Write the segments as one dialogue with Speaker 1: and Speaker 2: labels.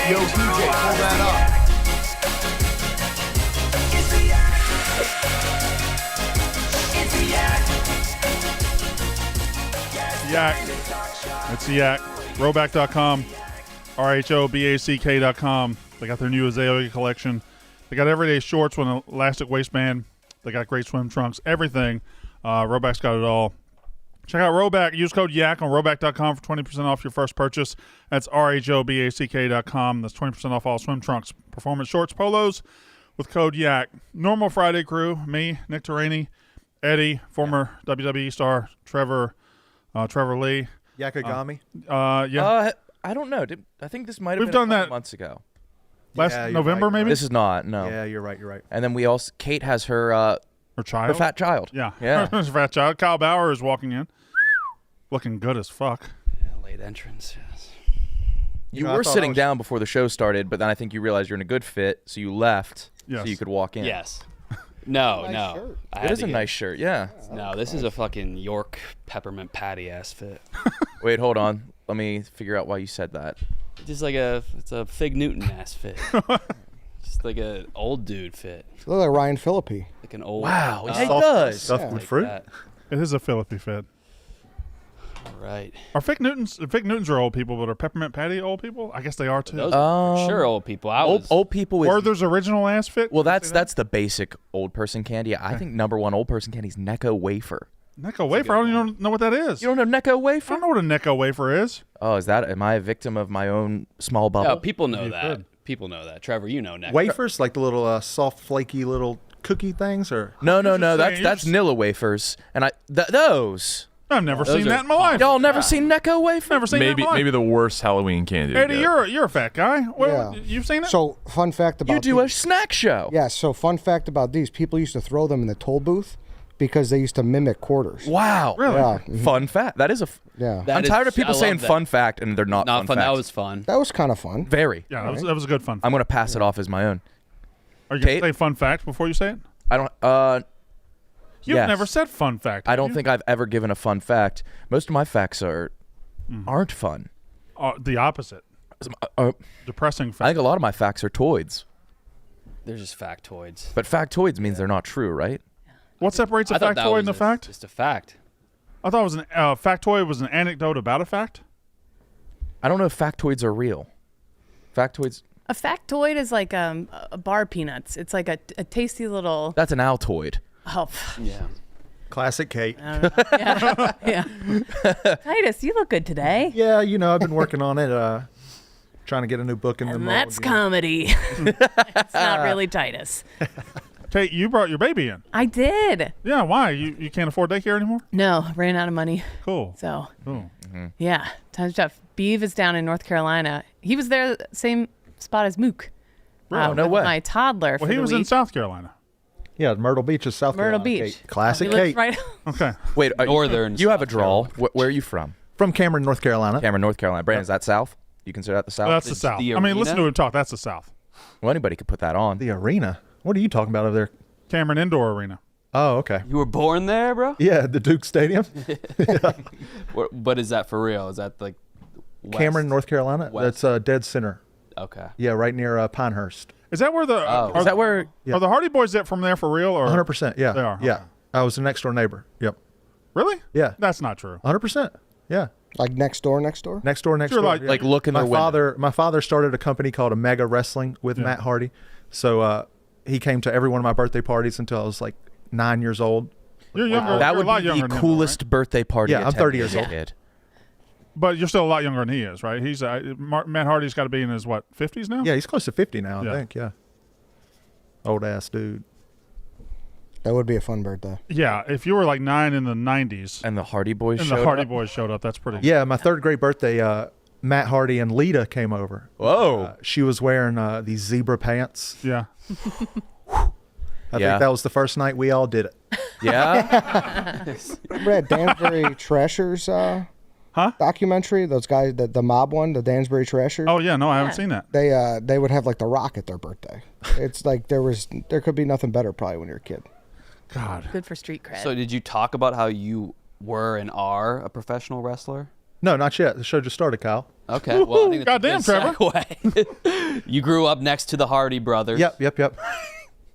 Speaker 1: Yo, DJ, pull that up.
Speaker 2: Yak. That's the Yak. Roback.com. RHOBACK.com. They got their new Azalea collection. They got everyday shorts with an elastic waistband. They got great swim trunks. Everything. Roback's got it all. Check out Roback. Use code YAK on Roback.com for 20% off your first purchase. That's RHOBACK.com. That's 20% off all swim trunks, performance shorts, polos with code YAK. Normal Friday crew. Me, Nick Terraney, Eddie, former WWE star, Trevor Lee.
Speaker 3: Yakagami.
Speaker 2: Yeah.
Speaker 4: I don't know. I think this might have
Speaker 2: We've
Speaker 4: been
Speaker 2: done
Speaker 4: a couple
Speaker 2: that
Speaker 4: months ago.
Speaker 2: Last November,
Speaker 3: right,
Speaker 2: maybe?
Speaker 4: This is not. No.
Speaker 3: Yeah, you're right. You're right.
Speaker 4: And then we also Kate has her
Speaker 2: Her child?
Speaker 4: her fat child.
Speaker 2: Yeah.
Speaker 4: Yeah.
Speaker 2: Her fat child. Kyle Bauer is walking in. Looking good as fuck.
Speaker 5: Yeah, late entrance. Yes.
Speaker 4: You
Speaker 3: know, I
Speaker 4: were
Speaker 3: thought
Speaker 4: sitting
Speaker 3: I was-
Speaker 4: down before the show started, but then I think you realized you're in a good fit, so you left
Speaker 2: Yes.
Speaker 4: so you could walk in.
Speaker 5: Yes. No,
Speaker 6: Nice
Speaker 5: no.
Speaker 6: shirt.
Speaker 5: I
Speaker 4: It
Speaker 5: had
Speaker 4: is
Speaker 5: to
Speaker 4: a
Speaker 5: get-
Speaker 4: nice shirt, yeah.
Speaker 5: No, this is a fucking York peppermint patty ass fit.
Speaker 4: Wait, hold on. Let me figure out why you said that.
Speaker 5: Just like it's a Fig Newton ass fit. Just like a old dude fit.
Speaker 6: You look like Ryan Phillippe.
Speaker 5: Like an old.
Speaker 4: Wow,
Speaker 5: Oh,
Speaker 4: he does.
Speaker 3: Stuffed
Speaker 6: Yeah.
Speaker 3: with
Speaker 5: like
Speaker 3: fruit.
Speaker 5: that.
Speaker 2: It is a Philippi fit.
Speaker 5: All right.
Speaker 2: Are Fig Newtons are old people, but are Peppermint Patty old people? I guess they are too.
Speaker 5: Those are for sure old people. I was
Speaker 4: Old people with
Speaker 2: Werther's original ass fit?
Speaker 4: well, that's the basic old person candy. I think number one old person candy is Necco wafer.
Speaker 2: Necco wafer? I don't even know what that is.
Speaker 4: You don't know Necco
Speaker 2: I
Speaker 4: wafer?
Speaker 2: don't know what a Necco wafer is.
Speaker 4: Oh, am I a victim of my own small bubble?
Speaker 5: No, people know
Speaker 2: You
Speaker 5: that.
Speaker 2: could.
Speaker 5: People know that. Trevor, you know next.
Speaker 3: Wafers, like the little soft, flaky little cookie things, or
Speaker 4: No,
Speaker 2: just saying,
Speaker 4: that's
Speaker 2: you're just-
Speaker 4: Nilla wafers, and those.
Speaker 2: I've never
Speaker 5: Those
Speaker 2: seen
Speaker 5: are
Speaker 2: that in my life.
Speaker 4: Y'all never seen Necco wafer?
Speaker 2: Never seen
Speaker 7: Maybe
Speaker 2: that in my life.
Speaker 7: the worst Halloween candy. to
Speaker 2: Eddie,
Speaker 7: get.
Speaker 2: you're a fat guy. Well,
Speaker 6: Yeah.
Speaker 2: you've seen it?
Speaker 6: So, fun fact about
Speaker 4: You do a
Speaker 6: these.
Speaker 4: snack show.
Speaker 6: Yeah, so fun fact about these. People used to throw them in the toll booth because they used to mimic quarters.
Speaker 4: Wow.
Speaker 2: Really?
Speaker 6: Yeah.
Speaker 4: Fun fact. That is a.
Speaker 6: Yeah.
Speaker 5: That
Speaker 4: I'm
Speaker 5: is-
Speaker 4: tired of people
Speaker 5: I love
Speaker 4: saying
Speaker 5: that.
Speaker 4: fun fact and they're not
Speaker 5: Not
Speaker 4: fun
Speaker 5: That
Speaker 4: facts.
Speaker 5: was fun.
Speaker 6: That was kind of fun.
Speaker 4: Very.
Speaker 2: Yeah, that was a good fun fact.
Speaker 4: I'm gonna pass it off as my own.
Speaker 2: Are you going
Speaker 4: Kate?
Speaker 2: to say fun fact before you say it?
Speaker 4: I don't.
Speaker 2: You've
Speaker 4: Yes.
Speaker 2: never said fun fact.
Speaker 4: I
Speaker 2: have
Speaker 4: don't
Speaker 2: you?
Speaker 4: think I've ever given a fun fact. Most of my facts aren't fun.
Speaker 2: The opposite. Depressing
Speaker 4: I
Speaker 2: fact.
Speaker 4: think a lot of my facts are toids,
Speaker 5: They're just factoids.
Speaker 4: but factoids means they're not true, right?
Speaker 2: What separates a
Speaker 5: I thought that
Speaker 2: factoid
Speaker 5: was
Speaker 2: and a fact?
Speaker 5: Just a fact.
Speaker 2: I thought it was an factoid was an anecdote about a fact.
Speaker 4: I don't know if factoids are real. Factoids.
Speaker 8: A factoid is like a bar peanuts. It's like a tasty little.
Speaker 4: That's an Altoid.
Speaker 8: Oh, pff,
Speaker 5: Yeah.
Speaker 3: classic Kate.
Speaker 8: I don't know. Yeah. Titus, you look good today.
Speaker 3: Yeah, I've been working on it. Trying to get a new book in the
Speaker 8: And
Speaker 3: mold,
Speaker 8: that's comedy. It's not really Titus.
Speaker 2: Kate, you brought your baby in.
Speaker 8: I did.
Speaker 2: Yeah, why? You can't afford daycare anymore?
Speaker 8: No, ran out of money.
Speaker 2: Cool.
Speaker 8: So,
Speaker 2: Cool.
Speaker 8: yeah, time's tough. Beeve is down in North Carolina. He was there, same spot as Mook.
Speaker 4: Really? No
Speaker 8: with
Speaker 4: way.
Speaker 8: My toddler for
Speaker 2: Well, he
Speaker 8: the
Speaker 2: was
Speaker 8: week.
Speaker 2: in South Carolina.
Speaker 3: Yeah, Myrtle Beach is South
Speaker 8: Myrtle
Speaker 3: Carolina.
Speaker 8: Beach.
Speaker 3: Kate. Classic
Speaker 8: He lives
Speaker 3: Kate.
Speaker 8: right.
Speaker 2: Okay.
Speaker 4: Wait,
Speaker 5: Northern
Speaker 4: You have a
Speaker 5: South
Speaker 4: drawl.
Speaker 5: Carolina.
Speaker 4: Where are you from?
Speaker 3: From Cameron, North Carolina.
Speaker 4: Cameron, North Carolina. Brandon, is that South? You consider that the South?
Speaker 2: That's the
Speaker 5: It's
Speaker 2: South.
Speaker 5: the
Speaker 2: I mean, listen
Speaker 5: arena?
Speaker 2: to him talk. That's the South.
Speaker 4: Well, anybody could put that on.
Speaker 3: The arena. What are you talking about over there?
Speaker 2: Cameron Indoor Arena.
Speaker 3: Oh, okay.
Speaker 5: You were born there, bro?
Speaker 3: Yeah, the Duke Stadium.
Speaker 5: What is that for real? Is that like west?
Speaker 3: Cameron, North Carolina.
Speaker 5: West.
Speaker 3: That's dead center.
Speaker 5: Okay.
Speaker 3: Yeah, right near Pinehurst.
Speaker 2: Is that where the
Speaker 5: Oh.
Speaker 2: are,
Speaker 4: Is that where?
Speaker 3: Yeah.
Speaker 2: are the Hardy Boys from there for real or
Speaker 3: 100%. Yeah.
Speaker 2: They are,
Speaker 3: Yeah.
Speaker 2: okay.
Speaker 3: I was a next door neighbor. Yep.
Speaker 2: Really?
Speaker 3: Yeah.
Speaker 2: That's not true.
Speaker 3: 100%. Yeah.
Speaker 6: Like next door, next door?
Speaker 3: Next door, next
Speaker 2: You're
Speaker 3: door.
Speaker 2: like-
Speaker 3: yeah.
Speaker 4: Like look in their window.
Speaker 3: My father started a company called Omega Wrestling with
Speaker 2: Yeah.
Speaker 3: Matt Hardy. So he came to every one of my birthday parties until I was like 9 years old.
Speaker 2: You're younger.
Speaker 4: That
Speaker 2: you're
Speaker 4: would
Speaker 2: a lot
Speaker 4: be
Speaker 2: younger
Speaker 4: the
Speaker 2: than him,
Speaker 4: coolest birthday party.
Speaker 3: Yeah, I'm 30 years
Speaker 4: attended
Speaker 3: old.
Speaker 4: as a kid.
Speaker 2: but you're still a lot younger than he is, right? He's Matt Hardy's got to be in his 50s now.
Speaker 3: Yeah, he's close to 50 now,
Speaker 2: Yeah.
Speaker 3: I think. Yeah. Old ass dude.
Speaker 6: That would be a fun birthday.
Speaker 2: Yeah, if you were like 9 in the 90s
Speaker 4: And the Hardy Boys
Speaker 2: and
Speaker 4: showed
Speaker 2: the Hardy
Speaker 4: up.
Speaker 2: Boys showed up, that's pretty.
Speaker 3: Yeah, my third grade birthday, Matt Hardy and Lita came over.
Speaker 4: Whoa.
Speaker 3: She was wearing these zebra pants.
Speaker 2: Yeah.
Speaker 3: I
Speaker 4: Yeah.
Speaker 3: think that was the first night we all did it.
Speaker 4: Yeah.
Speaker 6: Remember that Dansbury Trashers documentary? Those guys, the mob one, the Dansbury Trashers?
Speaker 2: Oh yeah, no, I haven't seen that.
Speaker 6: They would have like The Rock at their birthday. It's like there could be nothing better probably when you're a kid.
Speaker 2: God.
Speaker 8: Good for street cred.
Speaker 5: So did you talk about how you were and are a professional wrestler?
Speaker 3: No, not yet. The show just started, Kyle.
Speaker 5: Okay. Well, I think that's
Speaker 2: Goddamn,
Speaker 5: a good segue. You grew up next to the Hardy brothers.
Speaker 3: Yep.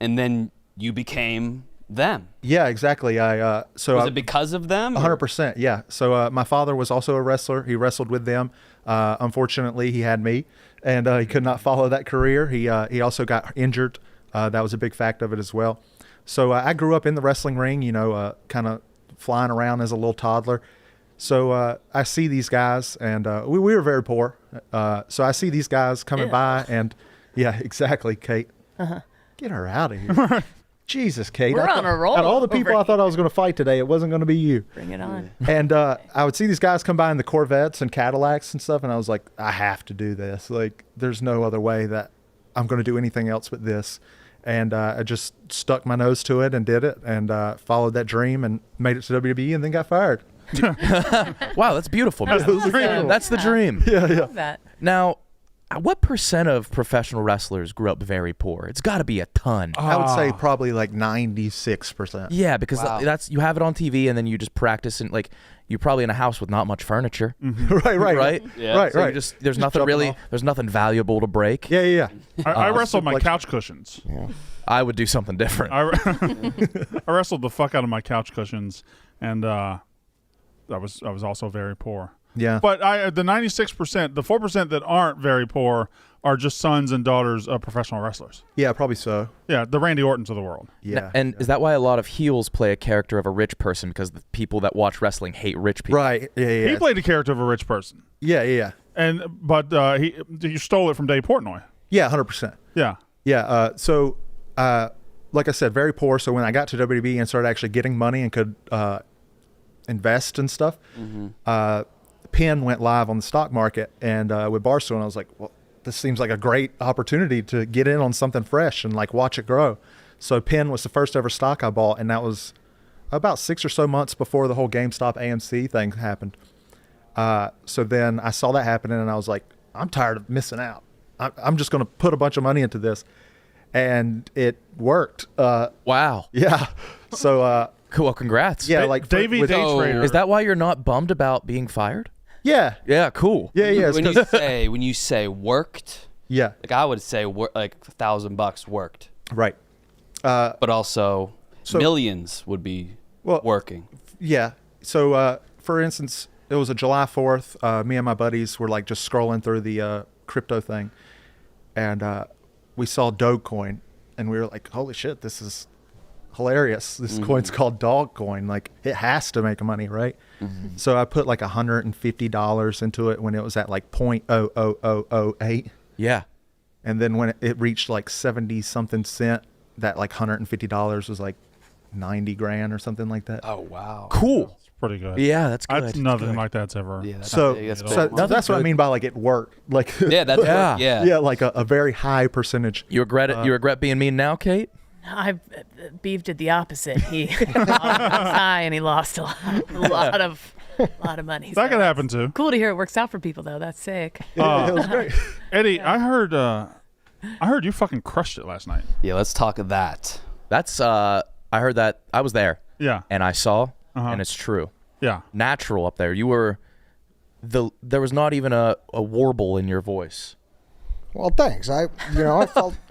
Speaker 5: And then you became them.
Speaker 3: Yeah, exactly.
Speaker 5: Was it because of them?
Speaker 3: 100%. Yeah. So my father was also a wrestler. He wrestled with them. Unfortunately, he had me, and he could not follow that career. He also got injured. That was a big fact of it as well. So I grew up in the wrestling ring, kind of flying around as a little toddler. So I see these guys, and we were very poor. So I see these guys coming by, and yeah, exactly, Kate. Get her out of here. Jesus, Kate.
Speaker 8: We're on a roll
Speaker 3: Out of all the people
Speaker 8: over
Speaker 3: I thought I was going to fight today, it wasn't going to be you.
Speaker 8: Bring it on.
Speaker 3: And I would see these guys come by in the Corvettes and Cadillacs and stuff, and I was like, I have to do this. Like, there's no other way that I'm going to do anything else but this. And I just stuck my nose to it and did it, and followed that dream and made it to WWE, and then got fired.
Speaker 4: Wow, that's beautiful. Man. That's the dream.
Speaker 3: Yeah.
Speaker 8: Love that.
Speaker 4: Now, what percent of professional wrestlers grew up very poor? It's got to be a ton.
Speaker 3: I would say probably like 96%.
Speaker 4: Yeah, because
Speaker 5: Wow.
Speaker 4: that's you have it on TV and then you just practice and like you're probably in a house with not much furniture.
Speaker 3: Right.
Speaker 4: Right?
Speaker 5: Yeah.
Speaker 3: Right.
Speaker 4: So you just there's nothing
Speaker 3: jumping
Speaker 4: really
Speaker 3: off.
Speaker 4: there's nothing valuable to break.
Speaker 3: Yeah.
Speaker 2: I wrestled my
Speaker 3: like-
Speaker 2: couch cushions.
Speaker 4: I would do something different.
Speaker 2: I wrestled the fuck out of my couch cushions, and I was also very poor.
Speaker 3: Yeah.
Speaker 2: But the 96%, the 4% that aren't very poor are just sons and daughters of professional wrestlers.
Speaker 3: Yeah, probably so.
Speaker 2: Yeah, the Randy Ortons of the world.
Speaker 3: Yeah.
Speaker 4: And is that why a lot of heels play a character of a rich person because the people that watch wrestling hate rich people?
Speaker 3: Right. Yeah.
Speaker 2: He played the character of a rich person,
Speaker 3: Yeah.
Speaker 2: but he stole it from Dave Portnoy.
Speaker 3: Yeah, 100%.
Speaker 2: Yeah.
Speaker 3: Yeah. So, like I said, very poor. So when I got to WWE and started actually getting money and could invest and stuff, Penn went live on the stock market and with Barstool, and I was like, well, this seems like a great opportunity to get in on something fresh and like watch it grow. So Penn was the first ever stock I bought, and that was about 6 or so months before the whole GameStop AMC thing happened. So then I saw that happening, and I was like, I'm tired of missing out. I'm just going to put a bunch of money into this. And it worked.
Speaker 4: Wow.
Speaker 3: Yeah. So,
Speaker 4: Cool. Well, congrats.
Speaker 3: yeah, like
Speaker 2: Davey
Speaker 3: with-
Speaker 2: Day Trader.
Speaker 4: Is that why you're not bummed about being fired?
Speaker 3: Yeah.
Speaker 4: Yeah, cool.
Speaker 3: Yeah. It's
Speaker 5: When
Speaker 3: 'cause-
Speaker 5: you say worked,
Speaker 3: yeah.
Speaker 5: like I would say like $1,000 worked,
Speaker 3: Right.
Speaker 5: but also
Speaker 3: So-
Speaker 5: millions would be
Speaker 3: Well-
Speaker 5: working.
Speaker 3: Yeah. So, for instance, it was a July 4th. Me and my buddies were like just scrolling through the crypto thing, and we saw Dogecoin, and we were like, "Holy shit, this is hilarious! This coin's called Dogecoin. Like, it has to make money, right?" So I put like $150 into it when it was at like 0.00008,
Speaker 4: Yeah.
Speaker 3: and then when it reached like 70 something cent, that like $150 was like 90 grand or something like that.
Speaker 5: Oh wow.
Speaker 4: Cool.
Speaker 2: Pretty good.
Speaker 4: Yeah, that's good.
Speaker 2: That's nothing like that's ever.
Speaker 5: Yeah. That's
Speaker 3: So,
Speaker 5: big. That's
Speaker 3: so
Speaker 5: big.
Speaker 3: that's what I mean by like it worked. Like,
Speaker 5: Yeah. That's
Speaker 4: Yeah.
Speaker 5: yeah.
Speaker 3: like a very high percentage.
Speaker 4: You regret it? You regret being mean now, Kate?
Speaker 8: Beef did the opposite. He high and he lost a lot of money.
Speaker 2: That
Speaker 8: So
Speaker 2: could happen too.
Speaker 8: cool to hear it works out for people though. That's sick.
Speaker 3: It was great.
Speaker 2: Eddie, I heard you fucking crushed it last night.
Speaker 5: Yeah. Let's talk of that.
Speaker 4: That's I heard that. I was there
Speaker 2: Yeah.
Speaker 4: and I saw and it's true.
Speaker 2: Yeah.
Speaker 4: Natural up there. You were there was not even a warble in your voice.
Speaker 6: Well, thanks. I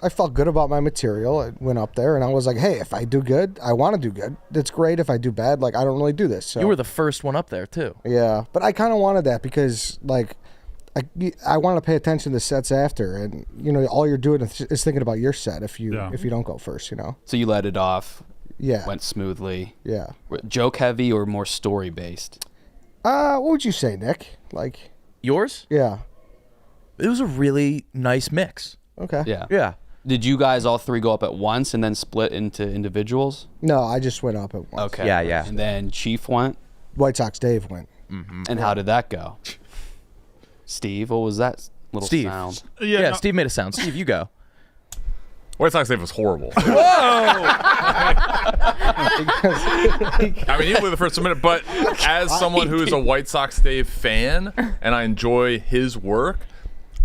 Speaker 6: felt good about my material. I went up there and I was like, hey, if I do good, I want to do good. It's great. If I do bad, like I don't really do this. So.
Speaker 4: You were the first one up there too.
Speaker 6: Yeah, but I kind of wanted that because like I want to pay attention to sets after, and all you're doing is thinking about your set if you don't go first.
Speaker 5: So you let it off.
Speaker 6: Yeah.
Speaker 5: Went smoothly.
Speaker 6: Yeah.
Speaker 5: Joke heavy or more story based?
Speaker 6: What would you say, Nick? Like.
Speaker 4: Yours?
Speaker 6: Yeah.
Speaker 4: It was a really nice mix.
Speaker 6: Okay.
Speaker 5: Yeah.
Speaker 4: Yeah.
Speaker 5: Did you guys all three go up at once and then split into individuals?
Speaker 6: No, I just went up at once.
Speaker 5: Okay.
Speaker 4: Yeah.
Speaker 5: And then Chief went.
Speaker 6: White Sox Dave went.
Speaker 5: And how did that go? Steve, what was that little
Speaker 4: Steve.
Speaker 5: sound?
Speaker 4: Yeah,
Speaker 2: no,
Speaker 4: Steve made a sound. Steve, you go.
Speaker 1: White Sox Dave was horrible. I mean, you were the first minute, but as someone who is a White Sox Dave fan and I enjoy his work,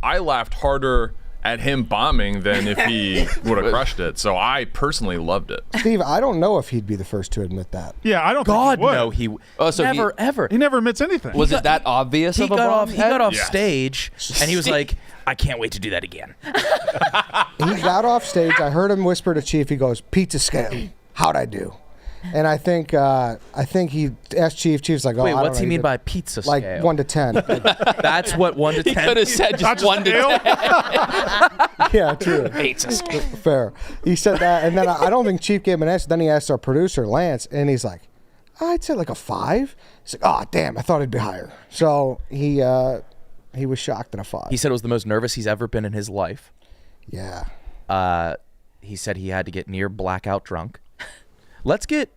Speaker 1: I laughed harder at him bombing than if he would have crushed it. So I personally loved it.
Speaker 6: Steve, I don't know if he'd be the first to admit that.
Speaker 2: Yeah, I don't
Speaker 4: God,
Speaker 2: think he would.
Speaker 4: no, he
Speaker 5: Oh, so
Speaker 4: never,
Speaker 5: he-
Speaker 4: ever.
Speaker 2: He never admits anything.
Speaker 5: Was it that obvious
Speaker 4: He
Speaker 5: of a
Speaker 4: got
Speaker 5: bomb?
Speaker 4: off. He got off
Speaker 1: Yes.
Speaker 4: stage, and he was like, "I can't wait to do that again."
Speaker 6: He got off stage. I heard him whisper to Chief. He goes, "Pizza scale. How'd I do?" And I think he asked Chief. Chief's like, "Oh,
Speaker 4: Wait,
Speaker 6: I don't
Speaker 4: what's
Speaker 6: know."
Speaker 4: he
Speaker 6: He's
Speaker 4: mean by pizza
Speaker 6: like
Speaker 4: scale?
Speaker 6: 1 to 10?
Speaker 4: That's what 1 to
Speaker 5: He
Speaker 4: 10.
Speaker 5: could have said just 1 to 10.
Speaker 6: Yeah, true.
Speaker 4: Pizza scale.
Speaker 6: Fair. He said that, and then I don't think Chief gave him an answer. Then he asked our producer Lance, and he's like, "I'd say like a 5." He's like, "Oh, damn, I thought it'd be higher." So he was shocked at a 5.
Speaker 4: He said it was the most nervous he's ever been in his life.
Speaker 6: Yeah.
Speaker 4: He said he had to get near blackout drunk. Should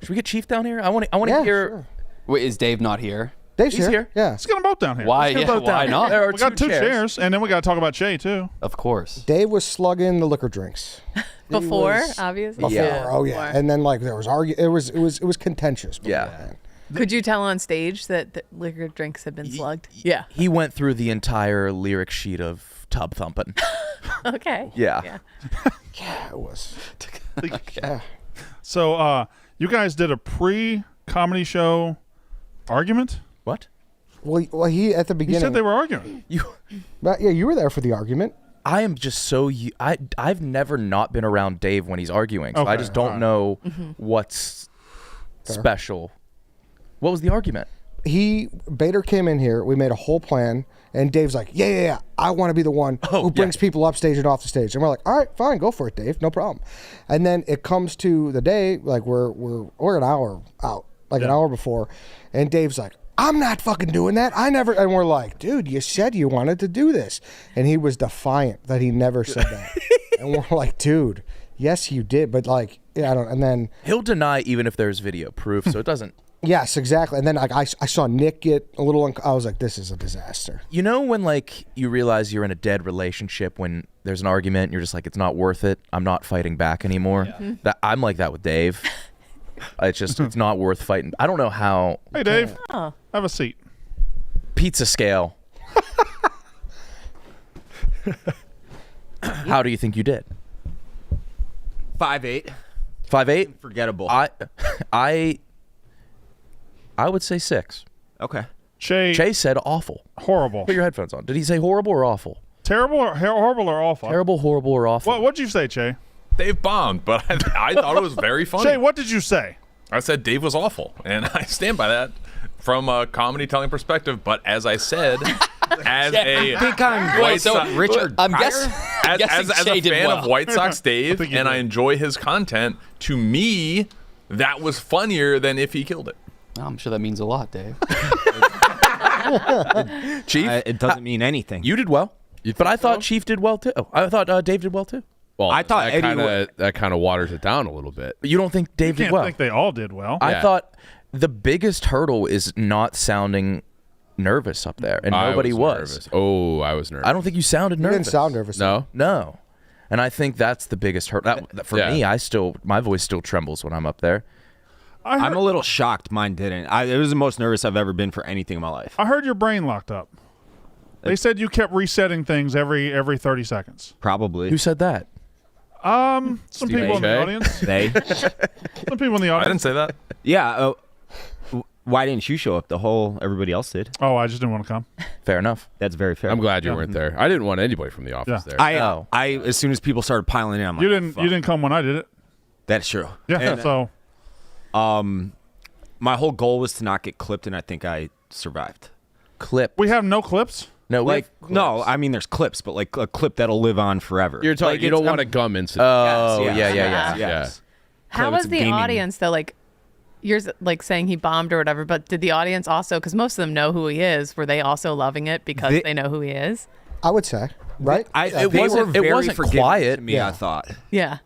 Speaker 4: we get Chief down here? I want to
Speaker 6: Yeah,
Speaker 4: hear.
Speaker 6: sure.
Speaker 5: Wait, is Dave not here?
Speaker 6: Dave's
Speaker 4: He's here.
Speaker 6: Yeah.
Speaker 2: Let's get them both down here.
Speaker 5: Why?
Speaker 4: Let's
Speaker 5: Yeah,
Speaker 4: go both
Speaker 5: why
Speaker 4: down.
Speaker 5: not?
Speaker 4: There are
Speaker 2: We got two chairs, and then we got to talk about Cheah, too.
Speaker 5: Of course.
Speaker 6: Dave was slugging the liquor drinks.
Speaker 8: Before, obviously.
Speaker 6: Before,
Speaker 4: Yeah.
Speaker 6: oh yeah,
Speaker 8: Before.
Speaker 6: and then like there was it was contentious. before
Speaker 4: Yeah.
Speaker 6: that.
Speaker 8: Could you tell on stage that the liquor drinks had been slugged? Yeah.
Speaker 4: He went through the entire lyric sheet of Tub Thumpin'.
Speaker 8: Okay.
Speaker 4: Yeah.
Speaker 6: Yeah, it was.
Speaker 2: So you guys did a pre-comedy show argument?
Speaker 4: What?
Speaker 6: Well, he at the
Speaker 2: He
Speaker 6: beginning.
Speaker 2: said they were arguing.
Speaker 6: But, yeah, you were there for the argument.
Speaker 4: I am just so I've never not been around Dave when he's arguing, so I
Speaker 2: Okay,
Speaker 4: just don't know what's special. What was the argument?
Speaker 6: Bader came in here. We made a whole plan, and Dave's like, "Yeah, I want to be the one who brings people up stage and off the stage." And we're like, "All right, fine, go for it, Dave, no problem." And then it comes to the day, like we're an hour out, like an hour before, and Dave's like, "I'm not fucking doing that. I never." And we're like, "Dude, you said you wanted to do this," and he was defiant that he never said that. And we're like, "Dude, yes, you did, but like, yeah, I don't." And then
Speaker 4: He'll deny even if there's video proof, so it doesn't.
Speaker 6: yes, exactly. And then like I saw Nick get a little. I was like, "This is a disaster."
Speaker 4: You know when like you realize you're in a dead relationship when there's an argument and you're just like it's not worth it. I'm not fighting back anymore. That I'm like that with Dave. It's not worth fighting. I don't know how.
Speaker 2: Hey, Dave,
Speaker 8: Oh.
Speaker 2: have a seat.
Speaker 4: Pizza scale. How do you think you did?
Speaker 7: 5'8".
Speaker 4: 5'8"?
Speaker 7: Forgettable.
Speaker 4: I would say 6.
Speaker 7: Okay.
Speaker 2: Cheah,
Speaker 4: said awful.
Speaker 2: horrible.
Speaker 4: Put your headphones on. Did he say horrible or awful?
Speaker 2: Terrible or horrible or awful?
Speaker 4: Terrible, horrible, or awful?
Speaker 2: What'd you say, Cheah?
Speaker 1: Dave bombed, but I thought it was very funny.
Speaker 2: Cheah, what did you say?
Speaker 1: I said Dave was awful, and I stand by that from a comedy telling perspective. But as I said, as a
Speaker 7: think I'm
Speaker 1: White
Speaker 5: so
Speaker 1: Sox,
Speaker 7: Richard
Speaker 5: I'm
Speaker 7: Pryor?
Speaker 5: guessing.
Speaker 1: as a
Speaker 5: Cheah did
Speaker 1: fan
Speaker 5: well.
Speaker 1: of White Sox Dave,
Speaker 2: think you
Speaker 1: and I
Speaker 2: did.
Speaker 1: enjoy his content, to me, that was funnier than if he killed it.
Speaker 5: Oh, I'm sure that means a lot, Dave.
Speaker 4: Chief,
Speaker 7: It doesn't mean anything.
Speaker 4: you did well. But I thought Chief did well too. I thought Dave did well too.
Speaker 9: Well,
Speaker 7: I thought
Speaker 9: that kind of waters it down a little bit.
Speaker 4: But you don't think Dave
Speaker 2: Can't
Speaker 4: did well?
Speaker 2: think they all did well.
Speaker 4: I
Speaker 9: Yeah.
Speaker 4: thought the biggest hurdle is not sounding nervous up there, and nobody was.
Speaker 9: Nervous. Oh, I was nervous.
Speaker 4: I don't think you sounded
Speaker 6: You
Speaker 4: nervous.
Speaker 6: didn't sound nervous.
Speaker 9: No.
Speaker 4: No, and I think that's the biggest hurdle. For
Speaker 9: Yeah.
Speaker 4: me, my voice still trembles when I'm up there.
Speaker 7: I'm a little shocked mine didn't. It was the most nervous I've ever been for anything in my life.
Speaker 2: I heard your brain locked up. They said you kept resetting things every 30 seconds.
Speaker 7: Probably.
Speaker 4: Who said that?
Speaker 2: Some people in the
Speaker 9: Cheah?
Speaker 2: audience.
Speaker 7: They?
Speaker 2: Some people in the
Speaker 1: I
Speaker 2: audience.
Speaker 1: didn't say that.
Speaker 7: Yeah. Why didn't you show up? Everybody else did.
Speaker 2: Oh, I just didn't want to come.
Speaker 4: Fair enough.
Speaker 7: That's very fair.
Speaker 9: I'm glad you weren't there. I didn't want anybody from the office
Speaker 2: Yeah.
Speaker 9: there.
Speaker 4: No.
Speaker 7: I as soon as people started piling in, I'm like,
Speaker 2: You didn't.
Speaker 7: "Fuck."
Speaker 2: You didn't come when I did it.
Speaker 7: That's true.
Speaker 2: Yeah.
Speaker 7: And,
Speaker 2: So
Speaker 7: my whole goal was to not get clipped, and I think I survived.
Speaker 4: Clip.
Speaker 2: we have no clips.
Speaker 4: No, we
Speaker 7: Like,
Speaker 4: have
Speaker 7: no,
Speaker 4: clips.
Speaker 7: I mean, there's clips, but like a clip that'll live on forever.
Speaker 9: You're talking.
Speaker 7: Like,
Speaker 9: You don't
Speaker 7: it's-
Speaker 9: want a gum incident.
Speaker 4: Oh,
Speaker 7: Yes,
Speaker 4: yeah,
Speaker 7: yes,
Speaker 4: yeah.
Speaker 7: yes.
Speaker 8: How
Speaker 7: So
Speaker 8: was
Speaker 7: it's
Speaker 8: the
Speaker 7: gaming.
Speaker 8: audience though? Like, you're like saying he bombed or whatever, but did the audience also? Because most of them know who he is. Were they also loving it because
Speaker 7: They-
Speaker 8: they know who he is?
Speaker 6: I would say, right?
Speaker 4: It
Speaker 7: they
Speaker 4: wasn't-
Speaker 7: were
Speaker 4: it
Speaker 7: very
Speaker 4: wasn't
Speaker 7: forgiving
Speaker 4: quiet.
Speaker 7: to me,
Speaker 6: Yeah.
Speaker 7: I thought.
Speaker 8: Yeah.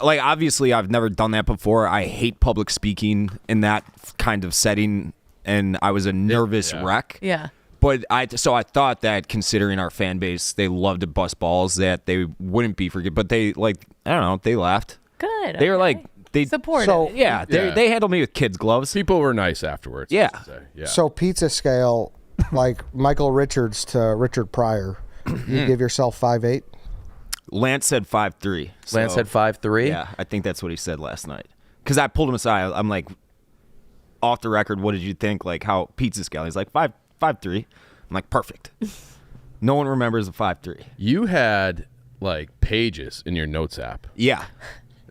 Speaker 7: Like, obviously, I've never done that before. I hate public speaking in that kind of setting, and I was a nervous wreck.
Speaker 8: Yeah.
Speaker 7: But I thought that considering our fan base, they love to bust balls, that they wouldn't be forget. But they I don't know, they laughed.
Speaker 8: Good.
Speaker 7: They were
Speaker 8: okay.
Speaker 7: like they
Speaker 8: supportive.
Speaker 6: So-
Speaker 7: yeah, they handled me with kids gloves.
Speaker 9: People were nice afterwards. I
Speaker 7: Yeah.
Speaker 9: should say. Yeah.
Speaker 6: So pizza scale, like Michael Richards to Richard Pryor. You give yourself 5'8"?
Speaker 7: Lance said 5'3".
Speaker 4: Lance said 5'3"?
Speaker 7: Yeah, I think that's what he said last night. Because I pulled him aside. I'm like, off the record, what did you think? Like, how pizza scale? He's like, 5'3". I'm like, perfect. No one remembers the 5'3".
Speaker 9: You had like pages in your notes app.
Speaker 7: Yeah.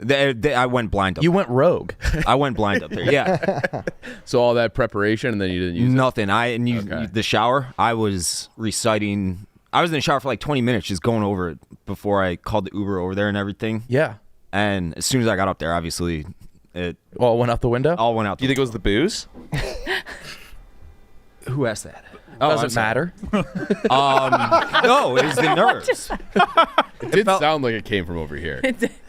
Speaker 7: I went blind up.
Speaker 4: You went rogue.
Speaker 7: I went blind up there. Yeah.
Speaker 9: So all that preparation, and then you didn't use
Speaker 7: Nothing.
Speaker 9: Okay.
Speaker 7: The shower, I was reciting. I was in the shower for like 20 minutes just going over it before I called the Uber over there and everything.
Speaker 4: Yeah.
Speaker 7: And as soon as I got up there, obviously, it
Speaker 4: All went out the window?
Speaker 7: all went out.
Speaker 10: Do you think it was the booze?
Speaker 7: Who asked that?
Speaker 4: Doesn't matter.
Speaker 7: No, it was the nerves.
Speaker 9: It did sound like it came from over here.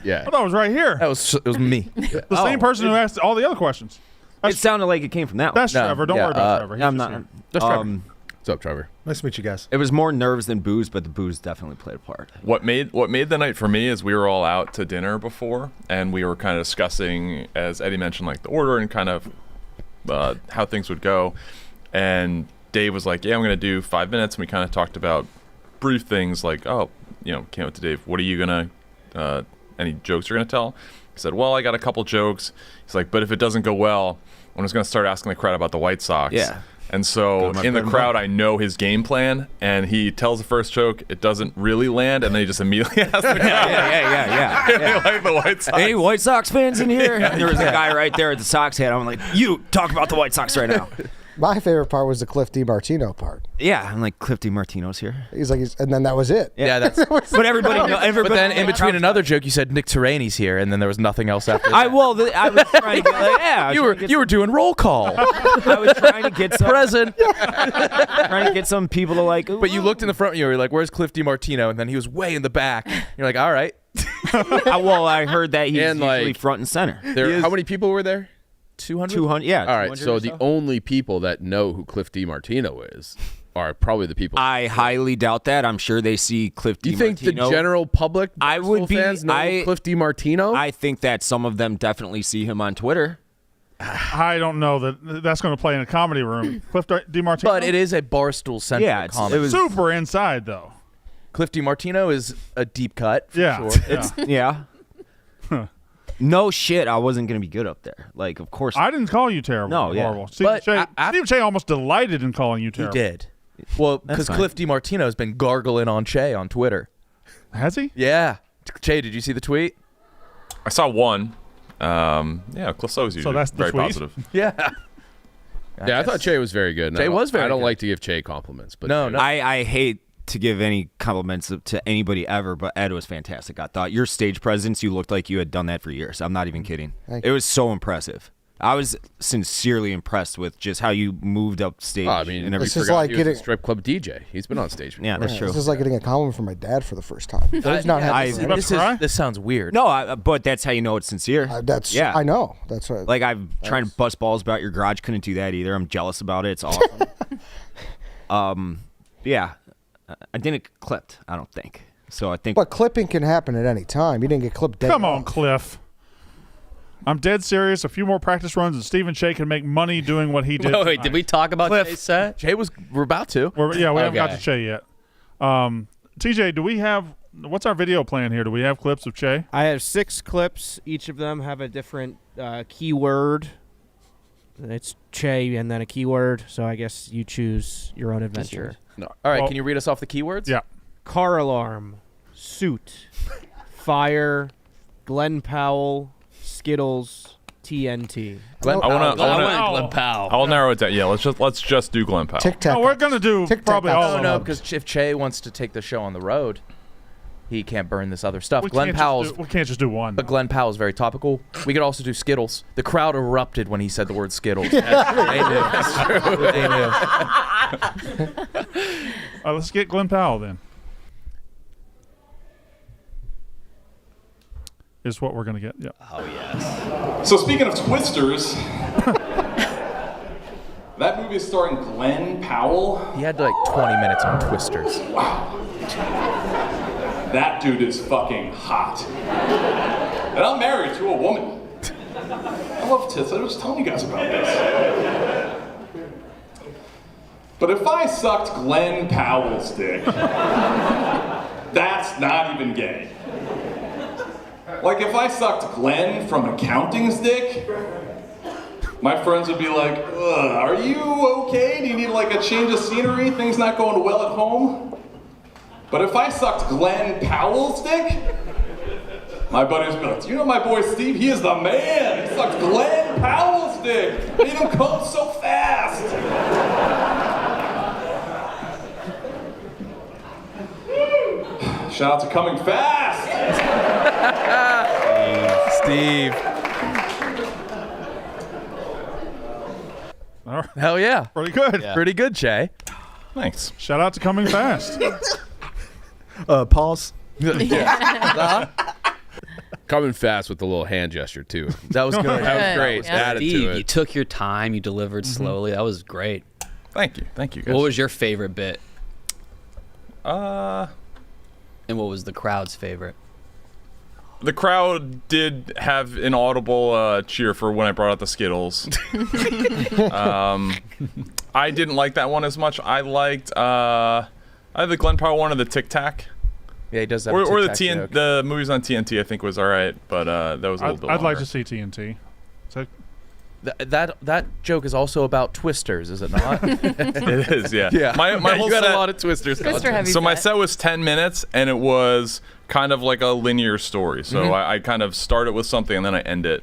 Speaker 9: Yeah.
Speaker 2: I thought it was right here.
Speaker 4: It was me.
Speaker 2: The same person who asked all the other questions.
Speaker 7: It sounded like it came from that one.
Speaker 2: That's Trevor. Don't worry about Trevor. He's
Speaker 7: I'm
Speaker 2: just
Speaker 7: not.
Speaker 2: here.
Speaker 4: That's Trevor.
Speaker 9: What's up, Trevor?
Speaker 3: Nice to meet you guys.
Speaker 7: It was more nerves than booze, but the booze definitely played a part.
Speaker 1: What made the night for me is we were all out to dinner before, and we were kind of discussing, as Eddie mentioned, like the order and kind of how things would go. And Dave was like, "Yeah, I'm going to do 5 minutes." And we kind of talked about brief things like, "Oh, came up to Dave. What are you gonna? Any jokes you're gonna tell?" He said, "Well, I got a couple jokes." He's like, "But if it doesn't go well, I'm just gonna start asking the crowd about the White Sox."
Speaker 7: Yeah.
Speaker 1: And so in the crowd, I know his game plan, and he tells the first joke. It doesn't really land, and then he just immediately asks the crowd.
Speaker 7: Yeah.
Speaker 1: Like the White Sox.
Speaker 7: Hey, White Sox fans in here? And there was a guy right there at the Sox hat. I'm like, you talk about the White Sox right now.
Speaker 6: My favorite part was the Cliff DiMartino part.
Speaker 7: Yeah, I'm like, Cliff DiMartino's here.
Speaker 6: He's like, and then that was it.
Speaker 4: Yeah, that's.
Speaker 7: But everybody,
Speaker 4: But then in between another joke, you said Nick Terrani's here, and then there was nothing else after that.
Speaker 7: I was trying to get like, yeah.
Speaker 4: You were doing roll call.
Speaker 7: I was trying to get some
Speaker 4: Present.
Speaker 7: trying to get some people to like.
Speaker 4: But you looked in the front, you were like, "Where's Cliff DiMartino?" And then he was way in the back. You're like, "All right."
Speaker 7: I heard that he's
Speaker 9: And,
Speaker 7: usually
Speaker 9: like,
Speaker 7: front and center.
Speaker 9: How many people were there?
Speaker 4: 200.
Speaker 7: 200, yeah.
Speaker 9: All right,
Speaker 7: 200
Speaker 9: so
Speaker 7: or
Speaker 9: the only people that know who Cliff DiMartino is are probably the people.
Speaker 7: I highly doubt that. I'm sure they see Cliff
Speaker 9: Do
Speaker 7: DiMartino.
Speaker 9: you think the general public,
Speaker 7: I would
Speaker 9: Barstool
Speaker 7: be-
Speaker 9: fans know
Speaker 7: I-
Speaker 9: Cliff DiMartino?
Speaker 7: I think that some of them definitely see him on Twitter.
Speaker 2: I don't know that that's going to play in a comedy room. Cliff DiMartino.
Speaker 4: But it is a Barstool centric
Speaker 7: Yeah, it's-
Speaker 4: comedy.
Speaker 7: it was-
Speaker 2: super inside though.
Speaker 4: Cliff DiMartino is a deep cut. For
Speaker 2: Yeah.
Speaker 4: sure.
Speaker 2: Yeah.
Speaker 7: Yeah. No shit, I wasn't going to be good up there. Like, of course.
Speaker 2: I didn't call you terrible.
Speaker 7: No, yeah.
Speaker 2: Horrible. Stephen
Speaker 4: But
Speaker 2: Cheah, Stephen Cheah almost delighted in calling you
Speaker 4: He
Speaker 2: terrible.
Speaker 4: did. Well, because
Speaker 7: fine.
Speaker 4: Cliff DiMartino has been gargling on Cheah on Twitter.
Speaker 2: Has he?
Speaker 4: Yeah. Cheah, did you see the tweet?
Speaker 1: I saw one. Cliff always usually
Speaker 2: that's the
Speaker 1: very
Speaker 2: tweet?
Speaker 1: positive.
Speaker 4: Yeah.
Speaker 9: yeah, I thought Che was very good. and
Speaker 4: Che was very
Speaker 9: I don't
Speaker 4: good.
Speaker 9: like to give Che compliments, but
Speaker 4: No, no.
Speaker 7: I hate to give any compliments to anybody ever, but Ed was fantastic. I thought your stage presence, you looked like you had done that for years. I'm not even kidding.
Speaker 6: Thank
Speaker 7: It was so impressive. I was sincerely impressed with just how you moved up stage.
Speaker 9: Oh, I mean,
Speaker 7: and
Speaker 6: This
Speaker 7: everything.
Speaker 6: is
Speaker 9: forgot
Speaker 6: like
Speaker 9: he was a
Speaker 6: getting-
Speaker 9: strip club DJ. He's been on stage before.
Speaker 7: Yeah, that's true.
Speaker 6: This is like getting a compliment from my dad for the first time. Dave's not happy.
Speaker 7: I-
Speaker 6: for
Speaker 2: You
Speaker 6: that.
Speaker 2: about to cry?
Speaker 4: This sounds weird.
Speaker 7: No, but that's how you know it's sincere.
Speaker 6: That's
Speaker 7: yeah.
Speaker 6: I know. That's right.
Speaker 7: Like, I'm trying to bust balls about your garage. Couldn't do that either. I'm jealous about it. It's awesome. Yeah. I didn't get clipped, I don't think. So I think.
Speaker 6: But clipping can happen at any time. You didn't get clipped. Dead
Speaker 2: Come on,
Speaker 6: wrong.
Speaker 2: Cliff. I'm dead serious. A few more practice runs, and Stephen Cheah can make money doing what he did.
Speaker 5: Wait,
Speaker 2: tonight.
Speaker 5: did we talk about Che's set?
Speaker 4: We're about to.
Speaker 2: We haven't got to
Speaker 5: Okay.
Speaker 2: Cheah yet. TJ, do we have? What's our video plan here? Do we have clips of Cheah?
Speaker 11: I have 6 clips. Each of them have a different keyword. It's Che and then a keyword. So I guess you choose your own adventure.
Speaker 4: No. All right,
Speaker 2: Well-
Speaker 4: can you read us off the keywords?
Speaker 2: Yeah.
Speaker 11: Car alarm, suit, fire, Glenn Powell, Skittles, TNT.
Speaker 4: Glenn
Speaker 2: Oh,
Speaker 1: I
Speaker 4: Powell.
Speaker 1: wanna-
Speaker 5: I went Glenn Powell.
Speaker 1: I'll narrow it down. Yeah, let's just do Glenn Powell.
Speaker 6: Tic Tac.
Speaker 2: No, we're gonna do
Speaker 6: Tic Tac
Speaker 2: probably
Speaker 6: Box.
Speaker 2: all
Speaker 4: No,
Speaker 2: of
Speaker 4: no,
Speaker 2: them.
Speaker 4: because if Che wants to take the show on the road, he can't burn this other stuff.
Speaker 2: We
Speaker 4: Glenn
Speaker 2: can't
Speaker 4: Powell's.
Speaker 2: we can't just do one.
Speaker 4: But Glenn Powell's very topical. We could also do Skittles. The crowd erupted when he said the word Skittles. They knew. They knew.
Speaker 2: Let's get Glenn Powell then. Is what we're gonna get. Yeah.
Speaker 5: Oh, yes.
Speaker 12: So speaking of twisters, that movie is starring Glenn Powell.
Speaker 4: He had like 20 minutes on Twisters.
Speaker 12: That dude is fucking hot. And I'm married to a woman. I love tits. I was telling you guys about this. But if I sucked Glenn Powell's dick, that's not even gay. Like if I sucked Glenn from accounting's dick, my friends would be like, ugh, are you okay? Do you need like a change of scenery? Things not going well at home? But if I sucked Glenn Powell's dick, my buddies would be like, do you know my boy Steve? He is the man. He sucked Glenn Powell's dick. Made him come so fast. Shout out to Coming Fast.
Speaker 4: Steve.
Speaker 2: All right.
Speaker 4: Hell yeah.
Speaker 2: Pretty good.
Speaker 5: Yeah.
Speaker 4: Pretty good, Che.
Speaker 1: Thanks.
Speaker 2: Shout out to Coming Fast.
Speaker 3: Pause.
Speaker 9: Coming fast with the little hand gesture too.
Speaker 4: That was good.
Speaker 9: That was great.
Speaker 8: Yeah.
Speaker 9: Added
Speaker 5: Steve,
Speaker 9: to
Speaker 5: you
Speaker 9: it.
Speaker 5: took your time. You delivered slowly. That was great.
Speaker 1: Thank you guys.
Speaker 5: What was your favorite bit?
Speaker 1: Uh,
Speaker 5: And what was the crowd's favorite?
Speaker 1: the crowd did have an audible cheer for when I brought out the Skittles. I didn't like that one as much. I liked the Glenn Powell one of the Tic Tac.
Speaker 4: Yeah, he does that.
Speaker 1: Or the movies on TNT I think was all right, but that was a little bit
Speaker 2: I'd like
Speaker 1: longer.
Speaker 2: to see TNT. So,
Speaker 4: That joke is also about twisters, is it not?
Speaker 1: It is, yeah.
Speaker 4: Yeah.
Speaker 1: My whole
Speaker 4: you got
Speaker 1: set,
Speaker 4: a lot of twisters.
Speaker 8: Twister heavy
Speaker 1: so my
Speaker 8: set.
Speaker 1: set was 10 minutes, and it was kind of like a linear story. So I kind of start it with something, and then I end it.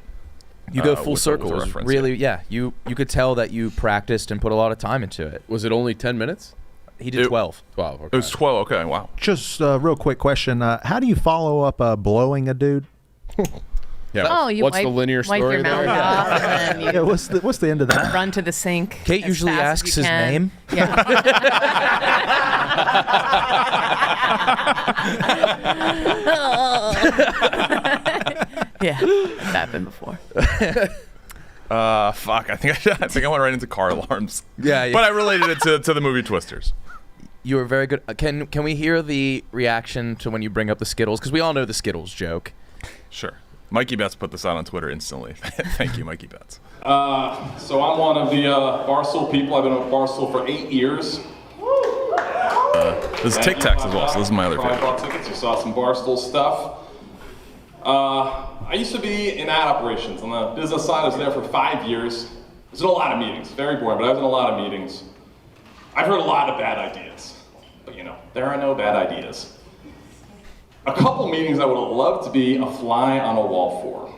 Speaker 4: You go full
Speaker 1: with
Speaker 4: circle.
Speaker 1: a
Speaker 4: It was
Speaker 1: reference,
Speaker 4: really, yeah. You could tell that you practiced and put a lot of time into it.
Speaker 9: Was it only 10 minutes?
Speaker 4: He did 12.
Speaker 9: 12. Okay.
Speaker 1: It was 12. Okay, wow.
Speaker 3: Just a real quick question. How do you follow up blowing a dude?
Speaker 9: Yeah.
Speaker 8: Oh, you
Speaker 9: What's
Speaker 8: wipe,
Speaker 9: the linear
Speaker 8: wipe
Speaker 9: story
Speaker 8: your mouth
Speaker 9: there?
Speaker 8: off and then you
Speaker 3: Yeah, what's the end of that?
Speaker 8: run to the sink.
Speaker 4: Kate
Speaker 8: as
Speaker 4: usually
Speaker 8: fast as
Speaker 4: asks
Speaker 8: you
Speaker 4: his
Speaker 8: can.
Speaker 4: name.
Speaker 8: Yeah, it's happened before.
Speaker 1: Fuck. I think I went right into car alarms.
Speaker 4: Yeah,
Speaker 1: But I related it to the movie Twisters.
Speaker 4: You were very good. Can we hear the reaction to when you bring up the Skittles? Because we all know the Skittles joke.
Speaker 1: Sure. Mikey Betts put this out on Twitter instantly. Thank you, Mikey Betts.
Speaker 12: So I'm one of the Barstool people. I've been with Barstool for 8 years.
Speaker 1: This is Tic Tacs as well, so this is my other
Speaker 12: Probably
Speaker 1: favorite.
Speaker 12: bought tickets. You saw some Barstool stuff. I used to be in ad operations. On the business side, I was there for 5 years. I was in a lot of meetings. Very boring, but I was in a lot of meetings. I've heard a lot of bad ideas. But you know, there are no bad ideas. A couple meetings I would have loved to be a fly on a wall for.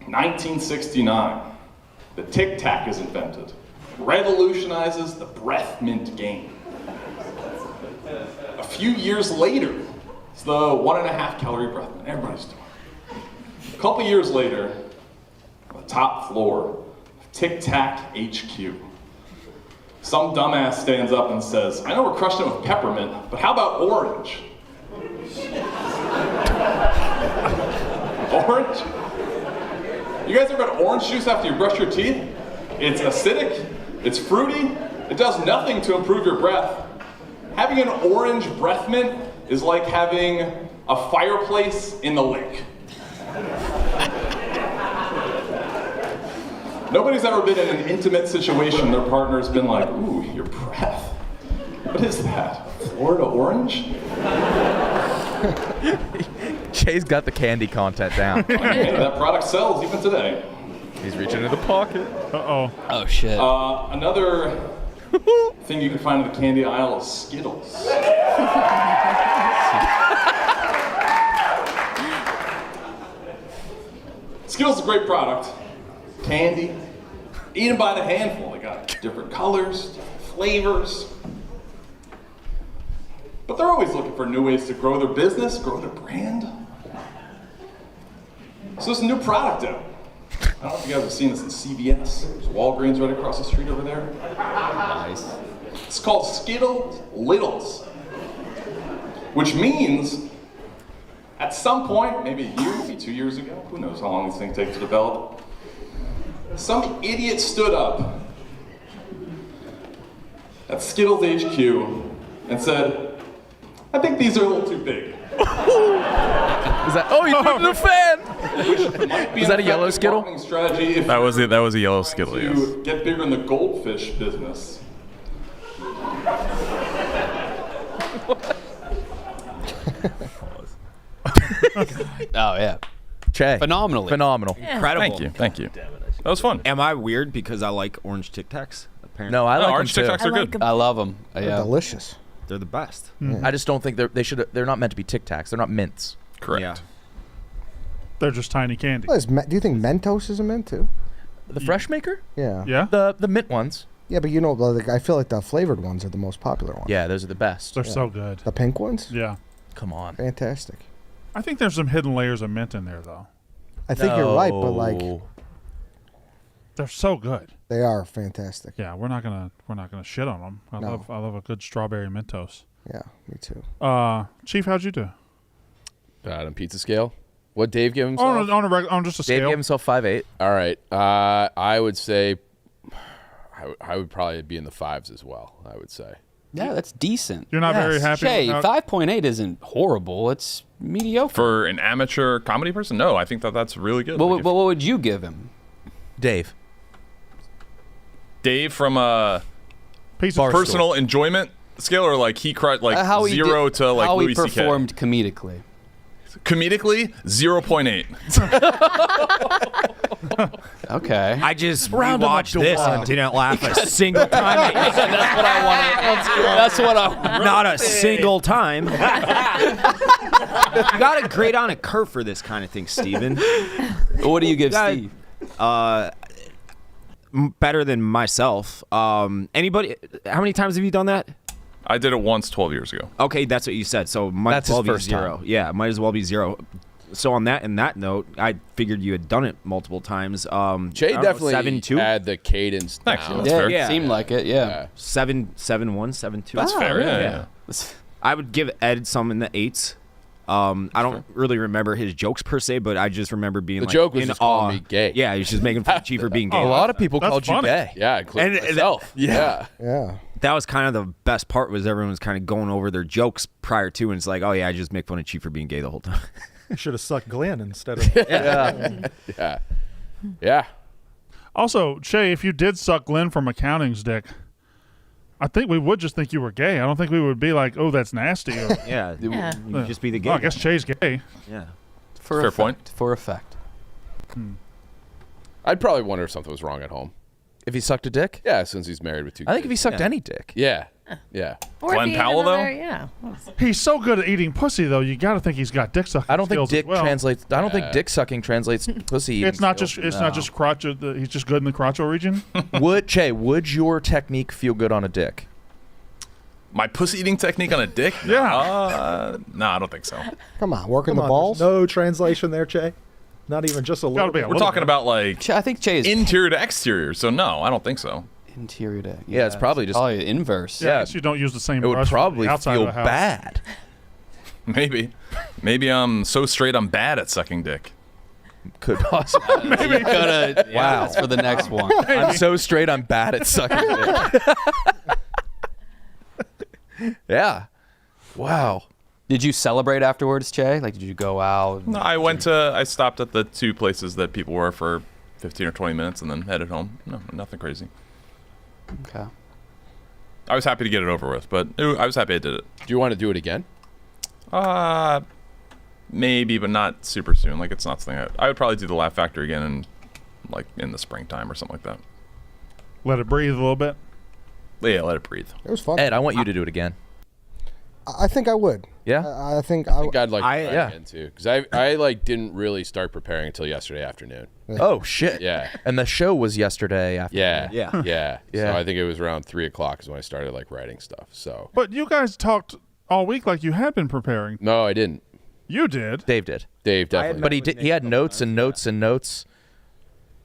Speaker 12: 1969, the Tic Tac is invented. Revolutionizes the breath mint game. A few years later, it's the 1.5 calorie breath mint. Everybody's doing it. A couple years later, on the top floor of Tic Tac HQ, some dumbass stands up and says, I know we're crushing it with peppermint, but how about orange? Orange? You guys ever had orange juice after you brush your teeth? It's acidic, it's fruity, it does nothing to improve your breath. Having an orange breath mint is like having a fireplace in the lake. Nobody's ever been in an intimate situation their partner's been like, ooh, your breath. What is that? Florida orange?
Speaker 4: Che's got the candy content down.
Speaker 12: Hey, that product sells even today.
Speaker 9: He's reaching into the pocket.
Speaker 2: Uh-oh.
Speaker 5: Oh shit.
Speaker 12: Another thing you can find in the candy aisle is Skittles. Skittles is a great product. Candy. Eat them by the handful. They got different colors, different flavors. But they're always looking for new ways to grow their business, grow their brand. So there's a new product out. I don't know if you guys have seen this in CVS. There's Walgreens right across the street over there.
Speaker 5: Nice.
Speaker 12: It's called Skittles Littles, which means at some point, maybe a year, maybe 2 years ago, who knows how long these things take to develop, some idiot stood up at Skittles HQ and said, I think these are a little too big.
Speaker 4: Is that? Oh, you put it in a fan. Is that a yellow Skittle?
Speaker 12: Strategy if
Speaker 1: That was a yellow Skittle, yes.
Speaker 12: to get bigger in the goldfish business.
Speaker 5: Oh yeah,
Speaker 4: Cheah.
Speaker 5: phenomenally.
Speaker 4: Phenomenal.
Speaker 7: Incredible.
Speaker 1: Thank you. That was fun.
Speaker 7: Am I weird because I like orange Tic Tacs? Apparently.
Speaker 4: No, I like
Speaker 1: orange
Speaker 4: them
Speaker 1: Tic
Speaker 4: too.
Speaker 1: Tacs are
Speaker 8: like
Speaker 1: good.
Speaker 8: 'em.
Speaker 5: I love them.
Speaker 6: They're
Speaker 5: Yeah.
Speaker 6: delicious.
Speaker 7: They're the best.
Speaker 4: I just don't think they're not meant to be Tic Tacs. They're not mints.
Speaker 1: Correct.
Speaker 7: Yeah.
Speaker 2: They're just tiny candy.
Speaker 6: What is do you think Mentos is a mint too?
Speaker 4: The Fresh Maker?
Speaker 6: Yeah.
Speaker 2: Yeah,
Speaker 4: The mint ones.
Speaker 6: Yeah, but you know, like, I feel like the flavored ones are the most popular ones.
Speaker 4: Yeah, those are the best.
Speaker 2: they're so good.
Speaker 6: The pink ones?
Speaker 2: Yeah,
Speaker 4: Come on.
Speaker 6: Fantastic.
Speaker 2: I think there's some hidden layers of mint in there though.
Speaker 6: I think you're right, but like
Speaker 4: No.
Speaker 2: They're so good.
Speaker 6: they are fantastic.
Speaker 2: Yeah, we're not gonna shit on them. I
Speaker 6: No.
Speaker 2: love a good strawberry Mentos.
Speaker 6: Yeah, me too.
Speaker 2: Chief, how'd you do?
Speaker 9: On pizza scale. What Dave give himself?
Speaker 2: On just a
Speaker 4: Dave
Speaker 2: scale.
Speaker 4: gave himself 5.8.
Speaker 9: All right. I would say I would probably be in the 5s as well, I would say.
Speaker 5: Yeah, that's decent.
Speaker 2: You're not very happy.
Speaker 5: Cheah,
Speaker 2: with
Speaker 5: 5.8 isn't horrible. It's mediocre.
Speaker 1: For an amateur comedy person, no, I think that's really good.
Speaker 5: What,
Speaker 1: Like, if
Speaker 5: what would you give him?
Speaker 4: Dave.
Speaker 1: Dave from a
Speaker 2: Piece of
Speaker 1: personal enjoyment scale, or like he cried like
Speaker 5: How he
Speaker 1: 0
Speaker 5: did-
Speaker 1: to like
Speaker 5: how
Speaker 1: Louis
Speaker 5: he
Speaker 1: C.K.
Speaker 5: performed comedically.
Speaker 1: Comedically, 0.8.
Speaker 5: Okay.
Speaker 7: I just
Speaker 4: Round 'em up
Speaker 7: rewatched
Speaker 4: to
Speaker 7: this
Speaker 4: one.
Speaker 7: and didn't laugh a single time.
Speaker 5: That's what I wanted. That's what I wanted.
Speaker 7: Not a single time. You got to grade on a curve for this kind of thing, Steven.
Speaker 5: What do you give
Speaker 7: Yeah,
Speaker 5: Steve?
Speaker 7: Better than myself. Anybody? How many times have you done that?
Speaker 1: I did it once 12 years ago.
Speaker 7: Okay, that's what you said. So might
Speaker 4: That's
Speaker 7: as well
Speaker 4: his
Speaker 7: be
Speaker 4: first
Speaker 7: 0.
Speaker 4: time.
Speaker 7: Yeah, might as well be 0. So on that note, I figured you had done it multiple times.
Speaker 9: Jay definitely
Speaker 7: 7-2,
Speaker 9: had the cadence
Speaker 1: Thanks,
Speaker 9: down.
Speaker 1: that's
Speaker 5: Yeah,
Speaker 1: fair.
Speaker 5: it seemed like it. Yeah.
Speaker 7: 7-1, 7-2.
Speaker 1: That's fair.
Speaker 5: really?
Speaker 1: Yeah.
Speaker 7: I would give Ed some in the 8s. I don't really remember his jokes per se, but I just remember being
Speaker 9: The
Speaker 7: like
Speaker 9: joke was
Speaker 7: in
Speaker 9: just calling
Speaker 7: awe.
Speaker 9: me gay.
Speaker 7: Yeah, he was just making fun of Chief for being gay.
Speaker 4: A lot of people
Speaker 2: That's
Speaker 4: called
Speaker 2: funny.
Speaker 4: you gay.
Speaker 9: Yeah, including
Speaker 7: And-
Speaker 9: myself. Yeah.
Speaker 6: Yeah.
Speaker 7: That was kind of the best part, was everyone was kind of going over their jokes prior to, and it's like, oh yeah, I just make fun of Chief for being gay the whole time.
Speaker 3: You should have sucked Glenn instead of.
Speaker 9: Yeah. Yeah.
Speaker 2: Also, Cheah, if you did suck Glenn from accounting's dick, I think we would just think you were gay. I don't think we would be like, oh, that's nasty. Or,
Speaker 7: Yeah,
Speaker 8: Yeah.
Speaker 7: you'd just be the gay.
Speaker 2: oh, I guess Cheah's gay.
Speaker 7: Yeah.
Speaker 5: For
Speaker 1: Fair
Speaker 5: effect.
Speaker 1: point.
Speaker 5: For effect.
Speaker 9: I'd probably wonder if something was wrong at home.
Speaker 4: If he sucked a dick?
Speaker 9: Yeah, since he's married with 2 kids.
Speaker 4: I think if he sucked
Speaker 7: Yeah.
Speaker 4: any dick.
Speaker 9: Yeah. Yeah.
Speaker 8: Or if
Speaker 1: Glenn
Speaker 8: he
Speaker 1: Powell,
Speaker 8: had
Speaker 1: though?
Speaker 8: another- Yeah.
Speaker 2: He's so good at eating pussy, though. You got to think he's got dick sucking.
Speaker 4: I don't think
Speaker 2: skills
Speaker 4: dick
Speaker 2: as well.
Speaker 4: translates. I don't think dick sucking translates to pussy eating.
Speaker 2: It's not
Speaker 4: skills.
Speaker 2: just. It's not just crotch. He's just good in the crotchal region.
Speaker 4: Would your technique feel good on a dick?
Speaker 1: My pussy eating technique on a dick?
Speaker 2: Yeah.
Speaker 1: No, I don't think so.
Speaker 6: Come on, working
Speaker 3: Come
Speaker 6: the
Speaker 3: on,
Speaker 6: balls.
Speaker 3: there's no translation there, Che. Not even just a little.
Speaker 2: Gotta be a
Speaker 3: bit.
Speaker 1: We're
Speaker 2: little
Speaker 1: talking
Speaker 2: bit.
Speaker 1: about like
Speaker 5: I think Cheah is
Speaker 1: interior to exterior, so no, I don't think so.
Speaker 5: interior to.
Speaker 4: Yeah, it's probably just-
Speaker 5: probably inverse.
Speaker 2: Yeah, I guess you don't use the same.
Speaker 4: It would
Speaker 2: brush for
Speaker 4: probably
Speaker 2: the outside
Speaker 4: feel
Speaker 2: of the house.
Speaker 4: bad.
Speaker 1: Maybe I'm so straight I'm bad at sucking dick.
Speaker 4: Could possibly.
Speaker 5: Maybe. Gotta,
Speaker 4: Wow.
Speaker 5: That's for the next one.
Speaker 4: I'm so straight. I'm bad at sucking dick. Yeah. Wow.
Speaker 5: Did you celebrate afterwards, Cheah? Like, did you go out?
Speaker 1: No, I stopped at the 2 places that people were for 15 or 20 minutes and then headed home. No, nothing crazy.
Speaker 5: Okay.
Speaker 1: I was happy to get it over with, but I was happy I did it.
Speaker 9: Do you want to do it again?
Speaker 1: Maybe, but not super soon. Like, it's not something I would probably do the Laugh Factory again in the springtime or something like that.
Speaker 2: Let it breathe a little bit.
Speaker 1: Yeah, let it breathe.
Speaker 6: It was fun.
Speaker 4: Ed, I want you to do it again.
Speaker 6: I think I would.
Speaker 4: Yeah?
Speaker 6: I think
Speaker 9: I think I'd like to try
Speaker 4: yeah.
Speaker 9: again too, because I like didn't really start preparing until yesterday afternoon.
Speaker 4: Oh shit.
Speaker 9: Yeah.
Speaker 4: And the show was yesterday after.
Speaker 9: Yeah.
Speaker 7: Yeah.
Speaker 9: Yeah.
Speaker 4: Yeah.
Speaker 9: So I think it was around 3:00 is when I started like writing stuff. So
Speaker 2: But you guys talked all week like you had been preparing.
Speaker 9: no, I didn't.
Speaker 2: You did.
Speaker 4: Dave did.
Speaker 9: Dave definitely.
Speaker 4: But he had notes and notes and notes.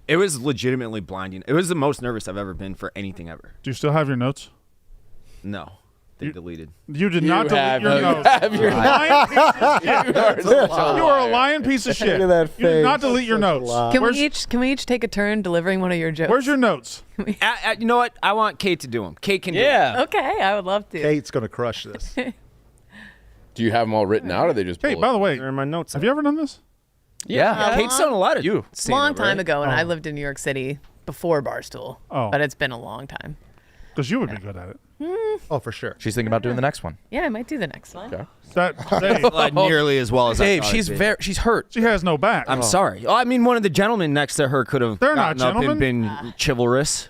Speaker 7: It was legitimately blinding. It was the most nervous I've ever been for anything ever.
Speaker 2: Do you still have your notes?
Speaker 7: No, they deleted.
Speaker 2: You did not delete
Speaker 9: have
Speaker 2: your
Speaker 9: your-
Speaker 2: notes.
Speaker 9: have your-
Speaker 2: You are a lying piece of shit.
Speaker 6: Look at that
Speaker 2: You did not
Speaker 6: face.
Speaker 2: delete your
Speaker 6: Such a
Speaker 2: notes.
Speaker 6: lie.
Speaker 8: Can we each take a turn delivering one of your jokes?
Speaker 2: Where's your notes?
Speaker 7: You know what? I want Kate to do them. Kate can do them.
Speaker 5: Yeah.
Speaker 8: Okay, I would love to.
Speaker 3: Kate's gonna crush this.
Speaker 9: Do you have them all written out, or they just?
Speaker 2: Hey,
Speaker 9: bullet-
Speaker 2: by the way,
Speaker 7: They're in my notes.
Speaker 2: have you ever done this?
Speaker 4: Yeah.
Speaker 7: Kate's done a lot of
Speaker 4: You.
Speaker 7: stand-up,
Speaker 8: Long time
Speaker 7: right?
Speaker 8: ago when I lived in New York City before Barstool.
Speaker 2: Oh.
Speaker 8: But it's been a long time.
Speaker 2: Because you would be good at it.
Speaker 3: Oh, for sure.
Speaker 4: She's thinking about doing the next one.
Speaker 8: Yeah, I might do the next one.
Speaker 4: Okay.
Speaker 2: Dave,
Speaker 7: Not nearly as well as
Speaker 4: Dave,
Speaker 7: I thought
Speaker 4: she's
Speaker 7: it'd be.
Speaker 4: she's hurt.
Speaker 2: she has no back.
Speaker 7: I'm sorry. Oh, I mean, one of the gentlemen next to her could have
Speaker 2: They're not
Speaker 7: gotten up and
Speaker 2: gentlemen.
Speaker 7: been chivalrous.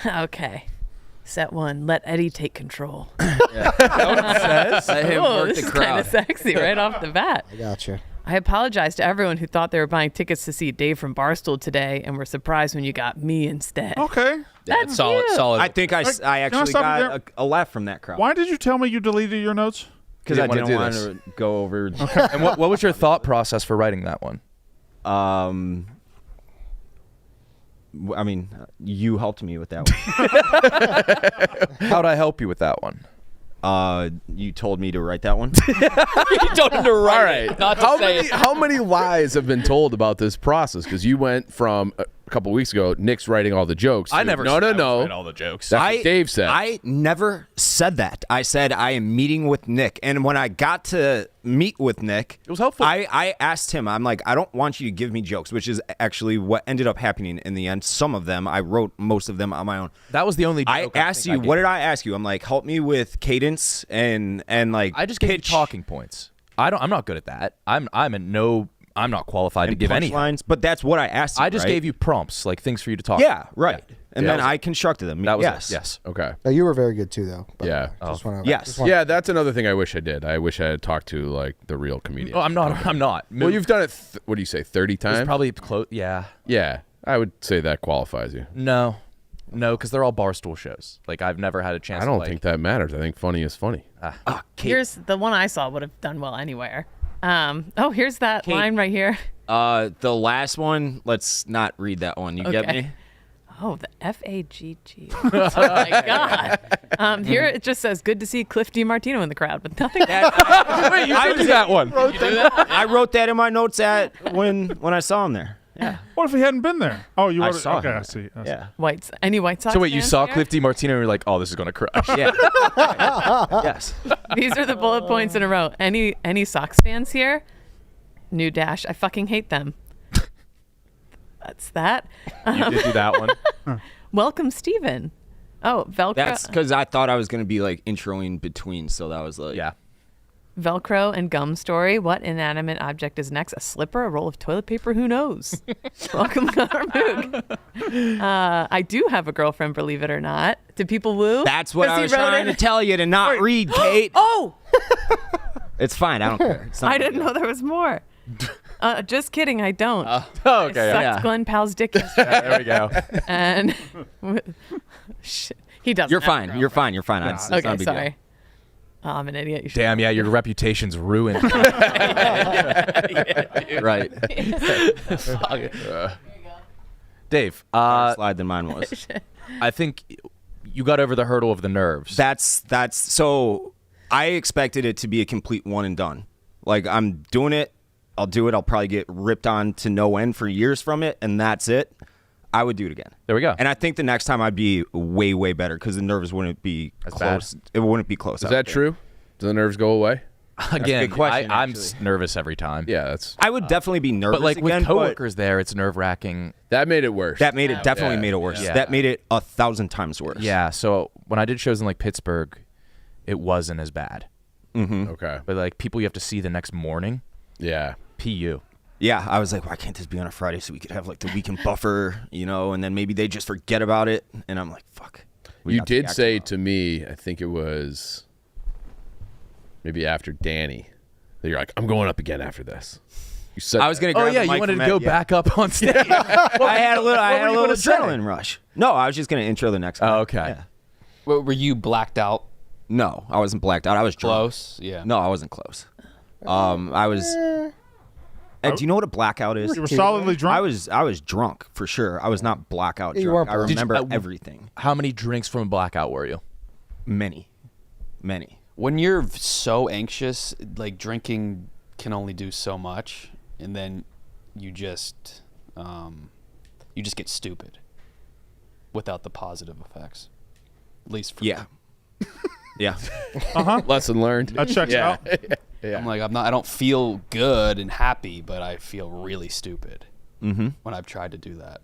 Speaker 8: Okay. Set 1. Let Eddie take control.
Speaker 7: Let him
Speaker 8: Oh,
Speaker 7: work
Speaker 8: this
Speaker 7: the
Speaker 8: is kind
Speaker 7: crowd.
Speaker 8: of sexy right off the bat.
Speaker 6: I gotcha.
Speaker 8: I apologize to everyone who thought they were buying tickets to see Dave from Barstool today and were surprised when you got me instead.
Speaker 2: Okay.
Speaker 8: That's
Speaker 9: solid.
Speaker 8: you.
Speaker 9: Solid.
Speaker 7: I think I
Speaker 2: Can I
Speaker 7: actually
Speaker 2: stop you
Speaker 7: got a laugh from that crowd.
Speaker 2: Why did you tell me you deleted your notes?
Speaker 7: Because
Speaker 4: You
Speaker 7: I
Speaker 4: didn't
Speaker 7: didn't
Speaker 4: wanna
Speaker 7: want
Speaker 4: do
Speaker 7: to go over.
Speaker 4: And what was your thought process for writing that one?
Speaker 7: I mean, you helped me with that one.
Speaker 4: How'd I help you with that one?
Speaker 7: You told me to write that one.
Speaker 9: You told him to write All right. it, not to
Speaker 1: How
Speaker 9: say
Speaker 1: many
Speaker 9: it.
Speaker 1: how many lies have been told about this process? Because you went from a couple weeks ago, Nick's writing all the jokes.
Speaker 4: I
Speaker 1: to,
Speaker 4: never
Speaker 1: No,
Speaker 4: said
Speaker 1: no,
Speaker 4: I was
Speaker 1: no.
Speaker 4: writing all the jokes.
Speaker 1: That's what Dave said.
Speaker 7: I never said that. I said I am meeting with Nick. And when I got to meet with Nick,
Speaker 4: It was helpful.
Speaker 7: I asked him, I'm like, I don't want you to give me jokes, which is actually what ended up happening in the end. Some of them, I wrote most of them on my own.
Speaker 4: That was the only joke
Speaker 7: I asked
Speaker 4: think
Speaker 7: you,
Speaker 4: I
Speaker 7: what
Speaker 4: gave.
Speaker 7: did I ask you? I'm like, help me with cadence and like
Speaker 4: I just gave you
Speaker 7: pitch
Speaker 4: talking points. I'm not good at that. I'm not qualified to
Speaker 7: and
Speaker 4: give any.
Speaker 7: punchlines, but that's what I asked you.
Speaker 4: I just
Speaker 7: right?
Speaker 4: gave you prompts, like things for you to talk.
Speaker 7: Yeah, right. And
Speaker 1: Yeah,
Speaker 7: then
Speaker 1: that was-
Speaker 7: I constructed them.
Speaker 4: That was
Speaker 7: yes.
Speaker 4: it. Yes.
Speaker 1: okay.
Speaker 6: No, you were very good too, though. by the
Speaker 1: Yeah.
Speaker 6: way. Just wanna-
Speaker 7: Yes.
Speaker 6: just wanna-
Speaker 1: Yeah, that's another thing I wish I did. I wish I had talked to like the real comedian.
Speaker 4: Oh, I'm not. I'm not.
Speaker 1: Well, you've done it. What do you say? 30
Speaker 4: It's
Speaker 1: times?
Speaker 4: probably close. Yeah.
Speaker 1: Yeah, I would say that qualifies you.
Speaker 4: No, because they're all Barstool shows. Like I've never had a chance.
Speaker 1: I don't
Speaker 4: to,
Speaker 1: think that matters. I think funny is funny.
Speaker 8: Here's the one I saw would have done well anywhere. Here's that line right here.
Speaker 7: The last one, let's not read that one. You get
Speaker 8: Okay.
Speaker 7: me?
Speaker 8: Oh, the FAGG. Oh my God. Here it just says, "Good to see Cliff DiMartino in the crowd," but nothing.
Speaker 1: Wait, you did that one.
Speaker 7: I wrote that in my notes when I saw him there. Yeah.
Speaker 2: What if he hadn't been there? Oh, you
Speaker 7: I
Speaker 2: wrote it.
Speaker 7: saw
Speaker 2: Okay,
Speaker 7: him.
Speaker 2: I see. I see.
Speaker 7: Yeah.
Speaker 8: Any White Sox
Speaker 4: So wait, you
Speaker 8: fans
Speaker 4: saw
Speaker 8: here?
Speaker 4: Cliff DiMartino and you're like, oh, this is gonna crush.
Speaker 7: Yeah. Yes.
Speaker 8: These are the bullet points in a row. Any Sox fans here? New dash. I fucking hate them. That's that.
Speaker 4: You did do that one.
Speaker 8: Welcome, Steven. Oh, Velcro.
Speaker 7: That's because I thought I was going to be like introing between. So that was like.
Speaker 4: Yeah.
Speaker 8: Velcro and gum story. What inanimate object is next? A slipper? A roll of toilet paper? Who knows? Welcome, Connor Moog. I do have a girlfriend, believe it or not. Did people woo?
Speaker 7: That's what
Speaker 8: 'Cause
Speaker 7: I
Speaker 8: he
Speaker 7: was
Speaker 8: wrote
Speaker 7: trying
Speaker 8: in-
Speaker 7: to tell you to not read, Kate.
Speaker 8: Oh,
Speaker 7: It's fine. I don't care. It's not
Speaker 8: I
Speaker 7: a big
Speaker 8: didn't
Speaker 7: deal.
Speaker 8: know there was more. Just kidding. I don't.
Speaker 4: Oh,
Speaker 8: I
Speaker 4: okay.
Speaker 8: sucked
Speaker 7: yeah.
Speaker 8: Glenn Powell's dick yesterday.
Speaker 4: There we go.
Speaker 8: And shit, he doesn't.
Speaker 7: You're
Speaker 8: have a
Speaker 7: fine. You're fine. You're fine. It's not a
Speaker 8: Okay,
Speaker 7: big
Speaker 8: sorry.
Speaker 7: deal.
Speaker 8: Oh, I'm an idiot. You should
Speaker 4: Damn, yeah, your reputation's ruined.
Speaker 7: Right.
Speaker 4: Dave,
Speaker 7: Slide than mine was.
Speaker 4: I think you got over the hurdle of the nerves.
Speaker 7: That's so. I expected it to be a complete one and done. Like I'm doing it. I'll do it. I'll probably get ripped on to no end for years from it, and that's it. I would do it again.
Speaker 4: There we go.
Speaker 7: And I think the next time I'd be way, way better because the nerves wouldn't be
Speaker 4: That's
Speaker 7: close. It wouldn't be close.
Speaker 1: Is
Speaker 7: out
Speaker 1: that
Speaker 7: there.
Speaker 1: true? Do the nerves go away?
Speaker 4: Again,
Speaker 7: good question,
Speaker 4: I'm
Speaker 7: actually.
Speaker 4: nervous every time.
Speaker 1: Yeah, that's
Speaker 7: I would definitely be nervous
Speaker 4: But like
Speaker 7: again,
Speaker 4: with coworkers there, it's nerve wracking.
Speaker 1: that made it worse.
Speaker 7: that made it definitely
Speaker 1: Yeah.
Speaker 7: made it worse.
Speaker 4: Yeah.
Speaker 7: That made it 1,000 times worse.
Speaker 4: Yeah. So when I did shows in like Pittsburgh, it wasn't as bad.
Speaker 1: Okay.
Speaker 4: But like people you have to see the next morning,
Speaker 1: Yeah.
Speaker 4: PU.
Speaker 7: Yeah, I was like, why can't this be on a Friday so we could have like the weekend buffer, and then maybe they just forget about it. And I'm like, fuck. We
Speaker 1: You
Speaker 7: got to be
Speaker 1: did
Speaker 7: active
Speaker 1: say
Speaker 7: about it.
Speaker 1: to me, I think it was maybe after Danny, that you're like, I'm going up again after this. You said
Speaker 7: I was
Speaker 1: that.
Speaker 7: gonna.
Speaker 4: Oh
Speaker 7: grab
Speaker 4: yeah,
Speaker 7: the
Speaker 4: you
Speaker 7: mic
Speaker 4: wanted
Speaker 7: from
Speaker 4: to go
Speaker 7: Ed, yeah.
Speaker 4: back up on stage.
Speaker 7: I had a little. I had
Speaker 4: were
Speaker 7: a
Speaker 4: you
Speaker 7: little
Speaker 4: gonna say?
Speaker 7: adrenaline rush. No, I was just gonna intro the next. guy.
Speaker 4: Oh, okay.
Speaker 7: Yeah.
Speaker 5: Were you blacked out?
Speaker 7: No, I wasn't blacked out. I was drunk.
Speaker 5: Close? Yeah.
Speaker 7: No, I wasn't close. I was. Ed, do you know what a blackout is?
Speaker 2: You were solidly drunk.
Speaker 7: I was drunk for sure. I was not blackout
Speaker 6: You
Speaker 7: drunk.
Speaker 6: weren't
Speaker 7: I
Speaker 6: blackout.
Speaker 4: Did you-
Speaker 7: remember everything.
Speaker 4: How many drinks from a blackout were you?
Speaker 7: Many.
Speaker 5: When you're so anxious, like drinking can only do so much, and then you just get stupid without the positive effects. At least for
Speaker 7: Yeah. Yeah.
Speaker 1: Lesson learned.
Speaker 2: That checks
Speaker 1: yeah.
Speaker 2: out.
Speaker 5: me. I'm like I don't feel good and happy, but I feel really stupid when I've tried to do that.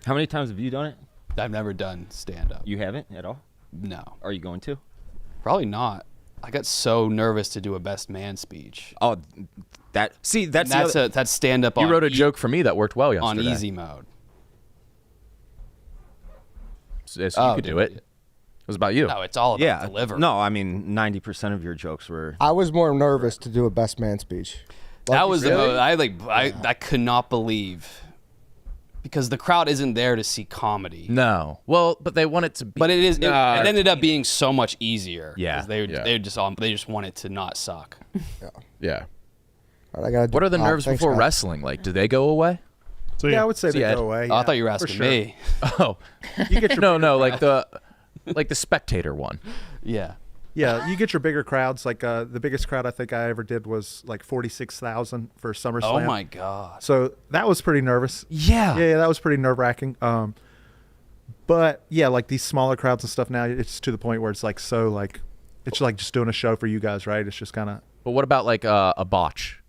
Speaker 7: How many times have you done it?
Speaker 5: I've never done stand up.
Speaker 7: You haven't at all?
Speaker 5: No,
Speaker 7: Are you going to?
Speaker 5: probably not. I got so nervous to do a best man speech.
Speaker 7: Oh, that's
Speaker 5: That's stand up.
Speaker 4: You wrote a joke for me that worked well yesterday.
Speaker 5: on easy mode.
Speaker 4: So you could do it. It was about you.
Speaker 5: No, it's all about delivery.
Speaker 7: No, I mean 90% of your jokes were.
Speaker 6: I was more nervous to do a best man speech.
Speaker 5: That was the most, I could not believe, because the crowd isn't there to see comedy.
Speaker 4: No. Well, but they want it to be.
Speaker 5: But it ended up being so much easier.
Speaker 4: Yeah.
Speaker 5: 'cause they just want it to not suck.
Speaker 9: Yeah.
Speaker 6: All right, I gotta
Speaker 4: What are the nerves
Speaker 6: thanks,
Speaker 4: before
Speaker 6: guys.
Speaker 4: wrestling? Like, do they go away?
Speaker 2: So
Speaker 3: Yeah, I would say
Speaker 4: See,
Speaker 3: they
Speaker 4: Ed.
Speaker 3: go away.
Speaker 5: Oh, I
Speaker 3: yeah,
Speaker 5: thought you were
Speaker 3: for
Speaker 5: asking
Speaker 3: sure.
Speaker 5: me.
Speaker 4: Oh,
Speaker 3: You get your
Speaker 4: no, like the spectator one.
Speaker 5: Yeah.
Speaker 3: Yeah, you get your bigger crowds. Like the biggest crowd I think I ever did was like 46,000 for SummerSlam.
Speaker 5: Oh my God.
Speaker 3: So that was pretty nervous.
Speaker 4: Yeah.
Speaker 3: Yeah, that was pretty nerve wracking. But yeah, like these smaller crowds and stuff now, it's to the point where it's like it's like just doing a show for you guys, right? It's just kind of.
Speaker 4: But what about like a botch?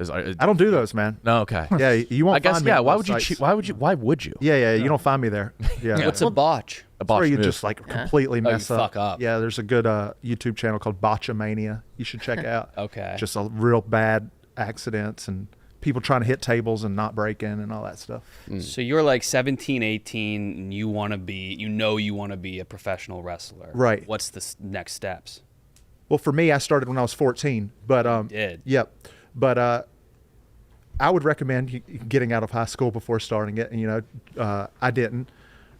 Speaker 3: I don't do those, man.
Speaker 4: No, okay.
Speaker 3: Yeah, you won't.
Speaker 4: I guess
Speaker 3: find me
Speaker 4: yeah.
Speaker 3: on
Speaker 4: Why
Speaker 3: those
Speaker 4: would you?
Speaker 3: sites.
Speaker 4: Why would you?
Speaker 3: Yeah, you don't find me there. Yeah.
Speaker 5: What's a botch?
Speaker 4: A
Speaker 3: Where
Speaker 4: botch
Speaker 3: you
Speaker 4: move.
Speaker 3: just like completely mess
Speaker 5: you
Speaker 3: up.
Speaker 5: fuck up.
Speaker 3: Yeah, there's a good YouTube channel called Botchamania. You should check out.
Speaker 5: Okay.
Speaker 3: Just a real bad accidents and people trying to hit tables and not breaking and all that stuff.
Speaker 5: So you're like 17, 18, and you want to be a professional wrestler.
Speaker 3: Right.
Speaker 5: What's the next steps?
Speaker 3: Well, for me, I started when I was 14, but
Speaker 5: did.
Speaker 3: Yep. But I would recommend getting out of high school before starting it. And, I didn't.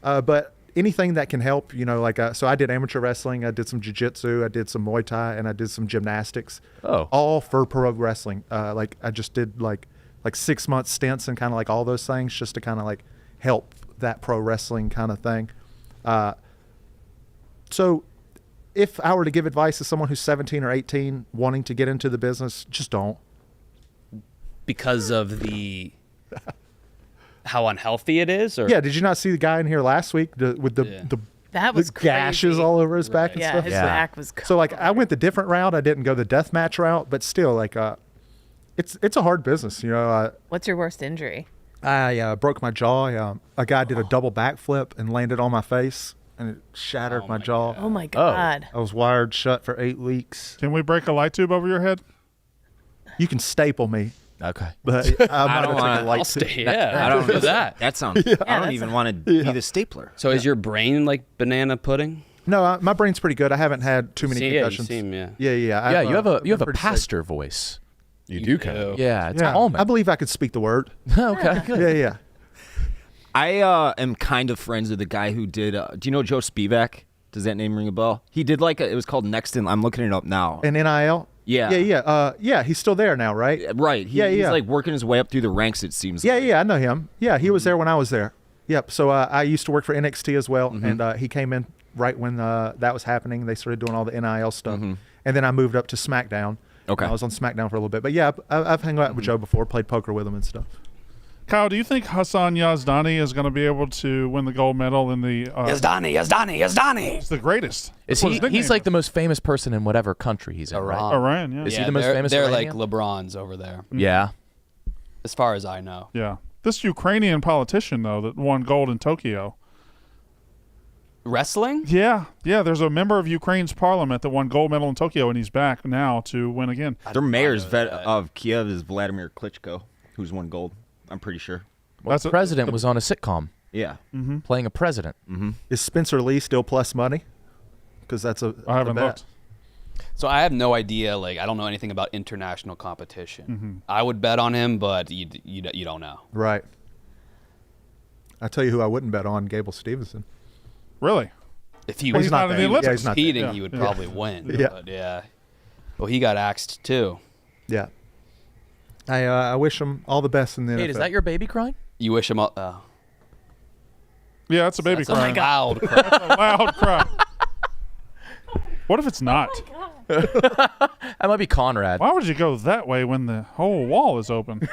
Speaker 3: But anything that can help, like so I did amateur wrestling, I did some jiu-jitsu, I did some Muay Thai, and I did some gymnastics.
Speaker 4: Oh.
Speaker 3: All for pro wrestling. Like I just did like 6 month stints and kind of like all those things just to kind of like help that pro wrestling kind of thing. So if I were to give advice to someone who's 17 or 18 wanting to get into the business, just don't.
Speaker 5: Because of how unhealthy it is? Or?
Speaker 3: Yeah, did you not see the guy in here last week with the
Speaker 8: That was
Speaker 3: gashes
Speaker 8: crazy.
Speaker 3: all over his back and
Speaker 8: Yeah,
Speaker 3: stuff?
Speaker 8: his back was
Speaker 3: So like I went the different route. I didn't go the death match route, but still like it's a hard business,
Speaker 8: What's your worst injury?
Speaker 3: I broke my jaw. A guy did a double backflip and landed on my face, and it shattered my jaw.
Speaker 8: Oh my God.
Speaker 3: I was wired shut for 8 weeks.
Speaker 2: Can we break a light tube over your head?
Speaker 3: You can staple me,
Speaker 4: Okay.
Speaker 3: but I'm not
Speaker 7: don't
Speaker 3: gonna take
Speaker 7: wanna-
Speaker 3: a light
Speaker 5: I'll
Speaker 3: tube.
Speaker 5: stay. Yeah, I don't do that.
Speaker 7: That sounds. I don't
Speaker 8: that's
Speaker 7: even want to be the stapler.
Speaker 5: So is your brain like banana pudding?
Speaker 3: No, my brain's pretty good. I haven't had too many
Speaker 5: See, yeah, you
Speaker 3: concussions.
Speaker 5: seem, yeah.
Speaker 3: Yeah.
Speaker 4: Yeah, you have
Speaker 3: I've
Speaker 4: a
Speaker 3: been pretty safe.
Speaker 4: pastor voice.
Speaker 9: You do kind of.
Speaker 4: Yeah, it's
Speaker 3: Yeah,
Speaker 4: calming.
Speaker 3: I believe I could speak the word.
Speaker 4: Okay, good.
Speaker 3: Yeah.
Speaker 7: I am kind of friends with the guy who did. Do you know Joe Spivak? Does that name ring a bell? He did it was called Next in. I'm looking it up now.
Speaker 3: And NIL.
Speaker 7: Yeah.
Speaker 3: Yeah. He's still there now, right?
Speaker 7: Right. He's
Speaker 3: Yeah.
Speaker 7: like working his way up through the ranks. It seems.
Speaker 3: Yeah. I know him. Yeah, he was there when I was there. Yep. So I used to work for NXT as well,
Speaker 7: Mm-hmm.
Speaker 3: and he came in right when that was happening. They started doing all the NIL stuff,
Speaker 7: Mm-hmm.
Speaker 3: and then I moved up to SmackDown.
Speaker 7: Okay.
Speaker 3: I was on SmackDown for a little bit, but yeah, I've hung out with Joe before, played poker with him and stuff.
Speaker 2: Kyle, do you think Hassan Yazdani is going to be able to win the gold medal in the?
Speaker 5: Yazdani.
Speaker 2: He's the greatest.
Speaker 4: Is
Speaker 2: That's what his nickname
Speaker 4: he's like the most famous person in whatever country he's in, right?
Speaker 2: Iran. Yeah.
Speaker 4: Is he the most famous
Speaker 5: They're
Speaker 4: Iranian?
Speaker 5: like LeBrons over there,
Speaker 4: Yeah.
Speaker 5: as far as I know.
Speaker 2: Yeah. This Ukrainian politician though that won gold in Tokyo.
Speaker 5: Wrestling?
Speaker 2: Yeah. There's a member of Ukraine's parliament that won gold medal in Tokyo, and he's back now to win again.
Speaker 7: Their mayor's of Kiev is Vladimir Klitschko, who's won gold. I'm pretty sure.
Speaker 2: That's
Speaker 4: The president was on a sitcom
Speaker 7: Yeah.
Speaker 4: playing a president.
Speaker 3: Is Spencer Lee still plus money? Because that's
Speaker 2: I haven't
Speaker 3: bet.
Speaker 2: looked.
Speaker 5: So I have no idea. Like I don't know anything about international competition. I would bet on him, but you don't know.
Speaker 3: Right. I tell you who I wouldn't bet on: Gable Stevenson.
Speaker 2: Really?
Speaker 5: If he
Speaker 3: Well,
Speaker 5: was
Speaker 3: he's not
Speaker 2: in the
Speaker 3: there.
Speaker 2: Olympics.
Speaker 3: Yeah, he's not there.
Speaker 5: competing,
Speaker 2: Yeah.
Speaker 5: he would
Speaker 2: Yeah.
Speaker 5: probably win.
Speaker 3: Yeah.
Speaker 5: But yeah. Well, he got axed too.
Speaker 3: Yeah. I wish him all the best in the NFL.
Speaker 4: Hey, is that your baby crying?
Speaker 5: You wish him all.
Speaker 2: Yeah, that's a baby
Speaker 5: That's
Speaker 2: crying.
Speaker 5: a loud cry.
Speaker 2: That's a loud cry. What if it's not?
Speaker 4: That might be Conrad.
Speaker 2: Why would you go that way when the whole wall is open?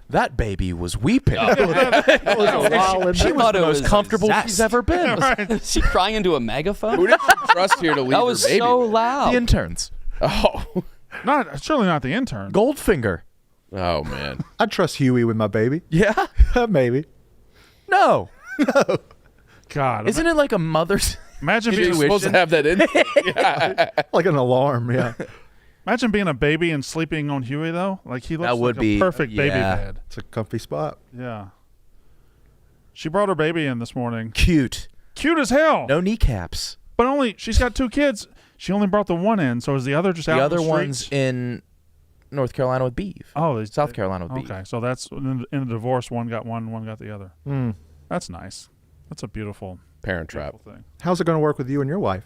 Speaker 4: That baby was weeping.
Speaker 5: She
Speaker 4: She was
Speaker 5: thought
Speaker 4: the
Speaker 5: it
Speaker 4: most
Speaker 5: was
Speaker 4: comfortable
Speaker 5: zest.
Speaker 4: she's ever been.
Speaker 5: Is she crying into a megaphone?
Speaker 9: Who did you trust here to leave
Speaker 5: That was
Speaker 9: her baby?
Speaker 5: so
Speaker 9: with?
Speaker 5: loud.
Speaker 4: The interns.
Speaker 9: Oh.
Speaker 2: Surely not the intern.
Speaker 4: Goldfinger.
Speaker 9: Oh man.
Speaker 3: I'd trust Huey with my baby.
Speaker 4: Yeah.
Speaker 3: Maybe.
Speaker 4: No.
Speaker 2: God,
Speaker 4: Isn't it like a mother's
Speaker 2: imagine
Speaker 9: You're
Speaker 2: being
Speaker 9: supposed to have that in.
Speaker 3: Like an alarm. Yeah,
Speaker 2: imagine being a baby and sleeping on Huey though. Like he looks
Speaker 4: That would
Speaker 2: like
Speaker 4: be-
Speaker 2: a perfect baby
Speaker 4: yeah.
Speaker 2: bed.
Speaker 3: it's a comfy spot.
Speaker 2: Yeah. She brought her baby in this morning.
Speaker 4: cute.
Speaker 2: Cute as hell.
Speaker 4: No kneecaps.
Speaker 2: But she's got 2 kids. She only brought the one in, so is the other just out
Speaker 4: The
Speaker 2: in
Speaker 4: other
Speaker 2: the
Speaker 4: one's
Speaker 2: streets?
Speaker 4: in North Carolina with Beeve.
Speaker 2: Oh,
Speaker 4: South Carolina with Beeve.
Speaker 2: Okay, so that's in the divorce. One got one got the other.
Speaker 3: Mm.
Speaker 2: That's nice. That's a beautiful,
Speaker 9: Parent trap.
Speaker 2: beautiful thing.
Speaker 3: How's it going to work with you and your wife?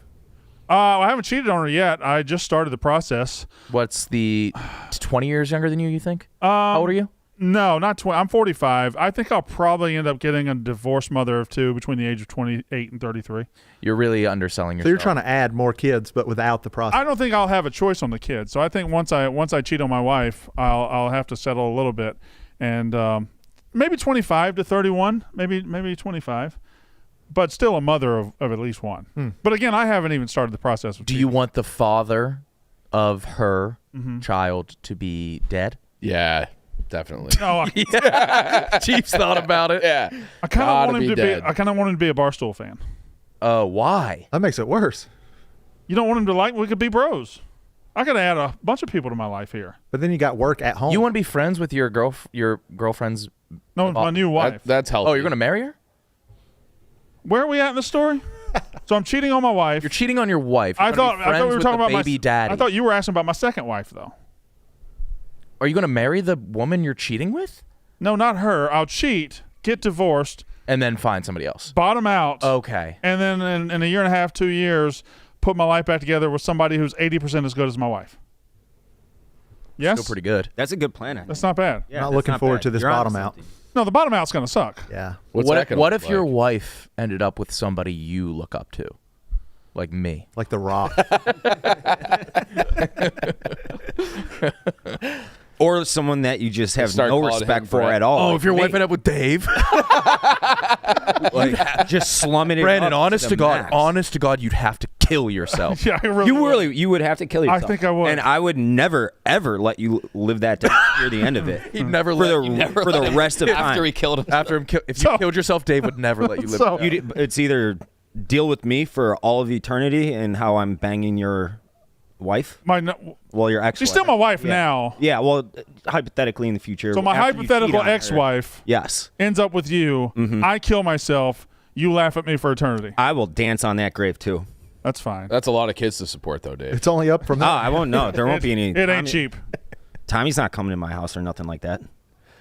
Speaker 2: I haven't cheated on her yet. I just started the process.
Speaker 4: What's the 20 years younger than you think? How old are you?
Speaker 2: No, not 20. I'm 45. I think I'll probably end up getting a divorced mother of 2 between the age of 28 and 33.
Speaker 4: You're really underselling yourself.
Speaker 3: So you're trying to add more kids, but without the process.
Speaker 2: I don't think I'll have a choice on the kids. So I think once I cheat on my wife, I'll have to settle a little bit, and maybe 25 to 31, maybe 25, but still a mother of at least one. But again, I haven't even started the process. Of
Speaker 4: Do you want the father of her child to be dead?
Speaker 9: Yeah, definitely.
Speaker 2: No,
Speaker 4: Chief's thought about it.
Speaker 9: Yeah.
Speaker 2: I kind of
Speaker 9: Gotta
Speaker 2: want him
Speaker 9: be
Speaker 2: to
Speaker 9: dead.
Speaker 2: be. I kind of want him to be a Barstool fan.
Speaker 4: Why?
Speaker 3: That makes it worse.
Speaker 2: You don't want him to like. We could be bros. I could add a bunch of people to my life here.
Speaker 3: But then you got work at home.
Speaker 4: You want to be friends with your girlfriend's?
Speaker 2: No, my new wife.
Speaker 9: That's healthy.
Speaker 4: Oh, you're gonna marry her?
Speaker 2: Where are we at in the story? So I'm cheating on my wife.
Speaker 4: You're cheating on your wife. You're
Speaker 2: I
Speaker 4: gonna be
Speaker 2: thought we were
Speaker 4: friends
Speaker 2: talking
Speaker 4: with
Speaker 2: about
Speaker 4: the baby
Speaker 2: my
Speaker 4: daddy.
Speaker 2: I thought you were asking about my second wife though.
Speaker 4: Are you gonna marry the woman you're cheating with,
Speaker 2: No, not her. I'll cheat, get divorced,
Speaker 4: and then find somebody else?
Speaker 2: bottom out,
Speaker 4: Okay.
Speaker 2: and then in a year and a half, 2 years, put my life back together with somebody who's 80% as good as my wife. Yes,
Speaker 4: Still pretty good.
Speaker 7: That's a good plan. I think.
Speaker 2: that's not bad.
Speaker 7: Yeah,
Speaker 3: Not
Speaker 7: that's
Speaker 3: looking forward
Speaker 7: bad.
Speaker 3: to this
Speaker 7: You're onto
Speaker 3: bottom out.
Speaker 7: something.
Speaker 2: No, the bottom out's gonna suck.
Speaker 3: Yeah.
Speaker 9: What's
Speaker 4: what
Speaker 9: that
Speaker 4: if,
Speaker 9: gonna
Speaker 4: what
Speaker 9: look
Speaker 4: if your
Speaker 9: like?
Speaker 4: wife ended up with somebody you look up to, like me?
Speaker 3: Like The Rock.
Speaker 7: Or someone that you just have
Speaker 9: Start
Speaker 7: no
Speaker 9: calling
Speaker 7: respect
Speaker 9: him
Speaker 7: for
Speaker 9: Brett.
Speaker 7: at all.
Speaker 4: Oh, if your
Speaker 7: Me.
Speaker 4: wife ended up with Dave,
Speaker 7: like, just slumming it.
Speaker 4: Brandon,
Speaker 7: up
Speaker 4: honest
Speaker 7: to
Speaker 4: to
Speaker 7: the
Speaker 4: God,
Speaker 7: max.
Speaker 4: honest to God, you'd have to kill yourself.
Speaker 2: Yeah, I really. would.
Speaker 7: You would have to kill yourself.
Speaker 2: think I would.
Speaker 7: and I would never ever let you live that down near the end of it.
Speaker 4: He'd never
Speaker 7: for
Speaker 4: let
Speaker 7: the
Speaker 4: you
Speaker 5: Never
Speaker 7: for
Speaker 5: let
Speaker 7: the
Speaker 5: him-
Speaker 7: rest of
Speaker 5: after
Speaker 7: time.
Speaker 5: he killed him.
Speaker 4: After him, if
Speaker 2: So-
Speaker 4: you killed yourself, Dave would never let you live.
Speaker 2: So-
Speaker 7: It's either deal with me for all of eternity and how I'm banging your wife. Well, your ex.
Speaker 2: She's still my wife
Speaker 7: Yeah.
Speaker 2: now.
Speaker 7: Yeah. Well, hypothetically in the future.
Speaker 2: So my
Speaker 7: after you cheat
Speaker 2: hypothetical
Speaker 7: on her-
Speaker 2: ex-wife
Speaker 7: Yes.
Speaker 2: ends up with you. I kill myself. You laugh at me for eternity.
Speaker 7: I will dance on that grave too.
Speaker 2: That's fine.
Speaker 9: That's a lot of kids to support, though, Dave.
Speaker 3: It's only up from there.
Speaker 7: I won't know. There won't be any.
Speaker 2: It ain't cheap.
Speaker 7: Tommy's not coming to my house or nothing like that.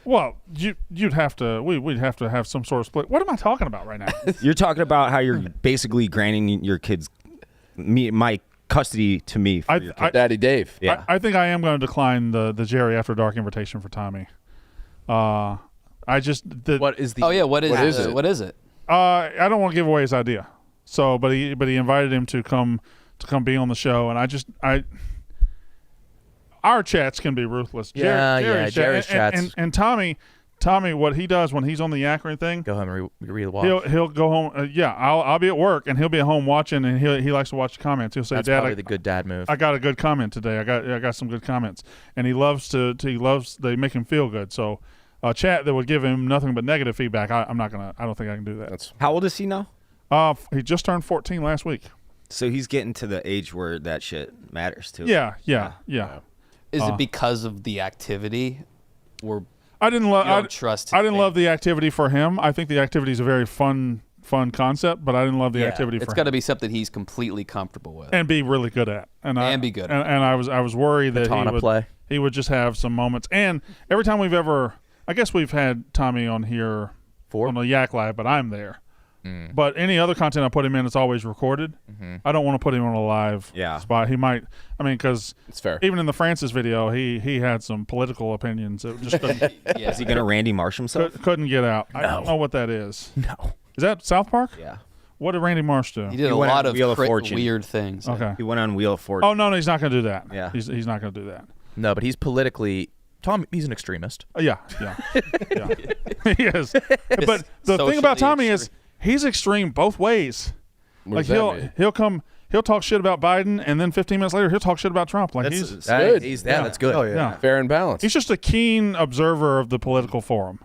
Speaker 2: Well, you'd have to. We'd have to have some sort of split. What am I talking about right now?
Speaker 7: You're talking about how you're basically granting your kids my custody to me for your kid.
Speaker 9: Daddy Dave.
Speaker 7: Yeah.
Speaker 2: I think I am going to decline the Jerry After Dark invitation for Tommy. I just
Speaker 4: What is the?
Speaker 5: Oh yeah, what is
Speaker 9: it?
Speaker 5: What is it?
Speaker 2: I don't want to give away his idea. So, but he invited him to come be on the show, and our chats can be ruthless.
Speaker 4: Jerry's chats.
Speaker 2: And Tommy, what he does when he's on the Yakron thing,
Speaker 4: Go home and read the watch.
Speaker 2: he'll go home. I'll be at work, and he'll be at home watching, and he likes to watch the comments. He'll say,
Speaker 4: That's
Speaker 2: "Dad,
Speaker 4: probably the good dad move.
Speaker 2: I got a good comment today. I got some good comments," and he loves they make him feel good. So a chat that would give him nothing but negative feedback, I don't think I can do that.
Speaker 7: How old is he now?
Speaker 2: He just turned 14 last week.
Speaker 7: So he's getting to the age where that shit matters too.
Speaker 2: Yeah.
Speaker 5: Is it because of the activity? Or
Speaker 2: I didn't
Speaker 5: you
Speaker 2: love.
Speaker 5: don't trust?
Speaker 2: I didn't love the activity for him. I think the activity is a very fun concept, but I didn't love the activity for
Speaker 5: It's
Speaker 2: him.
Speaker 5: got to be something he's completely comfortable with.
Speaker 2: And be really good at, and
Speaker 5: be good.
Speaker 2: And I was worried that
Speaker 4: Katana play.
Speaker 2: he would just have some moments. And every time I guess we've had Tommy on here on the Yak Live, but I'm there. But any other content I put him in, it's always recorded. I don't want to put him on a live spot. He might. I mean, because
Speaker 9: It's fair.
Speaker 2: even in the Francis video, he had some political opinions that just
Speaker 7: Is he gonna Randy Marsh himself?
Speaker 2: couldn't get out. I don't know what that is.
Speaker 4: No.
Speaker 2: Is that South Park?
Speaker 7: Yeah.
Speaker 2: What did Randy Marsh do?
Speaker 5: He did a
Speaker 7: went
Speaker 5: lot
Speaker 7: on
Speaker 5: of
Speaker 7: Wheel of Fortune.
Speaker 5: weird things.
Speaker 2: Okay.
Speaker 7: He went on Wheel of Fortune.
Speaker 2: Oh no, he's not going to do that.
Speaker 7: Yeah.
Speaker 2: he's not going to do that.
Speaker 4: No, but he's politically. Tom, he's an extremist.
Speaker 2: Yeah. He is. But the thing about
Speaker 5: Socially
Speaker 2: Tommy is he's extreme both ways.
Speaker 9: What
Speaker 2: Like
Speaker 9: does that mean?
Speaker 2: he'll talk shit about Biden, and then 15 minutes later he'll talk shit about Trump. Like
Speaker 9: good.
Speaker 4: That's good.
Speaker 2: Yeah.
Speaker 4: That's good.
Speaker 3: Oh, yeah.
Speaker 2: yeah.
Speaker 9: Fair and balanced.
Speaker 2: He's just a keen observer of the political forum.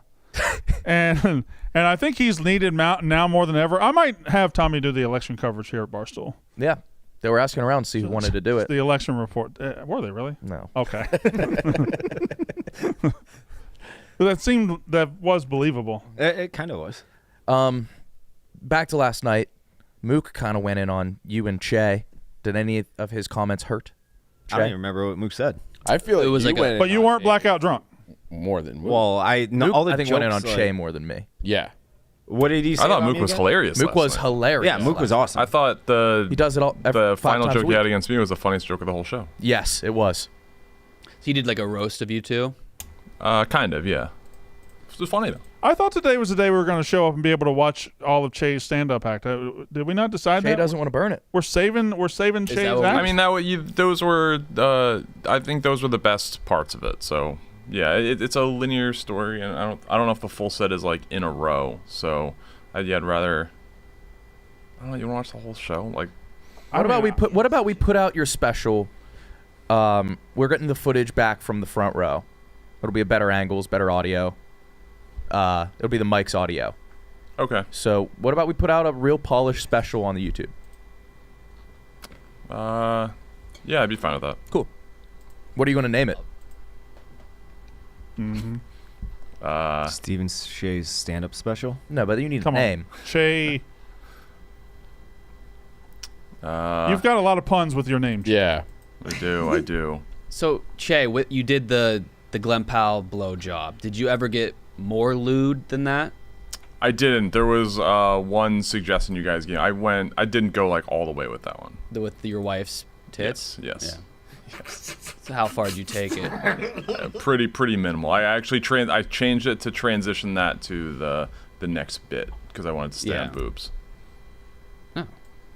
Speaker 2: and I think he's needed now more than ever. I might have Tommy do the election coverage here at Barstool.
Speaker 4: Yeah. They were asking around to see who wanted to do it.
Speaker 2: The election report. Were they really?
Speaker 4: No.
Speaker 2: Okay. That was believable.
Speaker 7: It kind of was.
Speaker 4: Back to last night, Mook kind of went in on you and Cheah. Did any of his comments hurt?
Speaker 7: I don't even remember what Mook said.
Speaker 9: I feel
Speaker 5: It was
Speaker 9: you
Speaker 5: like a-
Speaker 9: went in
Speaker 2: But you
Speaker 9: on
Speaker 2: weren't
Speaker 9: Dave
Speaker 2: blackout drunk.
Speaker 9: more than Mook.
Speaker 7: Well,
Speaker 4: Mook,
Speaker 7: all the
Speaker 4: I think
Speaker 7: jokes,
Speaker 4: went in on
Speaker 7: like,
Speaker 4: Cheah more than me.
Speaker 9: Yeah.
Speaker 7: What did he say?
Speaker 1: I thought
Speaker 7: about
Speaker 1: Mook
Speaker 7: me
Speaker 1: was
Speaker 7: again?
Speaker 1: hilarious.
Speaker 4: Mook
Speaker 1: last
Speaker 4: was
Speaker 1: night.
Speaker 4: hilarious.
Speaker 7: Yeah, Mook was awesome.
Speaker 1: I thought
Speaker 4: He does it all.
Speaker 1: the
Speaker 4: 5
Speaker 1: final
Speaker 4: times a
Speaker 1: joke he had
Speaker 4: week.
Speaker 1: against me was the funniest joke of the whole show.
Speaker 4: Yes, it was.
Speaker 5: He did like a roast of you two.
Speaker 1: Kind of, yeah. It was funny though.
Speaker 2: I thought today was the day we were going to show up and be able to watch all of Che's stand-up act. Did we not decide
Speaker 4: Cheah
Speaker 2: that?
Speaker 4: doesn't want to burn it.
Speaker 2: We're saving Che's
Speaker 5: that what we-
Speaker 2: act?
Speaker 1: I mean, those were. I think those were the best parts of it. So yeah, it's a linear story, and I don't know if the full set is like in a row. So I'd rather. I don't know. You want to watch the whole show? Like,
Speaker 4: What about we put out your special? We're getting the footage back from the front row. It'll be a better angles, better audio. It'll be the mic's audio.
Speaker 1: okay.
Speaker 4: So what about we put out a real polished special on the YouTube?
Speaker 1: Yeah, I'd be fine with that.
Speaker 4: Cool. What are you going to name it?
Speaker 7: Stephen Shea's stand-up special.
Speaker 4: No, but you need
Speaker 2: Come
Speaker 4: a
Speaker 2: on.
Speaker 4: name.
Speaker 2: Che. You've got a lot of puns with your name. Che.
Speaker 9: Yeah.
Speaker 1: I do.
Speaker 5: So Cheah, you did the Glen Powell blow job. Did you ever get more lewd than that?
Speaker 1: I didn't. There was one suggestion you guys gave. I didn't go like all the way with that one.
Speaker 5: With your wife's tits?
Speaker 1: Yes.
Speaker 5: Yeah. So how far did you take it?
Speaker 1: Pretty minimal. I actually I changed it to transition that to the next bit because I wanted to stay
Speaker 5: Yeah.
Speaker 1: on boobs.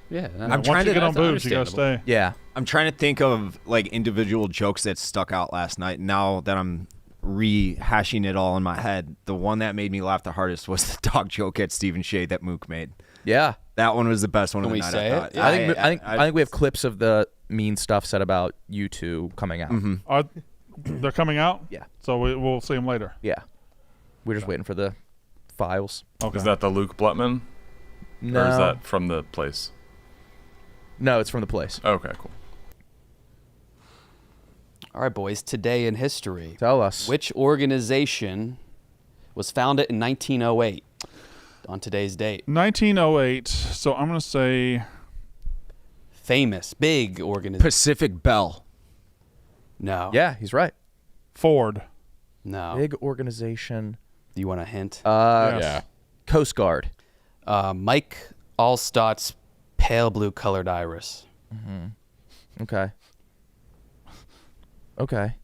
Speaker 5: Yeah.
Speaker 7: I'm
Speaker 2: Once
Speaker 7: trying
Speaker 2: you
Speaker 7: to
Speaker 2: get on
Speaker 5: that's
Speaker 2: boobs, you got to stay.
Speaker 4: Yeah.
Speaker 7: I'm trying to think of like individual jokes that stuck out last night. Now that I'm rehashing it all in my head, the one that made me laugh the hardest was the dog joke at Stephen Sheah that Mook made.
Speaker 4: Yeah.
Speaker 7: That one was the best one
Speaker 5: Can
Speaker 7: of the
Speaker 5: we
Speaker 7: night.
Speaker 5: say
Speaker 7: I
Speaker 5: it?
Speaker 7: thought.
Speaker 5: Yeah.
Speaker 4: I think we have clips of the mean stuff said about you two coming out.
Speaker 2: They're coming out?
Speaker 4: Yeah.
Speaker 2: So we'll see them later.
Speaker 4: Yeah. We're just waiting for the files.
Speaker 2: Okay.
Speaker 1: Is that the Luke Blutman?
Speaker 4: No.
Speaker 1: Or is that from the place?
Speaker 4: No, it's from the place.
Speaker 1: Okay, cool.
Speaker 5: All right, boys. Today in history.
Speaker 4: Tell us.
Speaker 5: Which organization was founded in 1908 on today's date?
Speaker 2: 1908. So I'm going to say
Speaker 5: Famous, big organization.
Speaker 7: Pacific Bell.
Speaker 5: No.
Speaker 4: Yeah, he's right.
Speaker 2: Ford.
Speaker 5: No.
Speaker 4: Big organization.
Speaker 5: Do you want a hint?
Speaker 2: Yes.
Speaker 9: Yeah.
Speaker 4: Coast Guard.
Speaker 5: Mike Allstott's pale blue colored iris.
Speaker 4: Okay. Okay.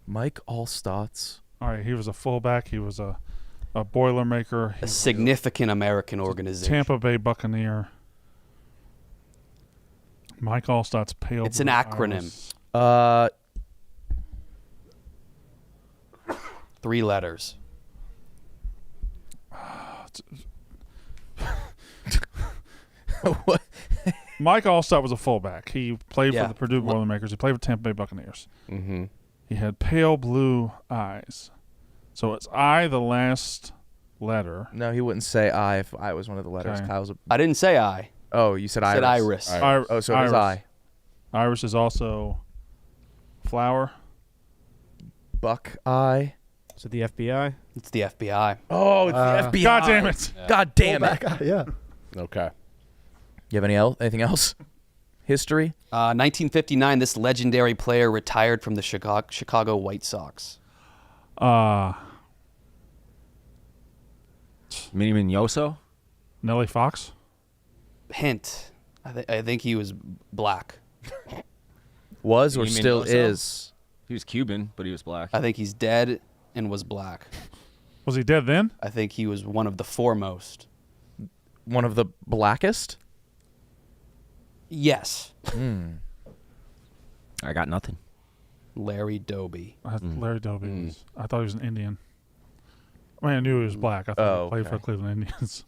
Speaker 4: Mike Allstott's.
Speaker 2: All right. He was a fullback. He was a Boilermaker. He
Speaker 5: A
Speaker 2: was
Speaker 5: significant American organization.
Speaker 2: Tampa Bay Buccaneer. Mike Allstott's pale.
Speaker 5: It's an
Speaker 2: blue
Speaker 5: acronym.
Speaker 2: iris.
Speaker 5: 3 letters.
Speaker 4: What?
Speaker 2: Mike Allstott was a fullback. He played
Speaker 5: Yeah.
Speaker 2: for the Purdue Boilermakers. He played for Tampa Bay Buccaneers.
Speaker 9: Mm-hmm.
Speaker 2: He had pale blue eyes. So it's I, the last letter.
Speaker 4: No, he wouldn't say I if I was one of the letters.
Speaker 2: Okay.
Speaker 4: Kyle's a,
Speaker 5: I didn't say I.
Speaker 4: oh, you said
Speaker 5: I
Speaker 4: iris.
Speaker 5: said iris.
Speaker 4: Oh, so it
Speaker 2: Iris.
Speaker 4: was I.
Speaker 2: Iris is also flower.
Speaker 4: Buck eye.
Speaker 11: So the FBI.
Speaker 5: It's the FBI.
Speaker 4: Oh, it's the FBI.
Speaker 2: God damn it.
Speaker 4: God damn it.
Speaker 3: Yeah.
Speaker 9: Okay.
Speaker 4: You have anything else? History?
Speaker 5: 1959, this legendary player retired from the Chicago White Sox.
Speaker 7: Minnie Minoso.
Speaker 2: Nellie Fox.
Speaker 5: Hint. I think he was black.
Speaker 4: Was or
Speaker 7: You mean
Speaker 4: still
Speaker 7: Oso?
Speaker 4: is?
Speaker 7: He was Cuban, but he was black.
Speaker 5: I think he's dead and was black.
Speaker 2: Was he dead then?
Speaker 5: I think he was one of the foremost.
Speaker 4: One of the blackest?
Speaker 5: Yes.
Speaker 7: I got nothing.
Speaker 5: Larry Doby.
Speaker 2: Larry Doby. I thought he was an Indian. I mean, I knew he was black. I thought he played for Cleveland Indians.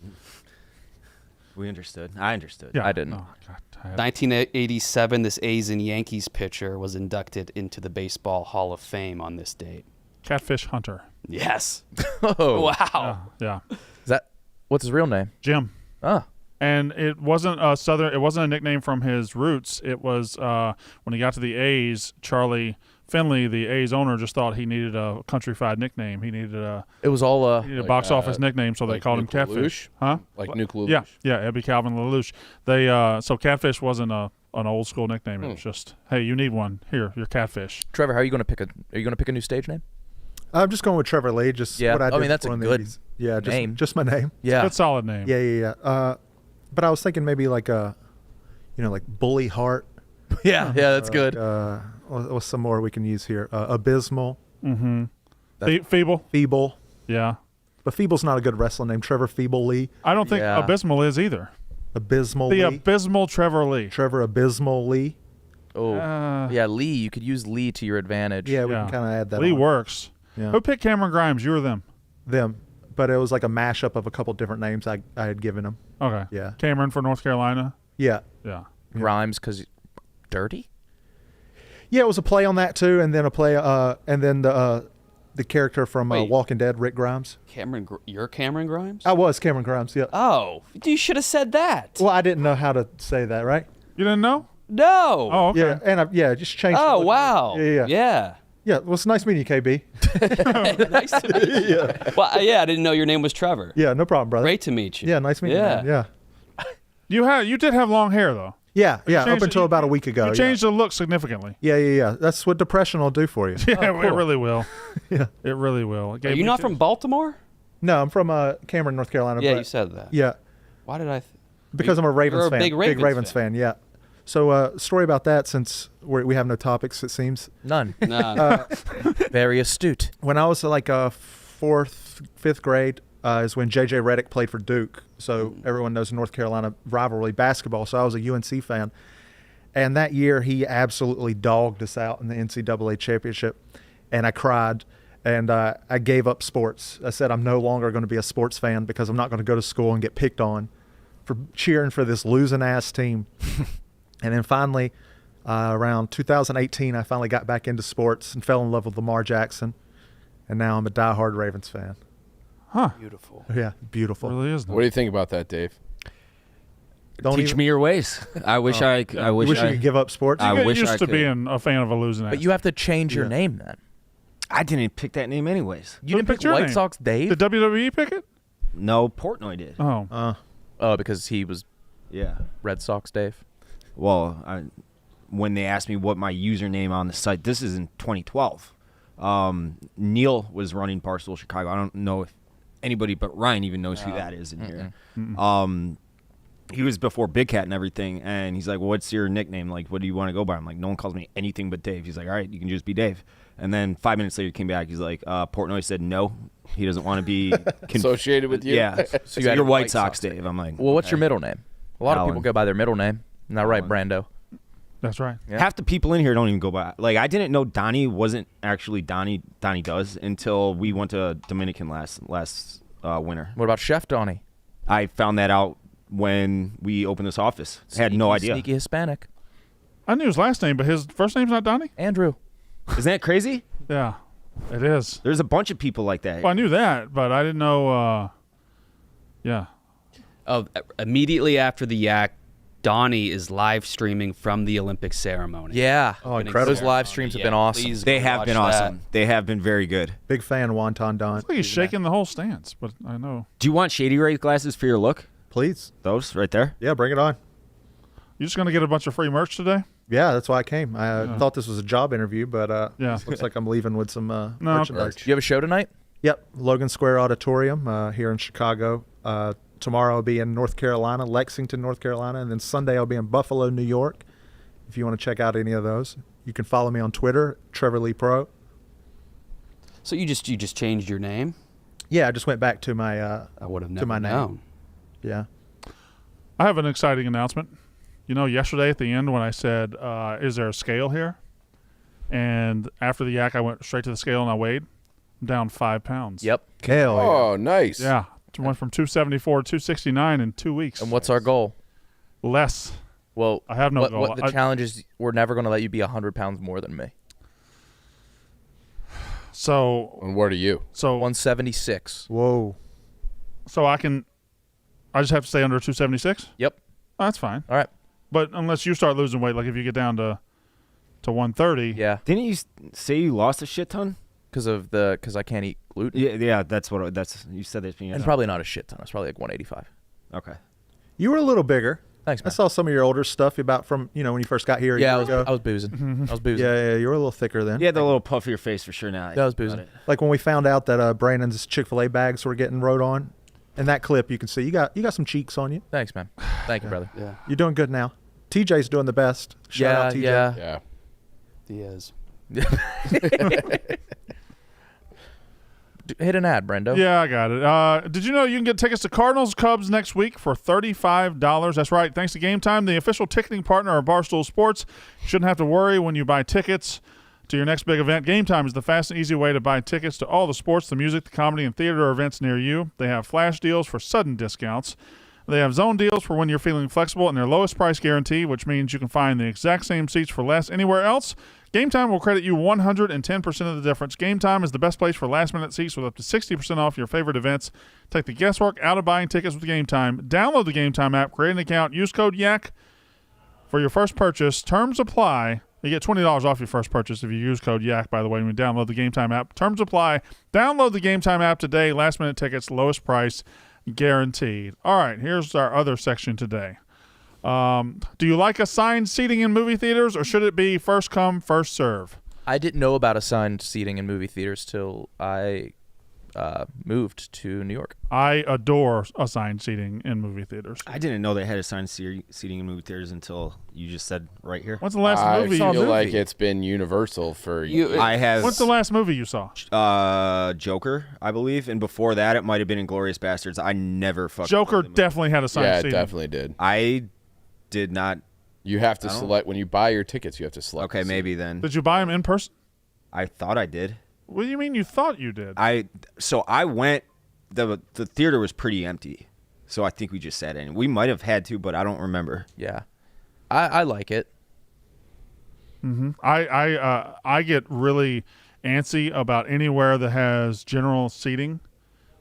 Speaker 7: We understood. I understood.
Speaker 2: Yeah,
Speaker 4: I didn't.
Speaker 2: Oh, God.
Speaker 5: 1987, this A's and Yankees pitcher was inducted into the Baseball Hall of Fame on this date.
Speaker 2: Catfish Hunter.
Speaker 5: Yes.
Speaker 4: Oh,
Speaker 5: Wow.
Speaker 2: Yeah.
Speaker 4: is that what's his real name?
Speaker 2: Jim.
Speaker 4: Oh,
Speaker 2: And it wasn't a Southern. It wasn't a nickname from his roots. It was when he got to the A's. Charlie Finley, the A's owner, just thought he needed a countrified nickname. He needed a
Speaker 4: it was all
Speaker 2: box office nickname, so they
Speaker 9: like
Speaker 2: called him
Speaker 9: Nuke
Speaker 2: Catfish.
Speaker 9: Lelouch?
Speaker 2: Huh?
Speaker 9: Like Nuke Lelouch?
Speaker 2: Yeah, yeah. It'd be Calvin Lelouch. They so Catfish wasn't an old school nickname. It was just, hey, you need one. Here, you're Catfish.
Speaker 4: Trevor. How are you going to pick a? Are you going to pick a new stage name?
Speaker 3: I'm just going with Trevor Lee. Just
Speaker 4: Yeah.
Speaker 3: what I
Speaker 4: I
Speaker 3: did
Speaker 4: mean, that's a
Speaker 3: before in the
Speaker 4: good
Speaker 3: 80s. Yeah, just
Speaker 4: name.
Speaker 3: just my name.
Speaker 4: Yeah.
Speaker 2: Good solid name.
Speaker 3: Yeah. But I was thinking maybe like like Bully Heart.
Speaker 4: Yeah, that's good.
Speaker 3: What's some more we can use here? Abysmal,
Speaker 2: Feeble.
Speaker 3: Feeble.
Speaker 2: Yeah.
Speaker 3: But Feeble's not a good wrestling name. Trevor Feeble Lee.
Speaker 2: I don't think
Speaker 4: Yeah.
Speaker 2: Abysmal is either.
Speaker 3: Abysmal
Speaker 2: The
Speaker 3: Lee.
Speaker 2: Abysmal Trevor Lee.
Speaker 3: Trevor Abysmal Lee.
Speaker 4: Oh, yeah, Lee. You could use Lee to your advantage.
Speaker 3: Yeah, we
Speaker 2: Yeah.
Speaker 3: can kind of add that
Speaker 2: Lee
Speaker 3: on.
Speaker 2: works.
Speaker 3: Yeah.
Speaker 2: Who picked Cameron Grimes? You or them?
Speaker 3: Them. But it was like a mashup of a couple different names I had given him.
Speaker 2: Okay.
Speaker 3: Yeah.
Speaker 2: Cameron for North Carolina.
Speaker 3: Yeah.
Speaker 2: Yeah.
Speaker 4: Grimes because dirty.
Speaker 3: Yeah, it was a play on that too, and then a play, and then the character from
Speaker 5: Wait.
Speaker 3: Walking Dead, Rick Grimes.
Speaker 5: You're Cameron Grimes?
Speaker 3: I was Cameron Grimes. Yeah.
Speaker 5: Oh, you should have said that.
Speaker 3: Well, I didn't know how to say that, right?
Speaker 2: You didn't know?
Speaker 5: No.
Speaker 2: Oh, okay.
Speaker 3: Yeah, and just changed.
Speaker 5: Oh,
Speaker 3: it.
Speaker 5: wow.
Speaker 3: Yeah. Well, it's nice meeting you, KB.
Speaker 5: Nice to meet you. Well, I didn't know your name was Trevor.
Speaker 3: Yeah, no problem, brother.
Speaker 5: Great to meet you.
Speaker 3: Yeah, nice meeting
Speaker 5: Yeah.
Speaker 3: you. Man. Yeah.
Speaker 2: You did have long hair though.
Speaker 3: Yeah. Up
Speaker 2: changed-
Speaker 3: until about a week ago.
Speaker 2: You changed the look significantly.
Speaker 3: Yeah. That's what depression will do for you.
Speaker 2: Yeah, it really will.
Speaker 3: Yeah.
Speaker 2: It really will. It
Speaker 5: Are
Speaker 2: gave
Speaker 5: you
Speaker 2: me
Speaker 5: not
Speaker 2: two-
Speaker 5: from Baltimore?
Speaker 3: No, I'm from Cameron, North Carolina.
Speaker 5: Yeah,
Speaker 3: but-
Speaker 5: you said that.
Speaker 3: Yeah,
Speaker 5: Why did I?
Speaker 3: because I'm a Ravens
Speaker 5: You're a
Speaker 3: fan.
Speaker 5: big Ravens
Speaker 3: fan. Yeah. So, story about that since we have no topics, it seems.
Speaker 4: None.
Speaker 5: Nah.
Speaker 4: Very astute.
Speaker 3: When I was like fourth, fifth grade, is when J.J. Redick played for Duke. So everyone knows North Carolina rivalry basketball. So I was a UNC fan. And that year, he absolutely dogged us out in the NCAA championship. And I cried. And I gave up sports. I said, I'm no longer going to be a sports fan because I'm not going to go to school and get picked on for cheering for this losing-ass team. And then finally, around 2018, I finally got back into sports and fell in love with Lamar Jackson. And now I'm a diehard Ravens fan.
Speaker 2: Huh.
Speaker 5: Beautiful.
Speaker 3: Yeah, beautiful.
Speaker 2: It really is.
Speaker 9: What do you think about that, Dave?
Speaker 3: Don't
Speaker 7: Teach
Speaker 3: even-
Speaker 7: me your ways. I wish I
Speaker 3: You
Speaker 7: wish
Speaker 3: wish you
Speaker 7: I
Speaker 3: could give up sports?
Speaker 7: I
Speaker 2: You get
Speaker 7: wish
Speaker 2: used
Speaker 7: I
Speaker 2: to
Speaker 7: could.
Speaker 2: being a fan of a losing
Speaker 4: But you have to change your
Speaker 3: Yeah.
Speaker 4: name then.
Speaker 7: I didn't pick that name anyways.
Speaker 4: You didn't
Speaker 2: picked
Speaker 4: pick
Speaker 2: your
Speaker 4: White
Speaker 2: name?
Speaker 4: Sox Dave?
Speaker 2: Did WWE pick it?
Speaker 7: No, Portnoy did.
Speaker 2: Oh.
Speaker 4: Oh, because he was
Speaker 7: Yeah.
Speaker 4: Red Sox Dave.
Speaker 7: Well, when they asked me what my username on the site, this is in 2012. Neil was running Barstool Chicago. I don't know if anybody but Ryan even knows who that is in here. He was before Big Cat and everything, and he's like, well, what's your nickname? Like, what do you want to go by? I'm like, no one calls me anything but Dave. He's like, all right, you can just be Dave. And then 5 minutes later, he came back. He's like, Portnoy said no. He doesn't want to be
Speaker 9: Associated with you?
Speaker 7: Yeah.
Speaker 4: So
Speaker 7: So
Speaker 4: you
Speaker 7: you're
Speaker 4: added
Speaker 7: White Sox Dave. I'm like,
Speaker 4: Well, what's your
Speaker 7: okay.
Speaker 4: middle name? A lot of
Speaker 7: Alan.
Speaker 4: people go by their middle name. Not right,
Speaker 7: Alan.
Speaker 4: Brando.
Speaker 2: That's right.
Speaker 4: Yeah.
Speaker 7: Half the people in here don't even go by. Like, I didn't know Donnie wasn't actually Donnie Does until we went to Dominican last winter.
Speaker 4: What about Chef Donnie?
Speaker 7: I found that out when we opened this office. I had no idea.
Speaker 4: Sneaky Hispanic.
Speaker 2: I knew his last name, but his first name's not Donnie?
Speaker 4: Andrew.
Speaker 7: Isn't that crazy?
Speaker 2: Yeah, it is.
Speaker 7: There's a bunch of people like that.
Speaker 2: Well, I knew that, but I didn't know. Yeah.
Speaker 5: Immediately after the yak, Donnie is live streaming from the Olympic ceremony.
Speaker 4: Yeah.
Speaker 3: Oh, incredible.
Speaker 4: Those live streams have been awesome.
Speaker 5: Please
Speaker 7: They
Speaker 5: go
Speaker 7: have
Speaker 5: watch
Speaker 7: been
Speaker 5: that.
Speaker 7: awesome. They have been very good.
Speaker 3: Big fan, Wonton Don.
Speaker 2: It's like he's shaking the whole stance, but I know.
Speaker 7: Do you want Shady Ray glasses for your look?
Speaker 3: Please.
Speaker 7: Those right there?
Speaker 3: Yeah, bring it on.
Speaker 2: You just gonna get a bunch of free merch today?
Speaker 3: Yeah, that's why I came. I thought this was a job interview, but
Speaker 2: Yeah.
Speaker 3: looks like I'm leaving with some merchandise.
Speaker 4: You have a show tonight?
Speaker 3: Yep, Logan Square Auditorium here in Chicago. Tomorrow I'll be in North Carolina, Lexington, North Carolina, and then Sunday I'll be in Buffalo, New York. If you want to check out any of those, you can follow me on Twitter, Trevor Lee Pro.
Speaker 5: So you just changed your name?
Speaker 3: Yeah, I just went back to my
Speaker 5: I would have
Speaker 3: to
Speaker 5: never
Speaker 3: my name.
Speaker 5: known.
Speaker 3: Yeah.
Speaker 2: I have an exciting announcement. You know, yesterday at the end when I said, "Is there a scale here?" and after the yak, I went straight to the scale and I weighed. I'm down 5 pounds.
Speaker 4: Yep.
Speaker 3: Hell yeah.
Speaker 9: Oh, nice.
Speaker 2: Yeah, went from 274 to 269 in 2 weeks.
Speaker 4: And what's our goal?
Speaker 2: Less?
Speaker 4: Well,
Speaker 2: I have no
Speaker 4: what,
Speaker 2: goal.
Speaker 4: What the challenge is, we're never going to let you be 100 pounds more than me.
Speaker 2: So
Speaker 9: And what are you?
Speaker 4: 176.
Speaker 3: Whoa.
Speaker 2: so I just have to stay under 276.
Speaker 4: Yep.
Speaker 2: Oh, that's fine.
Speaker 4: All right.
Speaker 2: But unless you start losing weight, like if you get down to 130.
Speaker 4: Yeah.
Speaker 7: Didn't you say you lost a shit ton?
Speaker 4: Because I can't eat gluten.
Speaker 7: Yeah. That's you said that.
Speaker 4: And probably not a shit ton. It's probably like 185.
Speaker 7: Okay.
Speaker 3: You were a little bigger.
Speaker 4: Thanks,
Speaker 3: I
Speaker 4: man.
Speaker 3: saw some of your older stuff about from, when you first got here a
Speaker 4: Yeah,
Speaker 3: year ago.
Speaker 4: I was boozing. I was boozing.
Speaker 3: Yeah, you were a little thicker then.
Speaker 7: You had the little puff of your face for sure now.
Speaker 4: That was boozing.
Speaker 3: Like when we found out that Brandon's Chick-fil-A bags were getting rode on. In that clip, you can see you got some cheeks on you.
Speaker 4: Thanks, man. Thank you, brother.
Speaker 5: Yeah.
Speaker 3: You're doing good now. TJ's doing the best. Shout out TJ.
Speaker 9: Yeah.
Speaker 5: Diaz.
Speaker 4: Hit an ad, Brendo.
Speaker 2: Yeah, I got it. Did you know you can get tickets to Cardinals Cubs next week for $35? That's right. Thanks to Game Time, the official ticketing partner of Barstool Sports. You shouldn't have to worry when you buy tickets to your next big event. Game Time is the fast and easy way to buy tickets to all the sports, the music, the comedy, and theater events near you. They have flash deals for sudden discounts. They have zone deals for when you're feeling flexible and their lowest price guarantee, which means you can find the exact same seats for less anywhere else. Game Time will credit you 110% of the difference. Game Time is the best place for last-minute seats with up to 60% off your favorite events. Take the guesswork out of buying tickets with Game Time. Download the Game Time app, create an account, use code YAK for your first purchase. Terms apply. You get $20 off your first purchase if you use code YAK, by the way, when you download the Game Time app. Terms apply. Download the Game Time app today. Last-minute tickets, lowest price guaranteed. All right, here's our other section today. Do you like assigned seating in movie theaters, or should it be first come, first serve?
Speaker 4: I didn't know about assigned seating in movie theaters till I moved to New York.
Speaker 2: I adore assigned seating in movie theaters.
Speaker 7: I didn't know they had assigned seating in movie theaters until you just said right here.
Speaker 2: What's the last
Speaker 9: I
Speaker 2: movie
Speaker 9: feel
Speaker 2: you saw?
Speaker 9: like it's been universal for you.
Speaker 7: I have.
Speaker 2: What's the last movie you saw?
Speaker 7: Joker, I believe, and before that, it might have been Inglourious Bastards. I never fucking.
Speaker 2: Joker definitely had assigned
Speaker 9: Yeah, it
Speaker 2: seating.
Speaker 9: definitely did.
Speaker 7: I did not.
Speaker 9: You have to select when you buy your tickets. You have to select.
Speaker 7: Okay,
Speaker 9: the seat.
Speaker 7: maybe then.
Speaker 2: Did you buy them in person?
Speaker 7: I thought I did.
Speaker 2: What do you mean you thought you did?
Speaker 7: So I went. The theater was pretty empty, so I think we just sat in. We might have had to, but I don't remember.
Speaker 4: Yeah. I like it.
Speaker 2: Mm-hmm. I get really antsy about anywhere that has general seating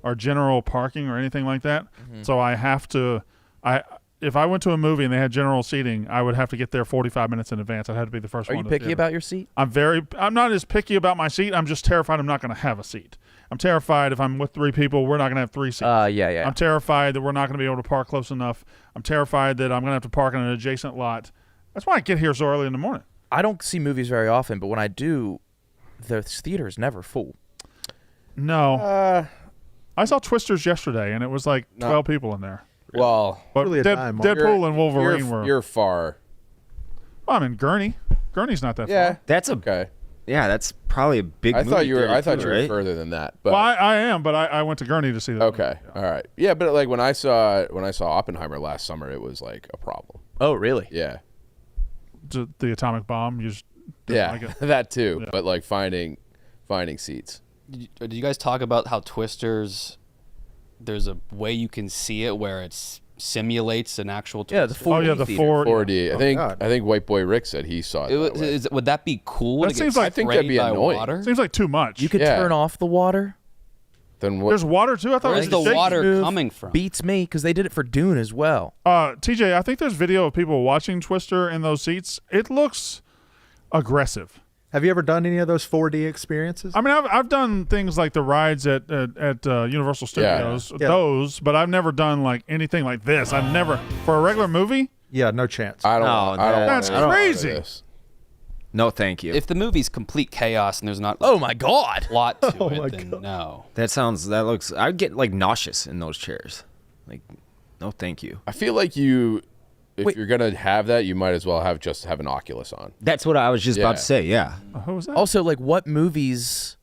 Speaker 2: or general parking or anything like that.
Speaker 4: Mm-hmm.
Speaker 2: So I have to. If I went to a movie and they had general seating, I would have to get there 45 minutes in advance. I'd have to be the first
Speaker 4: Are
Speaker 2: one.
Speaker 4: you
Speaker 2: to
Speaker 4: picky
Speaker 2: dinner.
Speaker 4: about your seat?
Speaker 2: I'm not as picky about my seat. I'm just terrified I'm not going to have a seat. I'm terrified if I'm with three people, we're not going to have three seats.
Speaker 4: Yeah.
Speaker 2: I'm terrified that we're not going to be able to park close enough. I'm terrified that I'm going to have to park in an adjacent lot. That's why I get here so early in the morning.
Speaker 4: I don't see movies very often, but when I do, the theater is never full.
Speaker 2: No. I saw Twisters yesterday, and it was like 12 people in there.
Speaker 9: Well,
Speaker 2: But
Speaker 3: Really a dime, Mark.
Speaker 2: Deadpool and Wolverine were.
Speaker 9: You're far.
Speaker 2: Well, I'm in Gurney. Gurney's not that
Speaker 9: Yeah.
Speaker 2: far.
Speaker 7: That's
Speaker 9: Okay.
Speaker 7: Yeah, that's probably a big.
Speaker 9: I thought
Speaker 7: movie
Speaker 9: you were.
Speaker 7: theater
Speaker 9: I thought
Speaker 7: too,
Speaker 9: you were
Speaker 7: right?
Speaker 9: further than that. But
Speaker 2: Well, I am, but I went to Gurney to see that.
Speaker 9: okay. All right. Yeah, but like when I saw Oppenheimer last summer, it was like a problem.
Speaker 4: Oh, really?
Speaker 9: Yeah.
Speaker 2: The atomic bomb. You just didn't
Speaker 9: Yeah.
Speaker 2: like it.
Speaker 9: That too.
Speaker 2: Yeah.
Speaker 9: But like finding seats.
Speaker 5: Did you guys talk about how Twisters? There's a way you can see it where it simulates an actual.
Speaker 4: Yeah, the
Speaker 5: Twister.
Speaker 4: 4D
Speaker 2: Oh yeah, the
Speaker 4: theater.
Speaker 2: 4D.
Speaker 9: 4D. I think.
Speaker 3: God.
Speaker 9: I think White Boy Rick said he saw it.
Speaker 5: It
Speaker 9: that
Speaker 5: was,
Speaker 9: way.
Speaker 5: would that be cool?
Speaker 2: That
Speaker 5: to get
Speaker 2: seems like-
Speaker 9: I think that'd
Speaker 5: sprayed
Speaker 9: be
Speaker 5: by
Speaker 9: annoying.
Speaker 5: water?
Speaker 2: Seems like too much.
Speaker 4: You could
Speaker 9: Yeah.
Speaker 4: turn off the water.
Speaker 9: Then what?
Speaker 2: There's water too. I thought
Speaker 5: Where's
Speaker 2: it
Speaker 5: the
Speaker 2: was shaky.
Speaker 5: water
Speaker 4: Move
Speaker 5: coming from?
Speaker 4: Beats me because they did it for Dune as well.
Speaker 2: TJ, I think there's video of people watching Twister in those seats. It looks aggressive.
Speaker 3: Have you ever done any of those 4D experiences?
Speaker 2: I mean, I've done things like the rides at Universal Studios,
Speaker 3: Yeah.
Speaker 2: those, but I've never done like anything like this. I've never for a regular movie.
Speaker 3: Yeah, no chance.
Speaker 9: I don't.
Speaker 7: No,
Speaker 9: I don't
Speaker 2: that's
Speaker 9: wanna- I don't wanna do
Speaker 2: crazy.
Speaker 9: this.
Speaker 7: No, thank you.
Speaker 5: If the movie's complete chaos and there's not
Speaker 4: Oh my God!
Speaker 5: plot to
Speaker 3: Oh my
Speaker 5: it, then
Speaker 3: God.
Speaker 5: no.
Speaker 7: that looks. I'd get like nauseous in those chairs. Like, no, thank you.
Speaker 9: I feel like you. If
Speaker 4: Wait.
Speaker 9: you're gonna have that, you might as well have an Oculus on.
Speaker 7: That's what I was just
Speaker 9: Yeah.
Speaker 7: about to say. Yeah.
Speaker 2: Who was that?
Speaker 4: Also, like, what movies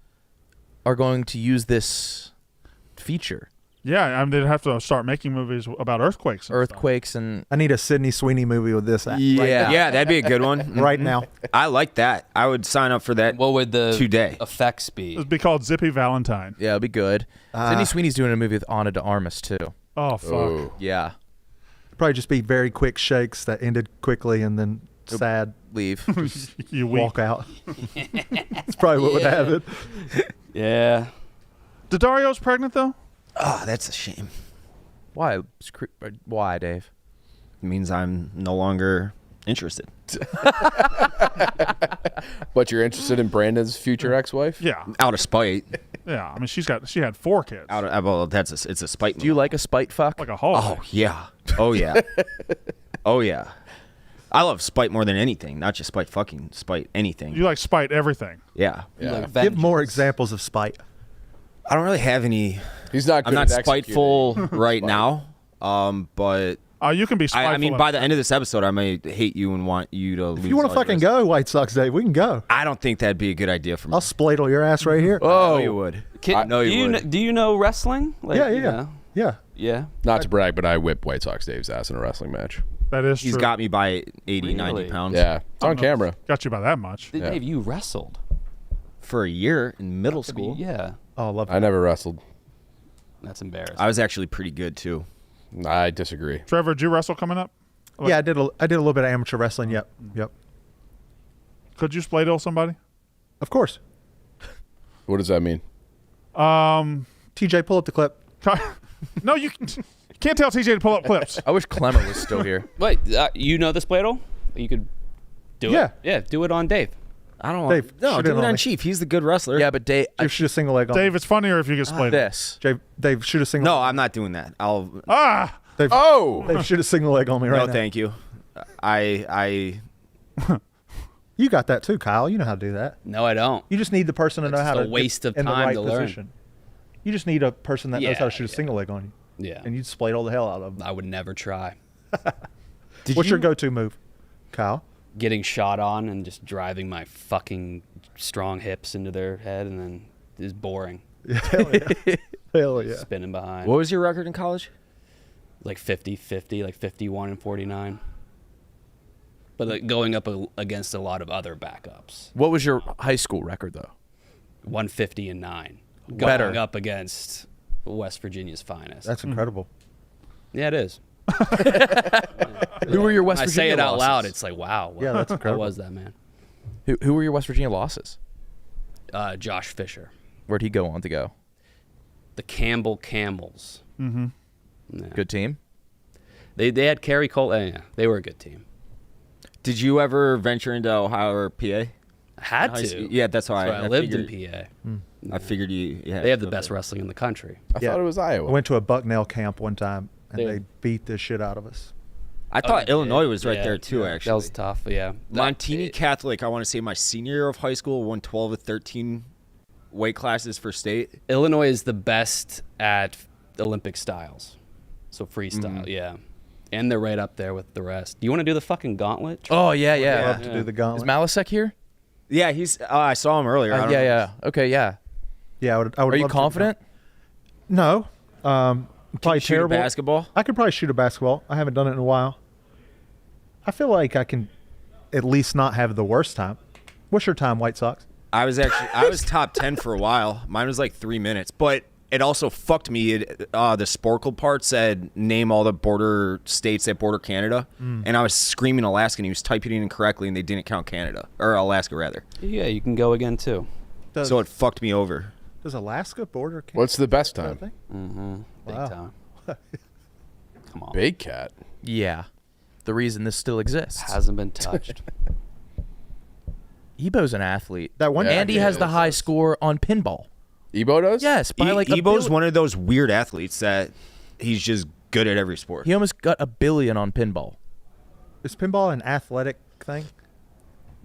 Speaker 4: are going to use this feature?
Speaker 2: Yeah, I mean, they'd have to start making movies about earthquakes. and stuff.
Speaker 4: Earthquakes and
Speaker 3: I need a Sydney Sweeney movie with this.
Speaker 4: yeah.
Speaker 7: Yeah, that'd be a good one.
Speaker 3: Right now.
Speaker 7: I like that. I would sign up for that.
Speaker 5: What would the
Speaker 7: Today.
Speaker 5: effects be?
Speaker 2: It'd be called Zippy Valentine.
Speaker 4: Yeah, it'd be good. Sydney Sweeney's doing a movie with Ana de Armas too.
Speaker 2: Oh fuck.
Speaker 9: Oh.
Speaker 4: Yeah,
Speaker 3: Probably just be very quick shakes that ended quickly and then sad
Speaker 4: leave.
Speaker 2: You weak.
Speaker 3: walk out. That's probably what would happen.
Speaker 5: Yeah.
Speaker 2: Daddario's pregnant though.
Speaker 7: Oh, that's a shame.
Speaker 4: Why? Why, Dave?
Speaker 7: It means I'm no longer interested.
Speaker 9: But you're interested in Brandon's future ex-wife?
Speaker 2: Yeah.
Speaker 7: Out of spite.
Speaker 2: Yeah. I mean, she had 4 kids.
Speaker 7: Well, it's a spite.
Speaker 4: Do you like a spite fuck?
Speaker 2: Like a whole.
Speaker 7: Oh yeah. Oh yeah. Oh yeah. I love spite more than anything. Not just spite fucking spite anything.
Speaker 2: You like spite everything.
Speaker 7: Yeah.
Speaker 9: Yeah.
Speaker 3: Give more examples of spite.
Speaker 7: I don't really have any.
Speaker 9: He's not.
Speaker 7: I'm
Speaker 9: Good
Speaker 7: not
Speaker 9: at
Speaker 7: spiteful
Speaker 9: executing.
Speaker 7: right now. But
Speaker 2: You can be spiteful.
Speaker 7: I mean, by the end of this episode, I may hate you and want you to lose.
Speaker 3: If you want
Speaker 7: all
Speaker 3: to
Speaker 7: your
Speaker 3: fucking
Speaker 7: respect.
Speaker 3: go, White Sox Dave, we can go.
Speaker 7: I don't think that'd be a good idea for me.
Speaker 3: I'll spladle your ass right here.
Speaker 7: I know you would.
Speaker 5: Can,
Speaker 7: know you would.
Speaker 5: Do you know wrestling? Like,
Speaker 3: Yeah,
Speaker 5: you
Speaker 3: yeah.
Speaker 5: know?
Speaker 3: Yeah.
Speaker 5: Yeah.
Speaker 9: Not to brag, but I whipped White Sox Dave's ass in a wrestling match.
Speaker 2: That is
Speaker 7: He's
Speaker 2: true.
Speaker 7: got me by 80, 90
Speaker 5: Really?
Speaker 7: pounds.
Speaker 9: Yeah, it's on camera.
Speaker 2: Got you by that much.
Speaker 9: Yeah.
Speaker 5: Dave, you wrestled.
Speaker 7: For a year in middle school.
Speaker 5: Yeah.
Speaker 3: Oh, I love
Speaker 9: I never wrestled.
Speaker 5: That's embarrassing.
Speaker 7: I was actually pretty good too.
Speaker 9: I disagree.
Speaker 2: Trevor, did you wrestle coming up?
Speaker 3: Yeah, I did a little bit of amateur wrestling. Yep. Yep.
Speaker 2: Could you spladle somebody?
Speaker 3: Of course.
Speaker 9: What does that mean?
Speaker 3: TJ, pull up the clip.
Speaker 2: No, you can't tell TJ to pull up clips.
Speaker 4: I wish Clemmer was still here.
Speaker 5: Wait, you know this Spladle? You could do
Speaker 3: Yeah.
Speaker 5: it? Yeah, do it on Dave.
Speaker 7: I don't
Speaker 3: Dave,
Speaker 7: want. No,
Speaker 3: shoot
Speaker 7: do
Speaker 3: it
Speaker 7: it
Speaker 3: on
Speaker 7: on
Speaker 3: me.
Speaker 7: Chief. He's the good wrestler.
Speaker 4: Yeah, but Dave,
Speaker 3: Dave, shoot a single leg on
Speaker 2: Dave,
Speaker 3: me.
Speaker 2: it's funnier if you get spladed.
Speaker 4: this.
Speaker 3: Dave, shoot a single.
Speaker 7: No, I'm not doing that. I'll.
Speaker 3: Dave,
Speaker 9: Oh,
Speaker 3: Dave, shoot a single leg on me right
Speaker 7: No,
Speaker 3: now.
Speaker 7: thank you. I.
Speaker 3: You got that too, Kyle. You know how to do that.
Speaker 5: No, I don't.
Speaker 3: You just need the person to know
Speaker 5: It's
Speaker 3: how
Speaker 5: just
Speaker 3: to
Speaker 5: a waste of
Speaker 3: in the
Speaker 5: time
Speaker 3: right
Speaker 5: to learn.
Speaker 3: position. You just need a person that knows how to shoot a single leg on you,
Speaker 5: Yeah.
Speaker 3: and you'd spladle the hell out of them.
Speaker 5: I would never try.
Speaker 3: What's your go-to move, Kyle?
Speaker 5: Getting shot on and just driving my fucking strong hips into their head and then it's boring.
Speaker 3: Hell yeah. Hell yeah.
Speaker 5: Spinning behind.
Speaker 7: What was your record in college?
Speaker 5: Like 50-50, like 51 and 49. But like going up against a lot of other backups.
Speaker 4: What was your high school record though?
Speaker 5: 150 and 9.
Speaker 4: Better.
Speaker 5: Going up against West Virginia's finest.
Speaker 3: That's incredible.
Speaker 5: Yeah, it is.
Speaker 4: Who were your West
Speaker 5: I
Speaker 4: Virginia
Speaker 5: say it out
Speaker 4: losses?
Speaker 5: loud. It's like, wow.
Speaker 3: Yeah, that's
Speaker 5: How
Speaker 3: incredible.
Speaker 5: was that, man?
Speaker 4: Who were your West Virginia losses?
Speaker 5: Josh Fisher.
Speaker 4: Where'd he go on to go?
Speaker 5: The Campbell Camels.
Speaker 2: Mm-hmm.
Speaker 5: Yeah.
Speaker 4: Good team.
Speaker 5: They had Kerry Cole. Yeah, they were a good team.
Speaker 7: Did you ever venture into Ohio or PA?
Speaker 5: I had
Speaker 7: High
Speaker 5: to.
Speaker 7: school? Yeah, that's why
Speaker 5: I lived
Speaker 7: figured,
Speaker 5: in PA.
Speaker 7: I figured you. Yeah,
Speaker 5: They have the best wrestling in the country.
Speaker 9: I thought it was Iowa.
Speaker 3: I went to a Bucknell camp one time, and
Speaker 5: Dude.
Speaker 3: they beat the shit out of us.
Speaker 7: I thought Illinois was right
Speaker 5: Yeah,
Speaker 7: there too. Actually,
Speaker 5: That was tough. Yeah.
Speaker 7: Montini Catholic. I want to say my senior year of high school won 12 or 13 weight classes for state.
Speaker 5: Illinois is the best at Olympic styles. So freestyle, yeah. And they're right up there with the rest. Do you want to do the fucking gauntlet?
Speaker 4: Oh yeah, yeah.
Speaker 3: Love to do the
Speaker 4: Is
Speaker 3: gauntlet.
Speaker 4: Malasek here?
Speaker 7: Yeah, he's. I saw him earlier. I don't know.
Speaker 4: Yeah. Okay, yeah.
Speaker 3: Yeah, I would.
Speaker 4: Are you
Speaker 3: love to do
Speaker 4: confident?
Speaker 3: that. No. Probably
Speaker 7: Can you shoot a
Speaker 3: terrible.
Speaker 7: basketball?
Speaker 3: I could probably shoot a basketball. I haven't done it in a while. I feel like I can at least not have the worst time. What's your time, White Sox?
Speaker 7: I was top 10 for a while. Mine was like 3 minutes, but it also fucked me. The Sporkle part said name all the border states that border Canada, and I was screaming Alaska, and he was typing it incorrectly, and they didn't count Canada or Alaska rather.
Speaker 5: Yeah, you can go again too.
Speaker 7: So it fucked me over.
Speaker 3: Does Alaska border Canada?
Speaker 9: What's the best time?
Speaker 5: Big
Speaker 3: Wow.
Speaker 5: time. Come on.
Speaker 9: Big Cat.
Speaker 4: Yeah. The reason this still exists.
Speaker 5: Hasn't been touched.
Speaker 4: Ebo's an athlete.
Speaker 3: That one.
Speaker 9: Yeah.
Speaker 4: Andy has the high score on pinball.
Speaker 9: Ebo does?
Speaker 4: Yes, by like a
Speaker 7: Ebo's
Speaker 4: billion.
Speaker 7: one of those weird athletes that he's just good at every sport.
Speaker 4: He almost got $1 billion on pinball.
Speaker 3: Is pinball an athletic thing?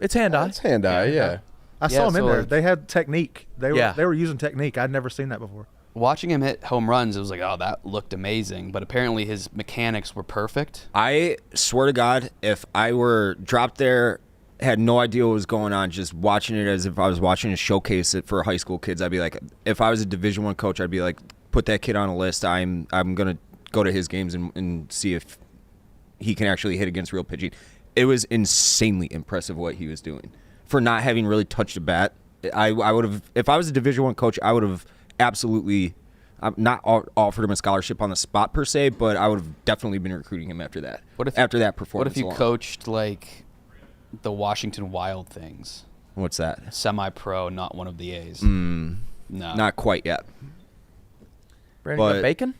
Speaker 4: It's hand-eye.
Speaker 9: That's hand-eye, yeah.
Speaker 3: I saw
Speaker 5: Yeah,
Speaker 3: them in
Speaker 5: so
Speaker 3: there.
Speaker 5: like-
Speaker 3: They had technique. They
Speaker 4: Yeah.
Speaker 3: were using technique. I'd never seen that before.
Speaker 5: Watching him hit home runs, it was like, oh, that looked amazing. But apparently his mechanics were perfect.
Speaker 7: I swear to God, if I were dropped there, had no idea what was going on, just watching it as if I was watching a showcase it for high school kids, I'd be like, if I was a Division I coach, I'd be like, put that kid on a list. I'm gonna go to his games and see if he can actually hit against real pitching. It was insanely impressive what he was doing for not having really touched a bat. I would have, if I was a Division I coach, I would have absolutely not offered him a scholarship on the spot per se, but I would have definitely been recruiting him after that. After that performance?
Speaker 5: What if you
Speaker 7: alone.
Speaker 5: coached like the Washington Wild Things?
Speaker 7: What's that?
Speaker 5: Semi-pro, not one of the A's. No.
Speaker 7: Not quite yet.
Speaker 4: Brandon, you
Speaker 7: But-
Speaker 4: got bacon?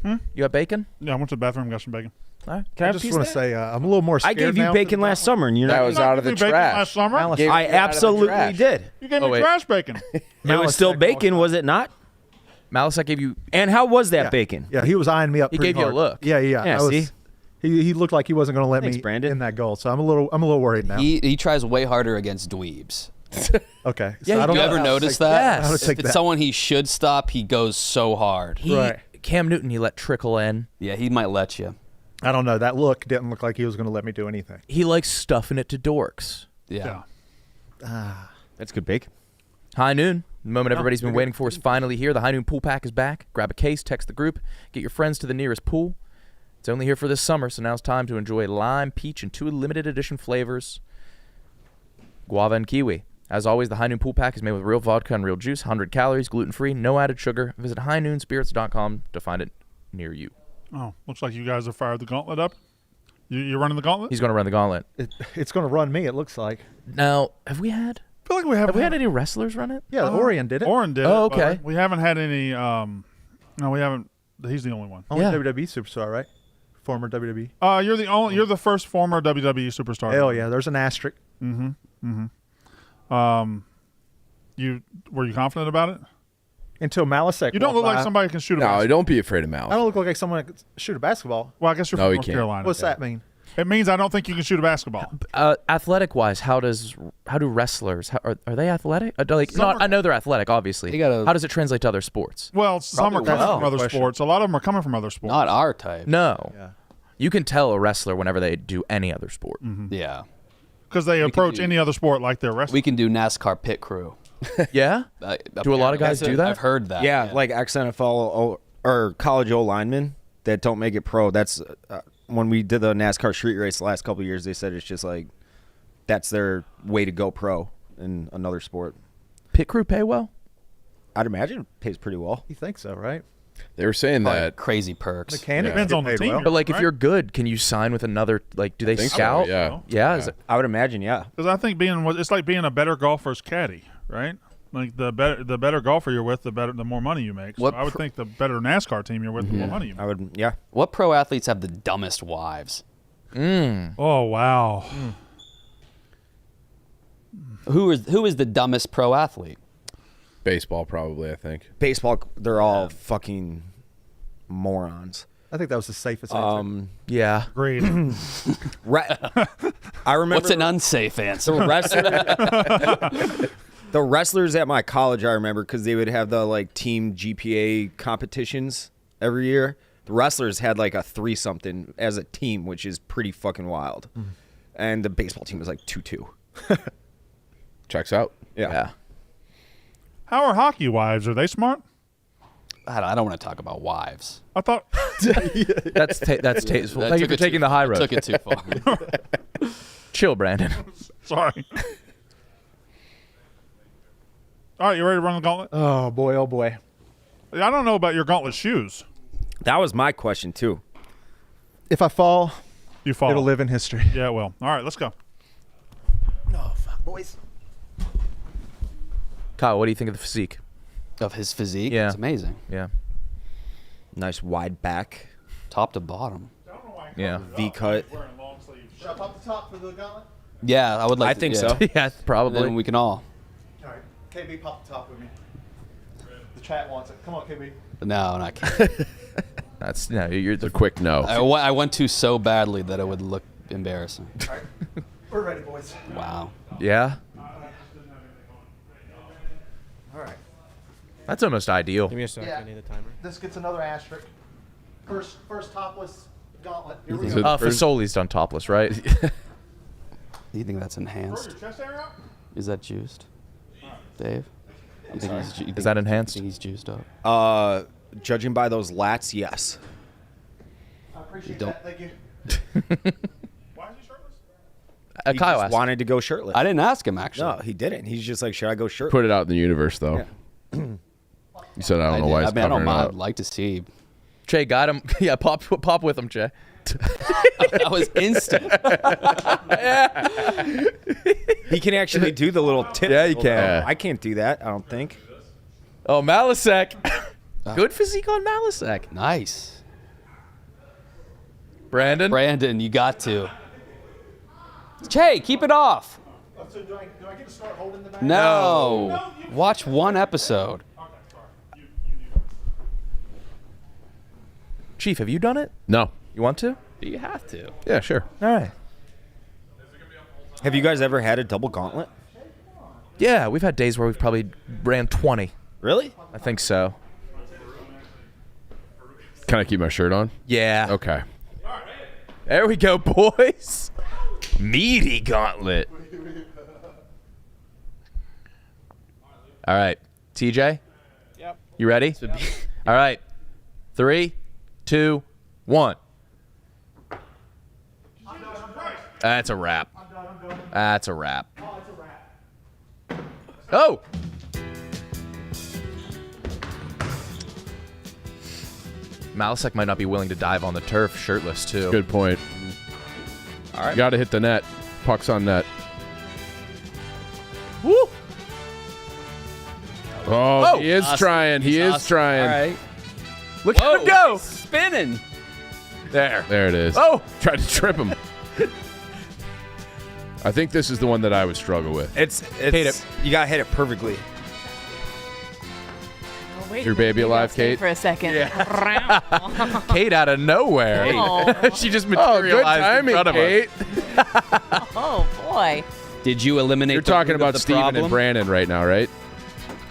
Speaker 4: You got bacon?
Speaker 2: Yeah, I went to the bathroom and got some bacon.
Speaker 4: All right.
Speaker 7: Can I
Speaker 3: I
Speaker 7: have a
Speaker 3: just
Speaker 7: piece
Speaker 3: want
Speaker 7: of
Speaker 3: to
Speaker 7: that?
Speaker 3: say I'm a little more
Speaker 7: I
Speaker 3: scared
Speaker 7: gave you
Speaker 3: now
Speaker 7: bacon last summer, and you're
Speaker 9: That
Speaker 7: not.
Speaker 9: was
Speaker 2: You
Speaker 9: out of
Speaker 2: gave
Speaker 9: the
Speaker 2: me bacon
Speaker 9: trash.
Speaker 2: last summer?
Speaker 3: Malice,
Speaker 9: Gave-
Speaker 7: I
Speaker 9: Get out of the
Speaker 7: absolutely
Speaker 9: trash.
Speaker 7: did.
Speaker 2: You gave
Speaker 4: Oh,
Speaker 2: me
Speaker 4: wait.
Speaker 2: trash bacon.
Speaker 7: It was still bacon, was it not?
Speaker 4: Malice, I gave you.
Speaker 7: And how was that
Speaker 3: Yeah.
Speaker 7: bacon?
Speaker 3: Yeah, he was eyeing me up.
Speaker 4: He
Speaker 3: pretty
Speaker 4: gave you a
Speaker 3: hard.
Speaker 4: look.
Speaker 3: Yeah.
Speaker 7: Yeah,
Speaker 3: I was,
Speaker 7: see?
Speaker 3: He looked like he wasn't going to let
Speaker 7: Thanks,
Speaker 3: me
Speaker 7: Brandon.
Speaker 3: in that goal. So I'm a little worried now.
Speaker 5: He tries way harder against dweebs.
Speaker 3: Okay.
Speaker 4: Yeah,
Speaker 3: so I don't
Speaker 5: You
Speaker 3: know
Speaker 5: ever
Speaker 3: how to
Speaker 5: notice
Speaker 3: take
Speaker 5: that?
Speaker 3: How to
Speaker 4: Yes.
Speaker 3: take
Speaker 5: If it's
Speaker 3: that.
Speaker 5: someone he should stop, he goes so hard.
Speaker 3: Right.
Speaker 4: Cam Newton, he let trickle in.
Speaker 5: Yeah, he might let you.
Speaker 3: I don't know. That look didn't look like he was going to let me do anything.
Speaker 4: He likes stuffing it to dorks.
Speaker 5: Yeah.
Speaker 7: That's good bacon.
Speaker 4: High Noon, the moment everybody's been waiting for is finally here. The High Noon Pool Pack is back. Grab a case, text the group, get your friends to the nearest pool. It's only here for this summer, so now it's time to enjoy lime, peach, and 2 limited edition flavors, guava and kiwi. As always, the High Noon Pool Pack is made with real vodka and real juice, 100 calories, gluten-free, no added sugar. Visit highnoonspirits.com to find it near you.
Speaker 2: Oh, looks like you guys have fired the gauntlet up. You're running the gauntlet?
Speaker 4: He's going to run the gauntlet.
Speaker 3: It's going to run me. It looks like.
Speaker 4: Now, have we had
Speaker 2: I feel like we haven't
Speaker 4: any wrestlers run it?
Speaker 3: Yeah, Orion did it.
Speaker 2: Oren did
Speaker 4: Oh,
Speaker 2: it, but
Speaker 4: okay.
Speaker 2: we haven't had any. No, we haven't. He's the only one.
Speaker 3: Only
Speaker 4: Yeah.
Speaker 3: WWE superstar, right? Former WWE.
Speaker 2: You're the first former WWE superstar.
Speaker 3: Hell yeah. There's an asterisk.
Speaker 2: Were you confident about it?
Speaker 3: Until Malice.
Speaker 2: You don't look like somebody who can shoot a
Speaker 9: No,
Speaker 2: basketball.
Speaker 9: don't be afraid of
Speaker 3: I
Speaker 9: Malice.
Speaker 3: don't look like someone that could shoot a basketball.
Speaker 2: Well, I guess you're
Speaker 9: No,
Speaker 2: from
Speaker 9: he
Speaker 2: North
Speaker 9: can't.
Speaker 2: Carolina.
Speaker 3: What's that mean?
Speaker 2: It means I don't think you can shoot a basketball.
Speaker 4: Athletic-wise, how do wrestlers? Are they athletic?
Speaker 2: Some are-
Speaker 4: I know they're athletic, obviously.
Speaker 5: You gotta-
Speaker 4: How does it translate to other sports?
Speaker 2: Well, some are
Speaker 5: Probably
Speaker 2: coming
Speaker 5: well.
Speaker 2: from other
Speaker 3: Question.
Speaker 2: sports. A lot of them are coming from other sports.
Speaker 5: Not our type.
Speaker 4: No.
Speaker 3: Yeah.
Speaker 4: You can tell a wrestler whenever they do any other sport.
Speaker 5: Yeah.
Speaker 2: Because they approach
Speaker 5: do-
Speaker 2: any other sport like they're wrestling.
Speaker 5: We can do NASCAR pit crew.
Speaker 4: Yeah? Do a lot of guys do that?
Speaker 5: I've heard that.
Speaker 7: Yeah, like ex-NFL or college O linemen that don't make it pro. That's when we did the NASCAR street race the last couple of years. They said it's just like that's their way to go pro in another sport.
Speaker 4: Pit crew pay well?
Speaker 7: I'd imagine it pays pretty well.
Speaker 3: You think so, right?
Speaker 9: They were saying that.
Speaker 5: Crazy perks.
Speaker 3: Mechanics
Speaker 2: Depends
Speaker 3: get
Speaker 2: on the
Speaker 3: paid
Speaker 2: team.
Speaker 3: well.
Speaker 4: But like if
Speaker 2: Right.
Speaker 4: you're good, can you sign with another do they
Speaker 9: think so,
Speaker 4: scout?
Speaker 9: yeah.
Speaker 4: Yeah, is it-
Speaker 7: I would imagine, yeah.
Speaker 2: Because I think it's like being a better golfer's caddy, right? Like the better golfer you're with, the more money you make. So
Speaker 5: What
Speaker 2: I would think the better NASCAR team you're with, the more money you make.
Speaker 7: I would, yeah.
Speaker 5: What pro athletes have the dumbest wives?
Speaker 2: Oh wow!
Speaker 5: Who is the dumbest pro athlete?
Speaker 9: Baseball, probably, I think.
Speaker 7: Baseball, they're all fucking morons.
Speaker 3: I think that was the safest answer.
Speaker 4: yeah.
Speaker 2: Great.
Speaker 7: I remember
Speaker 5: What's an unsafe answer?
Speaker 7: the wrestlers at my college. I remember because they would have the like team GPA competitions every year. The wrestlers had like a 3-something as a team, which is pretty fucking wild. And the baseball team was like 2-2.
Speaker 9: Checks out.
Speaker 7: Yeah.
Speaker 2: How are hockey wives? Are they smart?
Speaker 5: I don't want to talk about wives.
Speaker 2: I thought.
Speaker 4: That's tasteful.
Speaker 5: That
Speaker 4: Thank you
Speaker 5: took
Speaker 4: for
Speaker 5: it
Speaker 4: taking
Speaker 5: too-
Speaker 4: the high road.
Speaker 5: Took it too far.
Speaker 4: Chill, Brandon.
Speaker 2: Sorry. All right, you ready to run the gauntlet?
Speaker 3: Oh boy, oh boy.
Speaker 2: I don't know about your gauntlet shoes.
Speaker 7: That was my question too.
Speaker 3: If I fall,
Speaker 2: You fall.
Speaker 3: it'll live in history.
Speaker 2: Yeah, it will. All right, let's go.
Speaker 3: Oh fuck, boys.
Speaker 4: Kyle, what do you think of the physique?
Speaker 5: Of his physique,
Speaker 4: Yeah.
Speaker 5: it's amazing.
Speaker 4: Yeah.
Speaker 7: Nice wide back,
Speaker 5: Top to bottom.
Speaker 4: Yeah.
Speaker 7: V cut.
Speaker 3: Should I pop the top for the gauntlet?
Speaker 5: Yeah, I would like
Speaker 7: I
Speaker 5: to,
Speaker 7: think
Speaker 5: yeah.
Speaker 7: so.
Speaker 4: yeah,
Speaker 5: And
Speaker 4: probably.
Speaker 5: then we can all.
Speaker 3: All right, KB, pop the top with me. The chat wants it. Come on, KB.
Speaker 5: No, not kidding.
Speaker 4: That's no, you're
Speaker 9: It's a
Speaker 4: the
Speaker 9: quick no.
Speaker 5: I went to so badly that it would look embarrassing.
Speaker 3: All right, we're ready, boys.
Speaker 5: Wow.
Speaker 4: yeah.
Speaker 3: All right.
Speaker 4: That's almost ideal.
Speaker 11: Give me a sec.
Speaker 3: Yeah.
Speaker 11: I need a timer.
Speaker 3: This gets another asterisk. First topless gauntlet. Here we
Speaker 9: Is
Speaker 3: go.
Speaker 9: it-
Speaker 4: Fasoli's done topless, right?
Speaker 5: Do you think that's enhanced? Is that juiced, Dave? You think he's,
Speaker 4: Is that enhanced?
Speaker 5: You think he's juiced up?
Speaker 7: Judging by those lats, yes.
Speaker 3: I appreciate
Speaker 5: don't-
Speaker 3: that. Thank you.
Speaker 2: Why is he shirtless?
Speaker 7: He
Speaker 4: Kyle
Speaker 7: just
Speaker 4: asked.
Speaker 7: wanted to go shirtless.
Speaker 5: I didn't ask him actually.
Speaker 7: No, he didn't. He's just like, should I go shirtless?
Speaker 9: Put it out in the universe, though. You said I don't know why he's
Speaker 5: I mean, I don't
Speaker 9: covering it
Speaker 5: mind.
Speaker 9: up.
Speaker 5: I'd like to see.
Speaker 4: Che got him. Yeah, pop with him, Che.
Speaker 5: That was instant.
Speaker 7: He can actually do the little tip.
Speaker 4: Yeah, he can.
Speaker 7: I can't do that, I don't think.
Speaker 4: Oh, Malasek. Good physique on Malasek.
Speaker 5: Nice.
Speaker 4: Brandon,
Speaker 5: you got to. Cheah, keep it off.
Speaker 3: So do I get to start holding the bag?
Speaker 5: No. Watch one episode.
Speaker 4: Chief, have you done it?
Speaker 9: No.
Speaker 4: You want to?
Speaker 5: You have to.
Speaker 9: Yeah, sure.
Speaker 4: All right.
Speaker 7: Have you guys ever had a double gauntlet?
Speaker 4: Yeah, we've had days where we've probably ran 20.
Speaker 7: Really?
Speaker 4: I think so.
Speaker 9: Can I keep my shirt on?
Speaker 4: Yeah.
Speaker 9: Okay.
Speaker 4: There we go, boys. Meaty gauntlet. All right. TJ?
Speaker 11: Yep.
Speaker 4: You ready? All right. 3, 2, 1. That's a wrap. That's a wrap. Oh! Malasek might not be willing to dive on the turf shirtless, too.
Speaker 9: Good point.
Speaker 5: All right.
Speaker 9: You got to hit the net. Puck's on net.
Speaker 4: Woo!
Speaker 9: Oh, he is
Speaker 5: Awesome.
Speaker 9: trying. He is
Speaker 5: Awesome.
Speaker 9: trying.
Speaker 5: All right.
Speaker 4: Look at him go!
Speaker 5: Spinning.
Speaker 4: There.
Speaker 9: There it is.
Speaker 4: Oh!
Speaker 9: Tried to trip him. I think this is the one that I would struggle with.
Speaker 7: It's
Speaker 4: Hit it.
Speaker 7: You gotta hit it perfectly.
Speaker 8: Oh, wait,
Speaker 9: Your baby
Speaker 8: maybe I'll
Speaker 9: alive,
Speaker 8: stay
Speaker 9: Kate?
Speaker 8: For a second.
Speaker 4: Kate out of nowhere.
Speaker 8: Oh.
Speaker 4: She just
Speaker 9: Oh,
Speaker 4: materialized
Speaker 9: good timing,
Speaker 4: in front of
Speaker 9: Kate.
Speaker 4: us.
Speaker 8: Oh boy.
Speaker 5: Did you eliminate
Speaker 9: You're
Speaker 5: the
Speaker 9: talking
Speaker 5: root of
Speaker 9: about
Speaker 5: the
Speaker 9: Steven
Speaker 5: problem?
Speaker 9: and Brandon right now, right?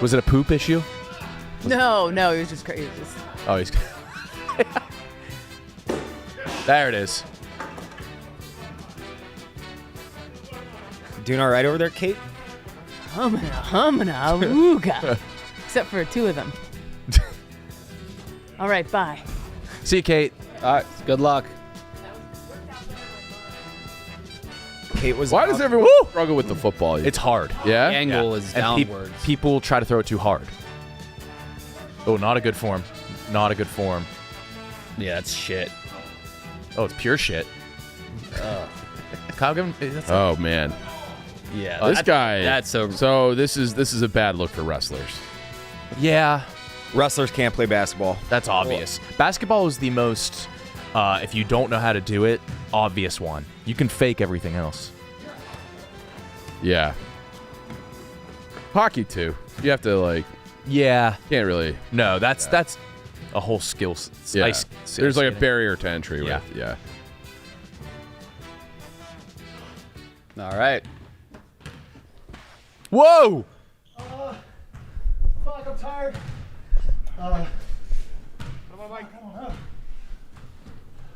Speaker 4: Was it a poop issue?
Speaker 8: No, he was just crazy.
Speaker 4: Oh, he's... There it is.
Speaker 7: Doing all right over there, Kate?
Speaker 8: Humana, ooga. Except for 2 of them. All right, bye.
Speaker 4: See you, Kate.
Speaker 5: All right. Good luck.
Speaker 7: Kate was.
Speaker 9: Why does everyone struggle with the football?
Speaker 4: It's hard.
Speaker 9: Yeah?
Speaker 5: The angle is
Speaker 4: And
Speaker 5: downwards.
Speaker 4: people try to throw it too hard. Oh, not a good form. Not a good form.
Speaker 5: Yeah, that's shit.
Speaker 4: Oh, it's pure shit. Kyle, give him... That's
Speaker 9: Oh, man.
Speaker 5: Yeah.
Speaker 9: This guy.
Speaker 5: That's so.
Speaker 9: So this is a bad look for wrestlers.
Speaker 4: yeah,
Speaker 7: Wrestlers can't play basketball.
Speaker 4: that's obvious. Basketball is the most, if you don't know how to do it, obvious one. You can fake everything else.
Speaker 9: Yeah. Hockey too. You have to like.
Speaker 4: Yeah.
Speaker 9: Can't really.
Speaker 4: No, that's a whole skill.
Speaker 9: Yeah.
Speaker 4: Ice,
Speaker 9: There's like a
Speaker 4: skating.
Speaker 9: barrier to entry.
Speaker 4: Yeah.
Speaker 9: With, yeah.
Speaker 5: All right.
Speaker 4: Whoa!
Speaker 3: Fuck, I'm tired.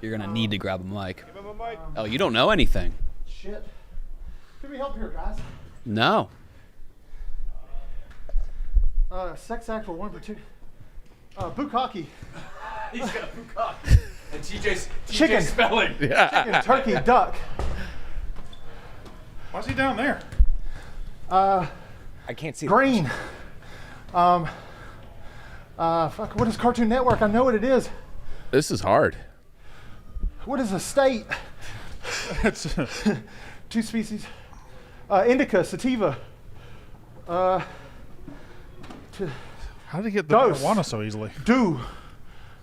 Speaker 5: You're gonna need to grab a mic. Oh, you don't know anything?
Speaker 3: Shit. Can we help here, guys?
Speaker 5: No.
Speaker 3: Sex act for 1 for 2. Bukkake.
Speaker 4: He's got bukkake. And TJ's
Speaker 3: Chicken.
Speaker 4: spelling.
Speaker 3: Chicken, turkey, duck.
Speaker 2: Why's he down there?
Speaker 7: I can't see.
Speaker 3: Green. Fuck, what is Cartoon Network? I know what it is.
Speaker 9: This is hard.
Speaker 3: What is a state?
Speaker 2: It's
Speaker 3: 2 species. Indica, sativa.
Speaker 2: how did he get the
Speaker 3: Dose.
Speaker 2: marijuana so easily?
Speaker 3: Do.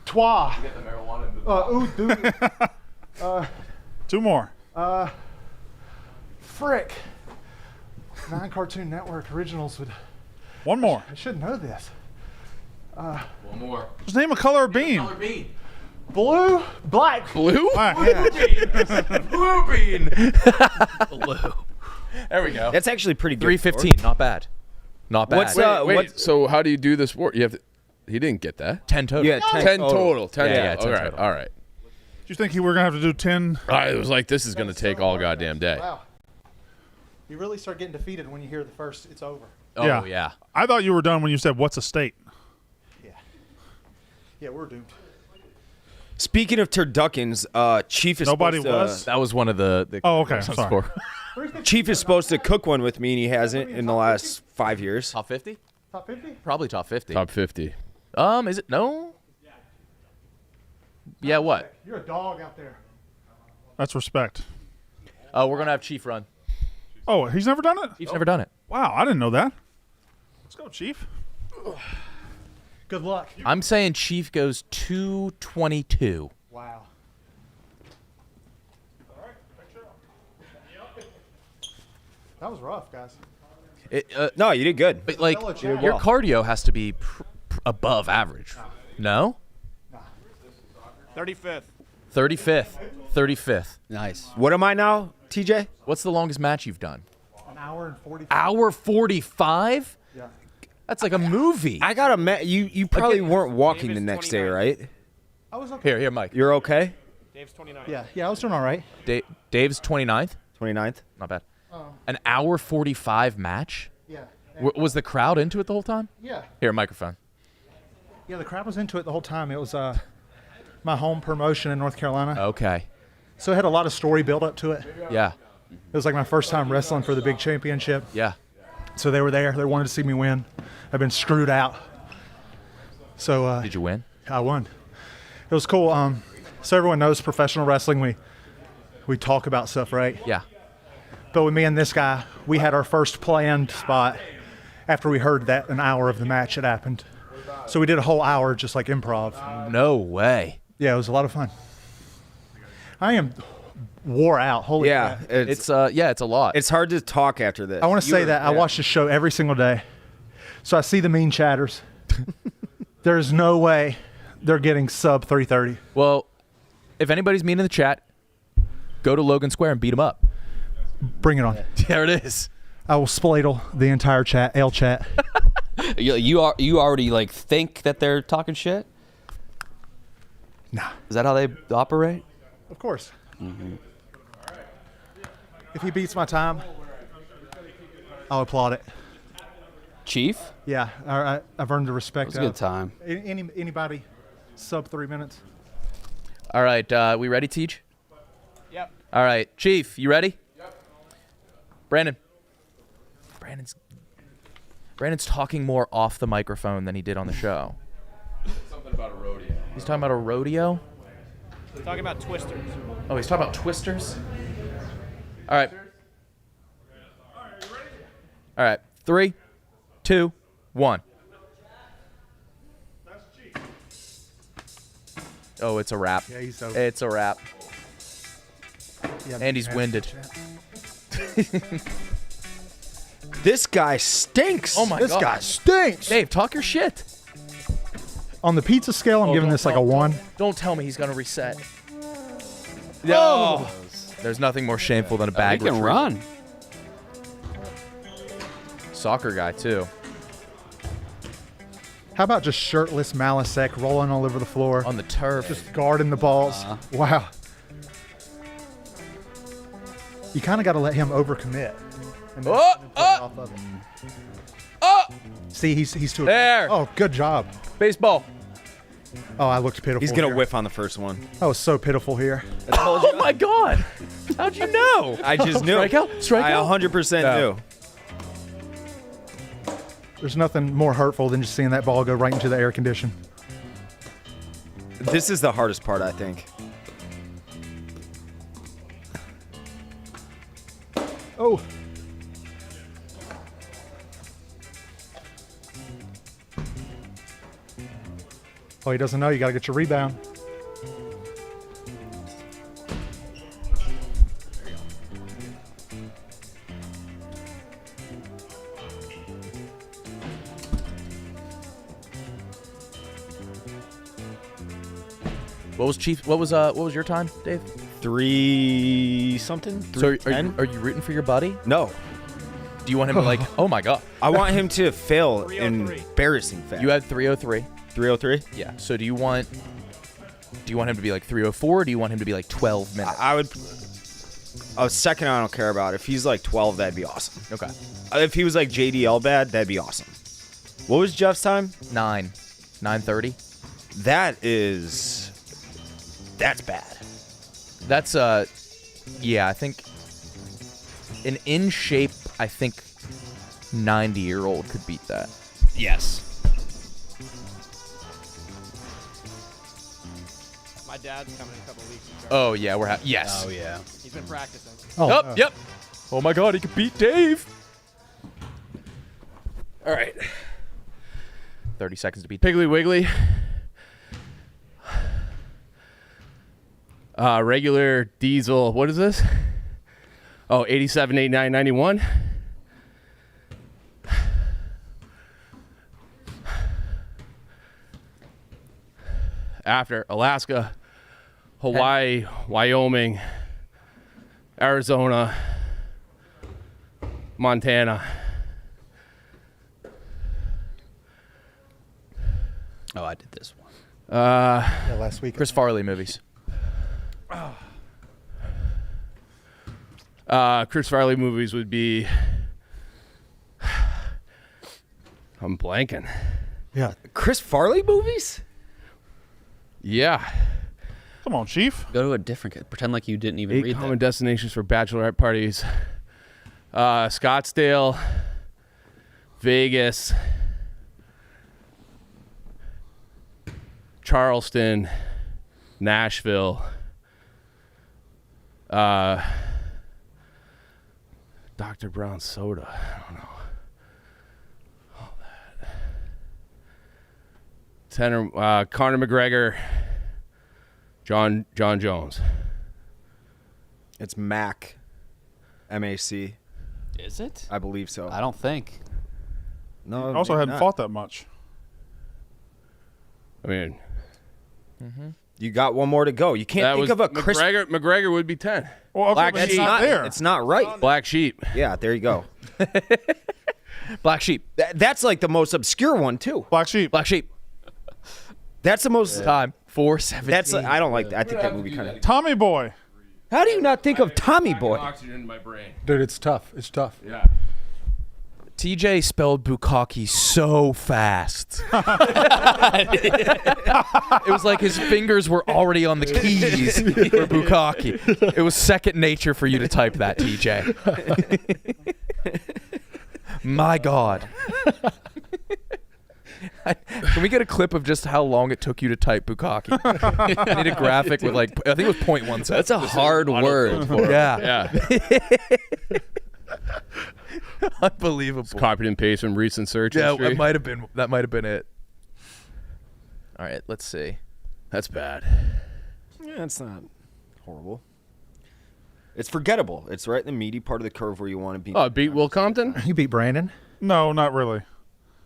Speaker 3: Twa.
Speaker 4: Get the marijuana.
Speaker 3: Ooh, do.
Speaker 2: 2 more.
Speaker 3: Frick. 9 Cartoon Network originals would.
Speaker 2: 1 more.
Speaker 3: I should know this.
Speaker 4: One more.
Speaker 2: Just name a color of bean.
Speaker 4: bean.
Speaker 3: Blue, black.
Speaker 9: Blue?
Speaker 2: Black, yeah.
Speaker 4: Blue bean. Blue. There we go.
Speaker 7: That's actually pretty good.
Speaker 4: 315. Not bad. Not bad.
Speaker 7: What's
Speaker 9: Wait. So how do you do this work? You have to. He didn't get that.
Speaker 4: 10 total.
Speaker 7: Yeah,
Speaker 9: 10 total. 10
Speaker 4: Yeah,
Speaker 9: total.
Speaker 4: 10
Speaker 9: all right.
Speaker 4: total.
Speaker 9: All right.
Speaker 2: Do you think we were gonna have to do 10?
Speaker 9: I was like, this is gonna take all goddamn day.
Speaker 3: Wow. You really start getting defeated when you hear the first, it's over.
Speaker 4: Oh, yeah.
Speaker 2: I thought you were done when you said, "What's a state?"
Speaker 3: Yeah, we're doomed.
Speaker 7: Speaking of turduckens, Chief is
Speaker 2: Nobody
Speaker 7: supposed
Speaker 2: was?
Speaker 4: That was one of the
Speaker 2: Oh, okay. Sorry.
Speaker 7: to, Chief is supposed to cook one with me, and he hasn't in the last 5 years.
Speaker 4: Top 50?
Speaker 3: Top 50?
Speaker 4: Probably top 50.
Speaker 9: Top 50.
Speaker 4: Is it? No? Yeah, what?
Speaker 3: You're a dog out there.
Speaker 2: That's respect.
Speaker 4: Oh, we're going to have Chief run.
Speaker 2: Oh, he's never done it?
Speaker 4: Chief's never done it.
Speaker 2: Wow, I didn't know that. Let's go, Chief.
Speaker 3: Good luck.
Speaker 4: I'm saying Chief goes 222.
Speaker 3: Wow. That was rough, guys.
Speaker 7: No, you did good.
Speaker 4: But like,
Speaker 3: Fellow
Speaker 4: your
Speaker 3: Cheah.
Speaker 4: cardio has to be above average. No?
Speaker 11: 35th.
Speaker 4: 35th.
Speaker 5: Nice.
Speaker 7: What am I now, TJ?
Speaker 4: What's the longest match you've done?
Speaker 3: An hour and 45.
Speaker 4: Hour 45?
Speaker 3: Yeah.
Speaker 4: That's like a movie.
Speaker 7: I got a you probably weren't walking the next day, right?
Speaker 3: I was okay.
Speaker 4: Here, Mike.
Speaker 7: You're okay?
Speaker 11: Dave's 29.
Speaker 3: Yeah, I was doing all right.
Speaker 4: Dave's 29th?
Speaker 7: 29th?
Speaker 4: Not bad. An hour 45 match?
Speaker 3: Yeah.
Speaker 4: Was the crowd into it the whole time?
Speaker 3: Yeah.
Speaker 4: Here, microphone.
Speaker 3: Yeah, the crowd was into it the whole time. It was my home promotion in North Carolina.
Speaker 4: Okay.
Speaker 3: So it had a lot of story build up to it.
Speaker 4: Yeah.
Speaker 3: It was like my first time wrestling for the big championship.
Speaker 4: Yeah.
Speaker 3: So they were there. They wanted to see me win. I've been screwed out. So
Speaker 4: Did you win?
Speaker 3: I won. It was cool. So everyone knows professional wrestling. We talk about stuff, right?
Speaker 4: Yeah.
Speaker 3: But with me and this guy, we had our first planned spot after we heard that an hour of the match had happened. So we did a whole hour just like improv.
Speaker 4: No way.
Speaker 3: Yeah, it was a lot of fun. I am wore out. Holy
Speaker 7: Yeah,
Speaker 3: crap.
Speaker 4: It's a lot.
Speaker 7: It's hard to talk after this.
Speaker 3: I want to say that I watch this show every single day. So I see the mean chatters. There's no way they're getting sub 330.
Speaker 4: Well, if anybody's mean in the chat, go to Logan Square and beat them up.
Speaker 3: Bring it on.
Speaker 4: There it is.
Speaker 3: I will spladle the entire chat, L chat.
Speaker 5: You already like think that they're talking shit?
Speaker 3: Nah.
Speaker 5: Is that how they operate?
Speaker 3: Of course. If he beats my time, I'll applaud it.
Speaker 5: Chief?
Speaker 3: Yeah, I've earned the respect.
Speaker 5: It was a good time.
Speaker 3: Anybody sub 3 minutes?
Speaker 4: All right, we ready, Teach?
Speaker 11: Yep.
Speaker 4: All right, Chief, you ready? Yep. Brandon's talking more off the microphone than he did on the show.
Speaker 9: Something about a rodeo.
Speaker 4: He's talking about a rodeo?
Speaker 11: Talking about twisters.
Speaker 4: Oh, he's talking about twisters? All right. All right, 3, 2, 1. Oh, it's a wrap.
Speaker 3: Yeah, he's over.
Speaker 4: It's a wrap.
Speaker 3: Yeah,
Speaker 4: And he's winded.
Speaker 7: This guy stinks.
Speaker 4: Oh my
Speaker 3: This
Speaker 4: God.
Speaker 3: guy stinks.
Speaker 4: Dave, talk your shit.
Speaker 3: On the pizza scale, I'm giving this like a 1.
Speaker 4: Don't tell me he's going to reset.
Speaker 5: No.
Speaker 4: There's nothing more shameful than a bag
Speaker 5: He can
Speaker 4: retreat.
Speaker 5: run.
Speaker 4: Soccer guy, too.
Speaker 3: How about just shirtless Malasek rolling all over the floor?
Speaker 4: On the turf.
Speaker 3: Just guarding the balls. Wow. You kind of got to let him overcommit. And then play off of it. See, he's too.
Speaker 4: There.
Speaker 3: Oh, good job.
Speaker 4: Baseball.
Speaker 3: Oh, I looked pitiful.
Speaker 7: He's gonna
Speaker 3: here.
Speaker 7: whiff on the first one.
Speaker 3: I was so pitiful here.
Speaker 4: Oh my God. How'd you know?
Speaker 7: I just knew.
Speaker 4: Strikeout? Strikeout?
Speaker 7: I 100%
Speaker 4: No.
Speaker 7: knew.
Speaker 3: There's nothing more hurtful than just seeing that ball go right into the air condition.
Speaker 7: This is the hardest part, I think.
Speaker 3: Oh. Oh, he doesn't know. You got to get your rebound.
Speaker 4: What was Chief? What was your time, Dave?
Speaker 7: 3 something?
Speaker 4: So
Speaker 7: 310?
Speaker 4: are you rooting for your buddy?
Speaker 7: No.
Speaker 4: Do you want him to like? Oh my God.
Speaker 7: I want him to fail in
Speaker 11: 303.
Speaker 7: embarrassing fashion.
Speaker 4: You had 303.
Speaker 7: 303?
Speaker 4: Yeah. So do you want him to be like 304? Or do you want him to be like 12 minutes?
Speaker 7: I would. Second, I don't care about. If he's like 12, that'd be awesome.
Speaker 4: Okay.
Speaker 7: If he was like JDL bad, that'd be awesome. What was Jeff's time?
Speaker 4: 9:30.
Speaker 7: That's bad.
Speaker 4: That's yeah. I think an in shape. I think 90-year-old could beat that.
Speaker 7: Yes.
Speaker 11: My dad's coming in a couple of weeks.
Speaker 4: Oh yeah, yes.
Speaker 5: Oh yeah.
Speaker 11: He's been practicing.
Speaker 3: Oh,
Speaker 4: Yep. Yep. Oh my God, he could beat Dave.
Speaker 9: All right.
Speaker 4: 30 seconds to beat.
Speaker 9: Piggly Wiggly. Regular diesel. What is this? Oh, 87, 89, 91. After Alaska, Hawaii, Wyoming, Arizona, Montana.
Speaker 5: Oh, I did this one.
Speaker 3: Yeah, last week.
Speaker 4: Chris Farley movies.
Speaker 9: Chris Farley movies would be. I'm blanking.
Speaker 3: Yeah.
Speaker 7: Chris Farley movies?
Speaker 9: Yeah.
Speaker 2: Come on, Chief.
Speaker 5: Go to a different. Pretend like you didn't even
Speaker 9: 8
Speaker 5: read
Speaker 9: common
Speaker 5: that.
Speaker 9: destinations for bachelorette parties. Scottsdale, Vegas, Charleston, Nashville, Dr. Brown soda. I don't know. All that. Conor McGregor, John Jones.
Speaker 7: It's Mac. M-A-C.
Speaker 5: Is it?
Speaker 7: I believe so.
Speaker 5: I don't think.
Speaker 7: No.
Speaker 2: Also
Speaker 7: maybe
Speaker 2: hadn't
Speaker 7: not.
Speaker 2: fought that much.
Speaker 9: I mean,
Speaker 7: You got one more to go. You can't
Speaker 9: that
Speaker 7: think
Speaker 9: was
Speaker 7: of a Chris.
Speaker 9: McGregor would be 10.
Speaker 2: Well, okay,
Speaker 9: Black
Speaker 2: but it's
Speaker 9: sheep.
Speaker 2: not there.
Speaker 7: It's not right.
Speaker 9: Black Sheep.
Speaker 7: Yeah, there you go.
Speaker 4: Black Sheep.
Speaker 7: That's like the most obscure one too.
Speaker 2: Black Sheep.
Speaker 4: Black Sheep.
Speaker 7: That's the most.
Speaker 4: Time. 4:17.
Speaker 7: That's. I don't like that. I think that movie kind of.
Speaker 2: Tommy Boy.
Speaker 7: How do you not think of Tommy Boy?
Speaker 9: Oxygen in my brain.
Speaker 3: Dude, it's tough. It's tough.
Speaker 9: Yeah.
Speaker 4: TJ spelled bukkake so fast. It was like his fingers were already on the keys for bukkake. It was second nature for you to type that, TJ. My God. Can we get a clip of just how long it took you to type bukkake? I need a graphic with like, I think it was 0.1 seconds.
Speaker 5: That's a hard word.
Speaker 4: Yeah.
Speaker 9: Yeah.
Speaker 4: Unbelievable.
Speaker 9: Copied and pasted from recent search
Speaker 4: Yeah,
Speaker 9: history.
Speaker 4: that might have been it. All right, let's see.
Speaker 9: That's bad.
Speaker 7: Yeah, it's not horrible. It's forgettable. It's right in the meaty part of the curve where you want to be.
Speaker 9: Oh, beat Will Compton?
Speaker 3: You beat Brandon.
Speaker 2: No, not really.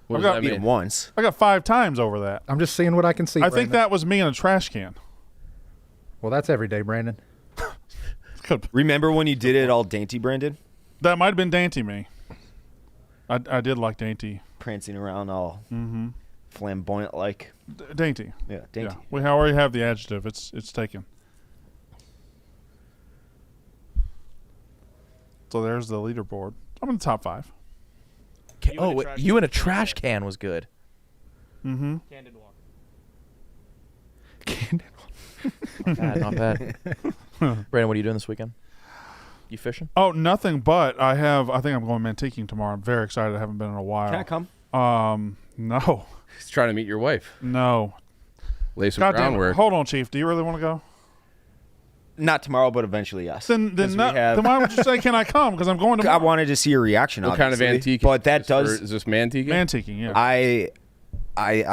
Speaker 9: What
Speaker 2: I've
Speaker 9: does
Speaker 2: got-
Speaker 9: that
Speaker 7: beat
Speaker 9: mean?
Speaker 7: him once.
Speaker 2: I got 5 times over that.
Speaker 3: I'm just seeing what I can see.
Speaker 2: I think
Speaker 3: Brandon.
Speaker 2: that was me in a trash can.
Speaker 3: Well, that's every day, Brandon.
Speaker 7: Remember when you did it all dainty, Brandon?
Speaker 2: That might have been Dainty me. I did like Dainty.
Speaker 7: Prancing around all flamboyant like.
Speaker 2: Dainty.
Speaker 7: Yeah, dainty.
Speaker 2: Yeah. We already have the adjective. It's taken. So there's the leaderboard. I'm in the top 5.
Speaker 4: You in a trash can was good.
Speaker 2: Mm-hmm.
Speaker 11: Candid walk.
Speaker 4: Not bad. Brandon, what are you doing this weekend? You fishing?
Speaker 2: Oh, nothing but I think I'm going mantiquing tomorrow. I'm very excited. I haven't been in a while.
Speaker 7: Can I come?
Speaker 2: No.
Speaker 9: He's trying to meet your wife.
Speaker 2: No.
Speaker 9: Lay some
Speaker 2: God damn it.
Speaker 9: groundwork.
Speaker 2: Hold on, Chief. Do you really want to go?
Speaker 7: Not tomorrow, but eventually, yes.
Speaker 2: Then
Speaker 7: 'Cause we
Speaker 2: not,
Speaker 7: have-
Speaker 2: then why would you say, can I come? Because I'm going
Speaker 7: I
Speaker 2: tomorrow.
Speaker 7: wanted to see your reaction.
Speaker 9: What kind of
Speaker 7: obviously,
Speaker 9: antique?
Speaker 7: But that
Speaker 9: is this,
Speaker 7: does.
Speaker 9: is this mantique?
Speaker 2: Mantiquing, yeah.
Speaker 7: I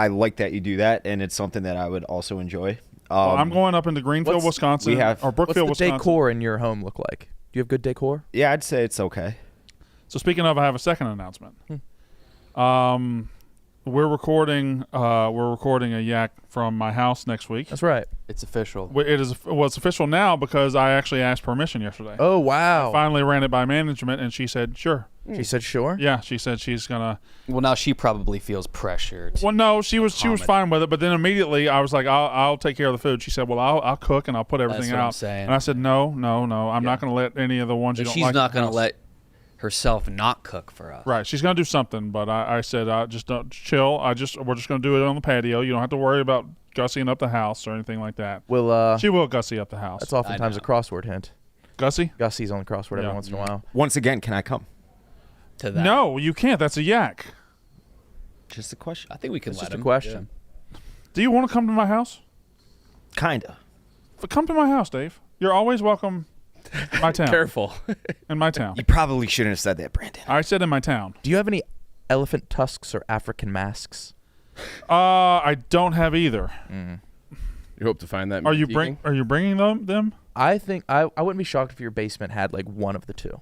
Speaker 7: like that you do that, and it's something that I would also enjoy.
Speaker 2: Well, I'm going up into Greenfield, Wisconsin,
Speaker 7: we have-
Speaker 2: or Brookfield,
Speaker 4: What's the
Speaker 2: Wisconsin.
Speaker 4: decor in your home look like? Do you have good decor?
Speaker 7: Yeah, I'd say it's okay.
Speaker 2: So speaking of, I have a second announcement. We're recording a yak from my house next week.
Speaker 4: That's right.
Speaker 5: It's official.
Speaker 2: It's official now because I actually asked permission yesterday.
Speaker 4: Oh, wow.
Speaker 2: Finally ran it by management, and she said sure.
Speaker 4: She said sure?
Speaker 2: Yeah, she said she's gonna.
Speaker 5: Well, now she probably feels pressured.
Speaker 2: Well, no, she was fine with it, but then immediately I was like, I'll take care of the food. She said, well, I'll cook and I'll put everything
Speaker 5: what
Speaker 2: out.
Speaker 5: I'm saying.
Speaker 2: And I said, no, I'm not going to let any of the ones you
Speaker 5: But
Speaker 2: don't
Speaker 5: she's
Speaker 2: like.
Speaker 5: not
Speaker 2: in the
Speaker 5: going to
Speaker 2: house.
Speaker 5: let herself not cook for us.
Speaker 2: Right, she's going to do something, but I said, just don't chill. We're just going to do it on the patio. You don't have to worry about gussying up the house or anything like that.
Speaker 4: Well,
Speaker 2: She will gussy up the house.
Speaker 4: that's oftentimes a crossword hint.
Speaker 2: Gussy?
Speaker 4: Gussie's on the crossword every
Speaker 2: Yeah.
Speaker 4: once in a while.
Speaker 7: Once again, can I come?
Speaker 5: To that.
Speaker 2: No, you can't. That's a yak.
Speaker 7: Just a question.
Speaker 5: I think we can
Speaker 4: It's
Speaker 5: let
Speaker 4: just a
Speaker 5: him.
Speaker 4: question.
Speaker 2: Do you want to come to my house?
Speaker 7: Kinda.
Speaker 2: Come to my house, Dave. You're always welcome in my town.
Speaker 9: Careful.
Speaker 2: In my town.
Speaker 7: You probably shouldn't have said that, Brandon.
Speaker 2: I said in my town.
Speaker 4: Do you have any elephant tusks or African masks?
Speaker 2: I don't have either.
Speaker 9: You hope to find that.
Speaker 2: Are you
Speaker 9: antiquing?
Speaker 2: bringing them?
Speaker 4: I think I wouldn't be shocked if your basement had like one of the two.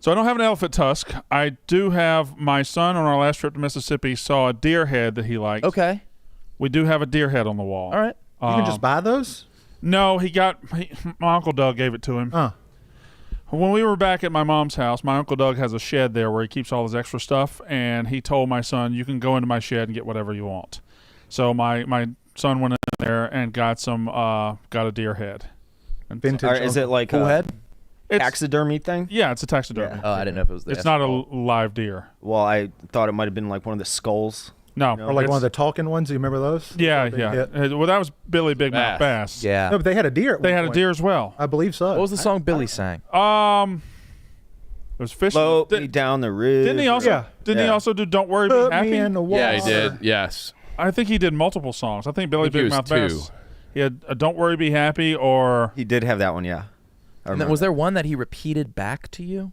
Speaker 2: So I don't have an elephant tusk. I do have my son on our last trip to Mississippi saw a deer head that he liked.
Speaker 4: Okay.
Speaker 2: We do have a deer head on the wall.
Speaker 4: All right.
Speaker 3: You can just buy those?
Speaker 2: No, my Uncle Doug gave it to him.
Speaker 3: Huh.
Speaker 2: When we were back at my mom's house, my Uncle Doug has a shed there where he keeps all his extra stuff, and he told my son, you can go into my shed and get whatever you want. So my son went in there and got a deer head. And
Speaker 3: Vintage.
Speaker 7: Is it like
Speaker 4: Cool
Speaker 7: a
Speaker 4: head?
Speaker 7: taxidermy thing?
Speaker 2: Yeah, it's a taxidermy.
Speaker 7: Yeah.
Speaker 4: Oh, I didn't know if it was.
Speaker 2: It's not a live deer.
Speaker 7: Well, I thought it might have been like one of the skulls.
Speaker 2: No.
Speaker 3: Or like one of the talking ones. Do you remember those?
Speaker 2: Yeah,
Speaker 3: Big
Speaker 2: yeah.
Speaker 3: hit.
Speaker 2: Well, that was Billy Big Mouth Bass.
Speaker 4: Yeah.
Speaker 3: No, but they had a deer. At
Speaker 2: They
Speaker 3: one
Speaker 2: had a
Speaker 3: point.
Speaker 2: deer as well.
Speaker 3: I believe so.
Speaker 4: What was the song Billy sang?
Speaker 2: It was fishing.
Speaker 7: Float me down the river.
Speaker 2: Didn't he also?
Speaker 3: Yeah.
Speaker 2: Didn't he
Speaker 7: Yeah.
Speaker 2: also do "Don't Worry, Be
Speaker 3: Put
Speaker 2: Happy"?
Speaker 3: me in the water.
Speaker 9: Yeah, he did. Yes.
Speaker 2: I think he did multiple songs. I think Billy
Speaker 9: I think he
Speaker 2: Big
Speaker 9: was
Speaker 2: Mouth
Speaker 9: two.
Speaker 2: Bass. He had a "Don't Worry, Be Happy" or
Speaker 7: He did have that one, yeah. I
Speaker 4: And then,
Speaker 7: remember
Speaker 4: was there one that he repeated back to you?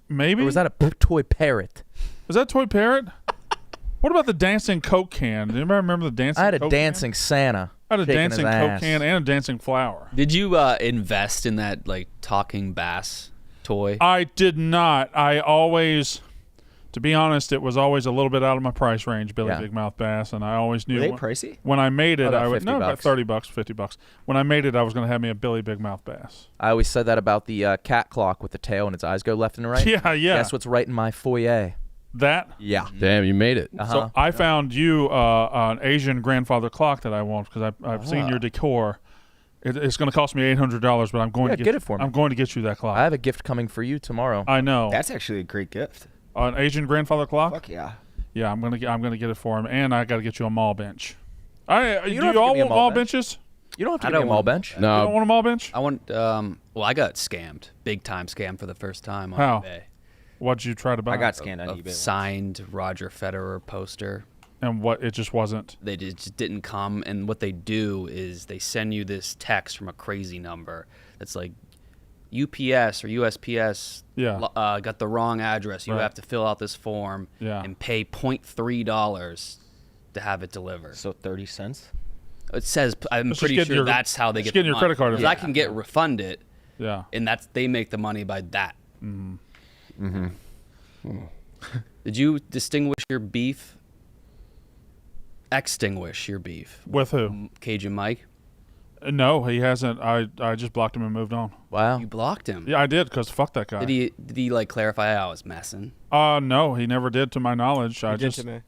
Speaker 2: maybe
Speaker 4: Or was that a toy parrot?
Speaker 2: Was that Toy Parrot? What about the dancing Coke can? Do anybody remember the dancing?
Speaker 4: I had a
Speaker 2: Coke
Speaker 4: dancing Santa.
Speaker 2: Can? I had a
Speaker 4: shaking
Speaker 2: dancing
Speaker 4: his
Speaker 2: Coke
Speaker 4: ass.
Speaker 2: can and a dancing flower.
Speaker 5: Did you invest in that like talking bass toy?
Speaker 2: I did not. I always, to be honest, it was always a little bit out of my price range, Billy
Speaker 4: Yeah.
Speaker 2: Big Mouth Bass, and I always knew
Speaker 7: Were they
Speaker 2: when,
Speaker 7: pricey?
Speaker 2: when I made it,
Speaker 4: About
Speaker 2: I would
Speaker 4: 50
Speaker 2: no about
Speaker 4: bucks.
Speaker 2: $30, $50. When I made it, I was going to have me a Billy Big Mouth Bass.
Speaker 4: I always said that about the cat clock with the tail and its eyes go left and right.
Speaker 2: Yeah, yeah.
Speaker 4: Guess what's right in my foyer?
Speaker 2: That.
Speaker 4: Yeah.
Speaker 9: Damn, you made it.
Speaker 4: Uh-huh.
Speaker 2: So I found you an Asian grandfather clock that I want because I've seen your decor. It's going to cost me $800, but I'm going to
Speaker 4: get it for me.
Speaker 2: I'm going to get you that clock.
Speaker 4: I have a gift coming for you tomorrow.
Speaker 2: I know.
Speaker 7: That's actually a great gift.
Speaker 2: An Asian grandfather clock.
Speaker 7: Fuck yeah.
Speaker 2: Yeah, I'm gonna get it for him, and I got to get you a mall bench. Do
Speaker 4: don't have
Speaker 2: you
Speaker 4: to give
Speaker 2: all
Speaker 4: me a
Speaker 2: want
Speaker 4: mall
Speaker 2: mall
Speaker 4: bench.
Speaker 2: benches?
Speaker 4: You don't have to
Speaker 5: I
Speaker 4: give me a
Speaker 5: don't
Speaker 4: mall
Speaker 5: want-
Speaker 4: bench.
Speaker 2: You don't
Speaker 9: No.
Speaker 2: want a mall bench?
Speaker 5: I want. Well, I got scammed, big time scammed for the first time on
Speaker 2: How?
Speaker 5: eBay.
Speaker 2: What'd you try to buy?
Speaker 7: I got scanned on
Speaker 5: A
Speaker 7: eBay.
Speaker 5: signed Roger Federer poster.
Speaker 2: And what? It just wasn't.
Speaker 5: They just didn't come, and what they do is they send you this text from a crazy number that's like UPS or USPS
Speaker 2: Yeah.
Speaker 5: got the wrong address. You
Speaker 2: Right.
Speaker 5: have to fill out this form
Speaker 2: Yeah.
Speaker 5: and pay $0.3 to have it delivered.
Speaker 7: So 30 cents?
Speaker 5: It says I'm
Speaker 2: Just
Speaker 5: pretty
Speaker 2: getting
Speaker 5: sure
Speaker 2: your-
Speaker 5: that's how they
Speaker 2: just
Speaker 5: get
Speaker 2: getting
Speaker 5: the
Speaker 2: your
Speaker 5: money.
Speaker 2: credit card
Speaker 5: 'Cause
Speaker 2: info.
Speaker 5: I can get refunded,
Speaker 2: Yeah.
Speaker 5: and they make the money by that.
Speaker 2: Mm-hmm.
Speaker 5: Did you distinguish your beef? Extinguish your beef.
Speaker 2: With who?
Speaker 5: Cajun Mike.
Speaker 2: No, he hasn't. I just blocked him and moved on.
Speaker 4: Wow.
Speaker 5: You blocked him.
Speaker 2: Yeah, I did because fuck that guy.
Speaker 5: Did he like clarify I was messing?
Speaker 2: No, he never did to my knowledge. I
Speaker 11: He did
Speaker 2: just
Speaker 11: to me.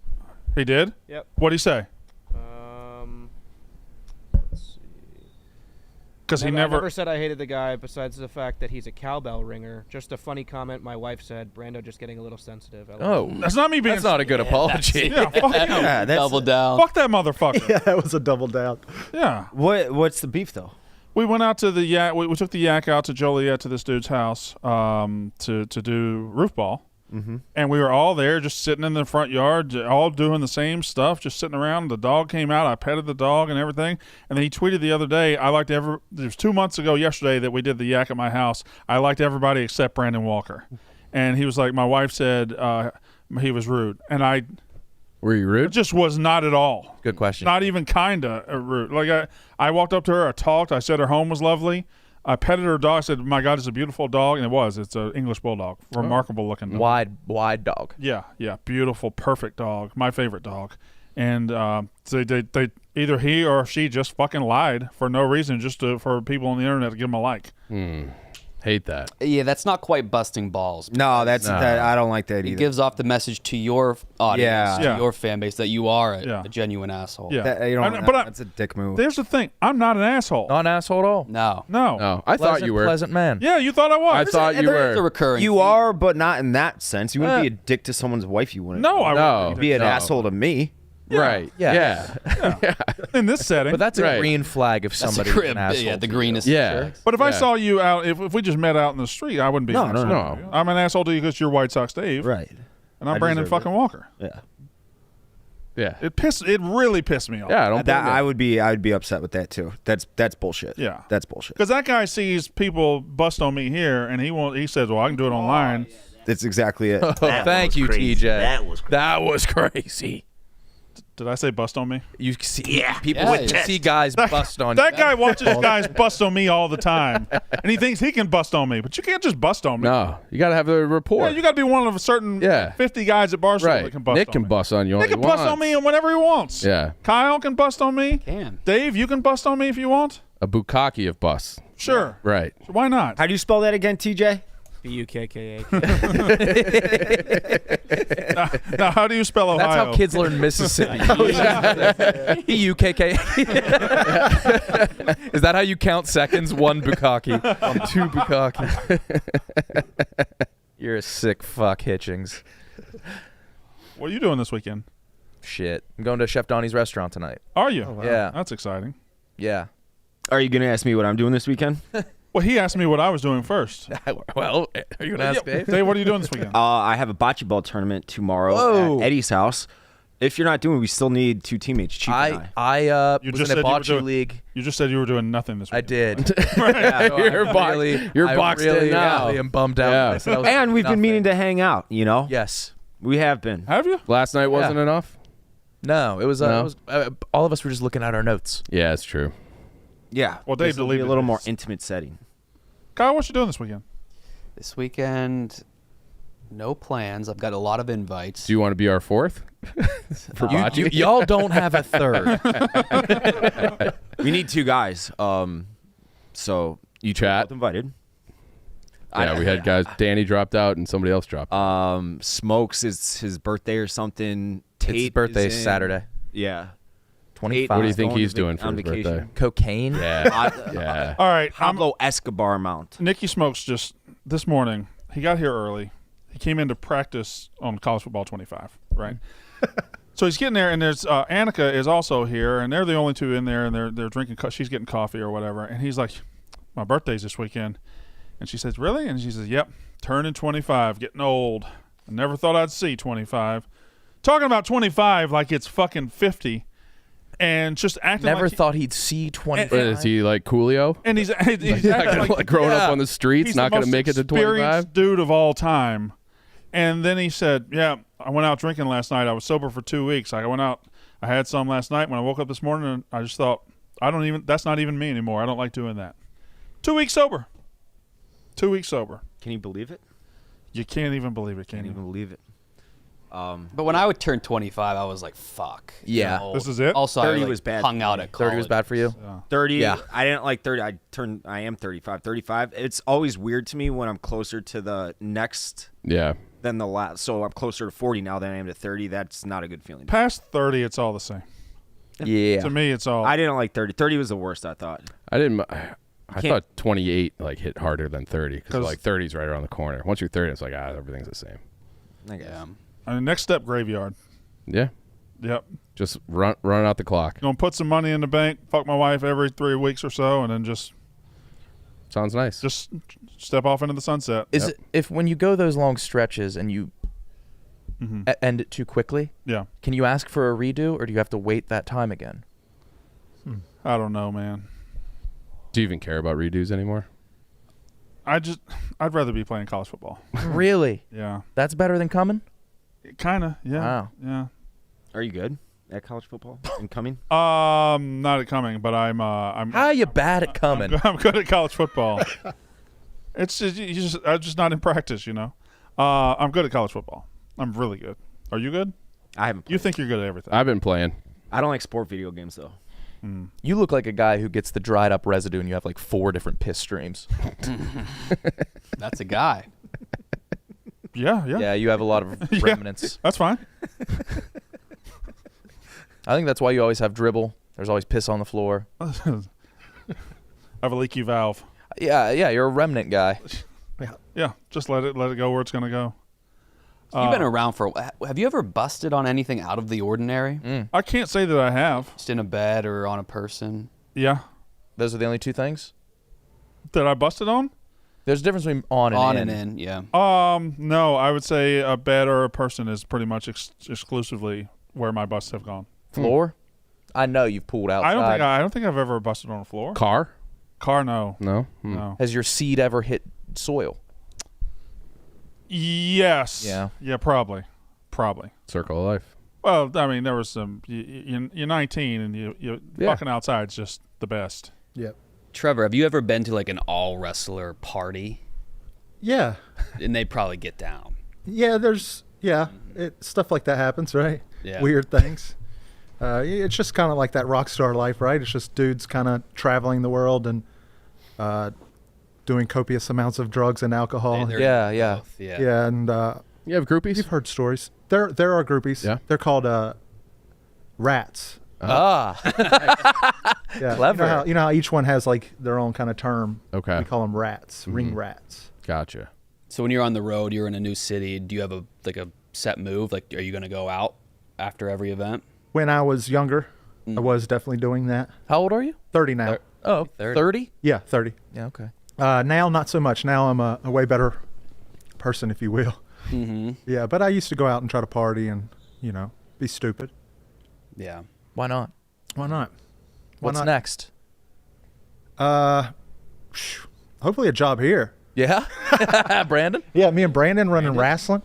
Speaker 2: he did.
Speaker 11: Yep.
Speaker 2: What'd he say?
Speaker 11: Let's see.
Speaker 2: Because he
Speaker 11: I
Speaker 2: never.
Speaker 11: never said I hated the guy. Besides the fact that he's a cowbell ringer. Just a funny comment. My wife said, "Brando just getting a little sensitive."
Speaker 4: Oh,
Speaker 2: That's not me being.
Speaker 4: that's not a good apology.
Speaker 2: Yeah, fuck him.
Speaker 7: Yeah, that's
Speaker 5: Double down.
Speaker 2: Fuck that motherfucker.
Speaker 3: Yeah, that was a double down.
Speaker 2: Yeah.
Speaker 7: What's the beef though?
Speaker 2: We went out to the yak. We took the yak out to Joliet to this dude's house to do roof ball. And we were all there just sitting in the front yard, all doing the same stuff, just sitting around. The dog came out. I petted the dog and everything. And then he tweeted the other day, it was 2 months ago yesterday that we did the yak at my house. I liked everybody except Brandon Walker. And he was like, my wife said he was rude. And I
Speaker 9: Were you rude?
Speaker 2: just was not at all.
Speaker 4: Good question.
Speaker 2: Not even kind of rude. Like I walked up to her, I talked, I said her home was lovely. I petted her dog. I said, "My God, it's a beautiful dog," and it was. It's an English bulldog, remarkable looking dog.
Speaker 4: Wide dog.
Speaker 2: Yeah, beautiful, perfect dog. My favorite dog. And so they either he or she just fucking lied for no reason, just for people on the internet to give them a like.
Speaker 9: Hate that.
Speaker 5: Yeah, that's not quite busting balls.
Speaker 7: No, that I don't like that
Speaker 5: It
Speaker 7: either.
Speaker 5: gives off the message to your audience,
Speaker 2: Yeah.
Speaker 5: to your fan base, that you are a
Speaker 2: Yeah.
Speaker 5: genuine asshole.
Speaker 2: Yeah,
Speaker 7: That- you don't- that's a dick move.
Speaker 2: There's the thing. I'm not an asshole.
Speaker 4: Not an asshole at all.
Speaker 5: No.
Speaker 2: No.
Speaker 9: I thought you were.
Speaker 4: Pleasant man.
Speaker 2: Yeah, you thought I was.
Speaker 9: I thought you
Speaker 5: It's a
Speaker 9: were.
Speaker 5: recurring
Speaker 7: You
Speaker 5: theme.
Speaker 7: are, but not in that sense. You wouldn't be a dick to someone's wife. You wouldn't.
Speaker 2: No, I
Speaker 9: No.
Speaker 2: wouldn't
Speaker 7: Be an
Speaker 9: No.
Speaker 7: asshole to me.
Speaker 9: Right.
Speaker 4: Yeah.
Speaker 9: Yeah.
Speaker 2: in this setting.
Speaker 4: But that's a
Speaker 9: Right.
Speaker 4: green flag if
Speaker 5: That's a
Speaker 4: somebody
Speaker 5: crib.
Speaker 4: an asshole.
Speaker 5: Yeah, the
Speaker 4: to
Speaker 5: greenest.
Speaker 9: Yeah.
Speaker 2: But if I
Speaker 9: Yeah.
Speaker 2: saw you out, if we just met out in the street, I wouldn't be.
Speaker 7: No,
Speaker 2: an
Speaker 7: no,
Speaker 2: asshole
Speaker 9: no.
Speaker 2: to you. I'm an asshole to you because you're White Sox Dave,
Speaker 7: Right.
Speaker 2: and I'm
Speaker 7: I
Speaker 2: Brandon
Speaker 7: deserve
Speaker 2: fucking Walker.
Speaker 7: Yeah.
Speaker 9: Yeah.
Speaker 2: It really pissed me off.
Speaker 9: Yeah. I don't.
Speaker 7: That
Speaker 9: blame
Speaker 7: I
Speaker 9: you.
Speaker 7: would be upset with that too. That's bullshit.
Speaker 2: Yeah.
Speaker 7: That's bullshit.
Speaker 2: Because that guy sees people bust on me here, and he says, "Well, I can do it online."
Speaker 7: That's exactly it.
Speaker 4: Oh, thank you, TJ.
Speaker 10: That was crazy.
Speaker 4: That was crazy.
Speaker 2: Did I say bust on me?
Speaker 4: You see,
Speaker 10: Yeah.
Speaker 4: people
Speaker 5: Yeah,
Speaker 4: would
Speaker 5: yeah.
Speaker 4: see guys bust on
Speaker 2: That
Speaker 4: you.
Speaker 2: guy watches guys bust on me all the time, and he thinks he can bust on me, but you can't just bust on me.
Speaker 9: No, you got to have a
Speaker 2: Yeah,
Speaker 9: rapport.
Speaker 2: you got to be one of a certain 50 guys at Barstool
Speaker 9: right.
Speaker 2: that can bust
Speaker 9: Nick
Speaker 2: on
Speaker 9: can
Speaker 2: me.
Speaker 9: bust on you all
Speaker 2: Nick
Speaker 9: he
Speaker 2: can bust on
Speaker 9: wants.
Speaker 2: me whenever he wants.
Speaker 9: Yeah.
Speaker 2: Kyle can bust on me.
Speaker 5: Can.
Speaker 2: Dave, you can bust on me if you want.
Speaker 9: A bukkake of bus.
Speaker 2: Sure.
Speaker 9: Right.
Speaker 2: Why not?
Speaker 7: How do you spell that again, TJ?
Speaker 11: BUKKA.
Speaker 2: Now, how do you spell Ohio?
Speaker 4: That's how kids learn Mississippi. E-U-K-K. Is that how you count seconds? One bukkake. Two bukkake. You're a sick fuck, Hitchings.
Speaker 2: What are you doing this weekend?
Speaker 4: Shit. I'm going to Chef Donnie's restaurant tonight.
Speaker 2: Are you?
Speaker 4: Yeah.
Speaker 2: That's exciting.
Speaker 4: Yeah.
Speaker 7: Are you going to ask me what I'm doing this weekend?
Speaker 2: Well, he asked me what I was doing first.
Speaker 4: Well, are you going to ask Dave?
Speaker 2: Dave, what are you doing this weekend?
Speaker 7: I have a bocce ball tournament tomorrow
Speaker 4: Whoa.
Speaker 7: at Eddie's house. If you're not doing, we still need 2 teammates. Chief and I.
Speaker 4: I
Speaker 2: You
Speaker 4: was
Speaker 2: just
Speaker 4: in a
Speaker 2: said you were
Speaker 4: bocce
Speaker 2: doing-
Speaker 4: league.
Speaker 2: You just said you were doing nothing this
Speaker 4: I
Speaker 2: weekend.
Speaker 4: did.
Speaker 9: You're
Speaker 4: I
Speaker 9: boxed
Speaker 4: really
Speaker 9: in now.
Speaker 4: am bummed out.
Speaker 9: Yeah.
Speaker 4: I said I was
Speaker 7: And
Speaker 4: doing
Speaker 7: we've been
Speaker 4: nothing.
Speaker 7: meaning to hang out, you know?
Speaker 4: Yes.
Speaker 7: We have been.
Speaker 2: Have you?
Speaker 9: Last night wasn't enough?
Speaker 4: No, it was.
Speaker 9: No?
Speaker 4: All of us were just looking at our notes.
Speaker 9: Yeah, it's true.
Speaker 7: Yeah.
Speaker 2: Well, Dave
Speaker 7: This will be
Speaker 2: deleted
Speaker 7: a little
Speaker 2: it.
Speaker 7: more intimate setting.
Speaker 2: Kyle, what you doing this weekend?
Speaker 5: This weekend, no plans. I've got a lot of invites.
Speaker 9: Do you want to be our fourth? For bocce?
Speaker 4: Y'all don't have a third.
Speaker 7: We need 2 guys. So
Speaker 9: You chat?
Speaker 7: both invited.
Speaker 9: Yeah, we had guys. Danny dropped out and somebody else dropped.
Speaker 7: Smokes is his birthday or something. Tate
Speaker 4: His birthday
Speaker 7: is
Speaker 4: is
Speaker 7: in.
Speaker 4: Saturday.
Speaker 7: Yeah.
Speaker 4: 25.
Speaker 9: What do you think
Speaker 7: going
Speaker 9: he's
Speaker 7: to
Speaker 9: doing for
Speaker 7: on
Speaker 9: his
Speaker 7: vacation.
Speaker 9: birthday?
Speaker 4: Cocaine.
Speaker 9: Yeah. Yeah.
Speaker 2: All right.
Speaker 7: Pablo Escobar amount.
Speaker 2: Nikki Smokes just this morning. He got here early. He came in to practice on college football 25, right? So he's getting there, and there's Annika is also here, and they're the only 2 in there, and they're drinking. She's getting coffee or whatever, and he's like, "My birthday's this weekend," and she says, "Really?" And she says, "Yep, turning 25, getting old. I never thought I'd see 25." Talking about 25 like it's fucking 50, and just acting
Speaker 4: Never
Speaker 2: like
Speaker 4: thought he'd see 25.
Speaker 9: What, is he like Coolio?
Speaker 2: and he's
Speaker 9: Not
Speaker 2: acting
Speaker 9: gonna,
Speaker 2: like
Speaker 9: growing
Speaker 4: yeah.
Speaker 9: up on the streets,
Speaker 2: he's
Speaker 9: not
Speaker 2: the
Speaker 9: going to
Speaker 2: most
Speaker 9: make it to 25?
Speaker 2: experienced dude of all time. And then he said, "Yeah, I went out drinking last night. I was sober for 2 weeks. I went out. I had some last night. When I woke up this morning, and I just thought, that's not even me anymore. I don't like doing that. 2 weeks sober. 2 weeks sober.
Speaker 7: Can you believe it?
Speaker 2: You can't even believe it, can
Speaker 7: Can't
Speaker 2: you?
Speaker 7: even believe it.
Speaker 5: But when I would turn 25, I was like, fuck.
Speaker 4: Yeah.
Speaker 5: You know?
Speaker 2: This is it?
Speaker 5: Also,
Speaker 7: 30
Speaker 5: I like,
Speaker 7: was bad
Speaker 5: hung
Speaker 7: for
Speaker 5: out
Speaker 7: me.
Speaker 5: at college.
Speaker 4: 30 was bad for you.
Speaker 7: 30.
Speaker 4: Yeah.
Speaker 7: I didn't like 30. I am 35. 35. It's always weird to me when I'm closer to the next
Speaker 9: Yeah.
Speaker 7: than the last. So I'm closer to 40 now than I am to 30. That's not a good feeling.
Speaker 2: Past 30, it's all the same.
Speaker 4: Yeah.
Speaker 2: To me, it's all.
Speaker 7: I didn't like 30. 30 was the worst, I thought.
Speaker 9: I didn't. I
Speaker 7: can't-
Speaker 9: thought 28 like hit harder than 30 because
Speaker 2: 'Cause-
Speaker 9: like 30's right around the corner. Once you're 30, it's like everything's the same.
Speaker 7: I guess.
Speaker 5: Yeah.
Speaker 2: I mean, next step, graveyard.
Speaker 9: Yeah.
Speaker 2: Yep.
Speaker 9: Just run out the clock.
Speaker 2: Gonna put some money in the bank, fuck my wife every 3 weeks or so, and then just
Speaker 9: Sounds nice.
Speaker 2: step off into the sunset.
Speaker 4: Is it if when you go those long stretches and you end it too quickly,
Speaker 2: Yeah.
Speaker 4: can you ask for a redo or do you have to wait that time again?
Speaker 2: I don't know, man.
Speaker 9: Do you even care about redos anymore?
Speaker 2: I'd rather be playing college football.
Speaker 4: Really?
Speaker 2: Yeah.
Speaker 4: That's better than coming?
Speaker 2: Kind of. Yeah.
Speaker 4: Wow.
Speaker 2: Yeah.
Speaker 7: Are you good at college football and coming?
Speaker 2: Not at coming, but I'm
Speaker 4: How are you bad at coming?
Speaker 2: I'm good at college football. It's just I'm just not in practice, you know. I'm good at college football. I'm really good. Are you good?
Speaker 7: I haven't.
Speaker 2: You think you're good at everything?
Speaker 9: I've been playing.
Speaker 7: I don't like sport video games though.
Speaker 4: You look like a guy who gets the dried up residue and you have like 4 different piss streams.
Speaker 5: That's a guy.
Speaker 2: Yeah.
Speaker 4: Yeah, you have a lot of
Speaker 2: Yeah.
Speaker 4: remnants.
Speaker 2: That's fine.
Speaker 4: I think that's why you always have dribble. There's always piss on the floor.
Speaker 2: I have a leaky valve.
Speaker 4: Yeah, you're a remnant guy.
Speaker 2: Yeah. Just let it go where it's gonna go.
Speaker 5: You've been around for. Have you ever busted on anything out of the ordinary?
Speaker 2: I can't say that I have.
Speaker 5: Just in a bed or on a person?
Speaker 2: Yeah.
Speaker 4: Those are the only 2 things?
Speaker 2: That I busted on?
Speaker 4: There's a difference between on and in.
Speaker 5: Yeah.
Speaker 2: No, I would say a bed or a person is pretty much exclusively where my busts have gone.
Speaker 4: Floor? I know you've pulled outside.
Speaker 2: I don't think I've ever busted on a floor.
Speaker 9: Car?
Speaker 2: Car, no.
Speaker 9: No.
Speaker 2: No.
Speaker 4: Has your seed ever hit soil?
Speaker 2: Yes.
Speaker 4: Yeah.
Speaker 2: Yeah, probably.
Speaker 9: Circle of life.
Speaker 2: Well, I mean, there was some. You're 19 and you
Speaker 9: Yeah.
Speaker 2: fucking outside's just the best.
Speaker 3: Yep.
Speaker 5: Trevor, have you ever been to like an all wrestler party?
Speaker 3: Yeah.
Speaker 5: And they probably get down.
Speaker 3: Yeah. Stuff like that happens, right?
Speaker 5: Yeah.
Speaker 3: Weird things. It's just kind of like that rock star life, right? It's just dudes kind of traveling the world and doing copious amounts of drugs and alcohol.
Speaker 5: They're
Speaker 4: Yeah.
Speaker 5: both, yeah.
Speaker 3: Yeah, and
Speaker 9: You have groupies?
Speaker 3: you've heard stories. There are groupies.
Speaker 9: Yeah.
Speaker 3: They're called rats.
Speaker 4: Ah.
Speaker 3: Yeah.
Speaker 4: Clever.
Speaker 3: You know how each one has like their own kind of term.
Speaker 9: Okay.
Speaker 3: We call them rats, ring rats.
Speaker 9: Gotcha.
Speaker 5: So when you're on the road, you're in a new city. Do you have a set move? Like, are you going to go out after every event?
Speaker 3: When I was younger, I was definitely doing that.
Speaker 4: How old are you?
Speaker 3: 30 now.
Speaker 4: Oh, 30?
Speaker 3: Yeah, 30.
Speaker 4: Yeah, okay.
Speaker 3: Now, not so much. Now I'm a way better person, if you will.
Speaker 5: Mm-hmm.
Speaker 3: Yeah, but I used to go out and try to party and, be stupid.
Speaker 5: Yeah.
Speaker 4: Why not?
Speaker 3: Why not? Why
Speaker 4: What's
Speaker 3: not?
Speaker 4: next?
Speaker 3: Hopefully a job here.
Speaker 4: Yeah? Brandon?
Speaker 3: Yeah, me and Brandon running wrestling.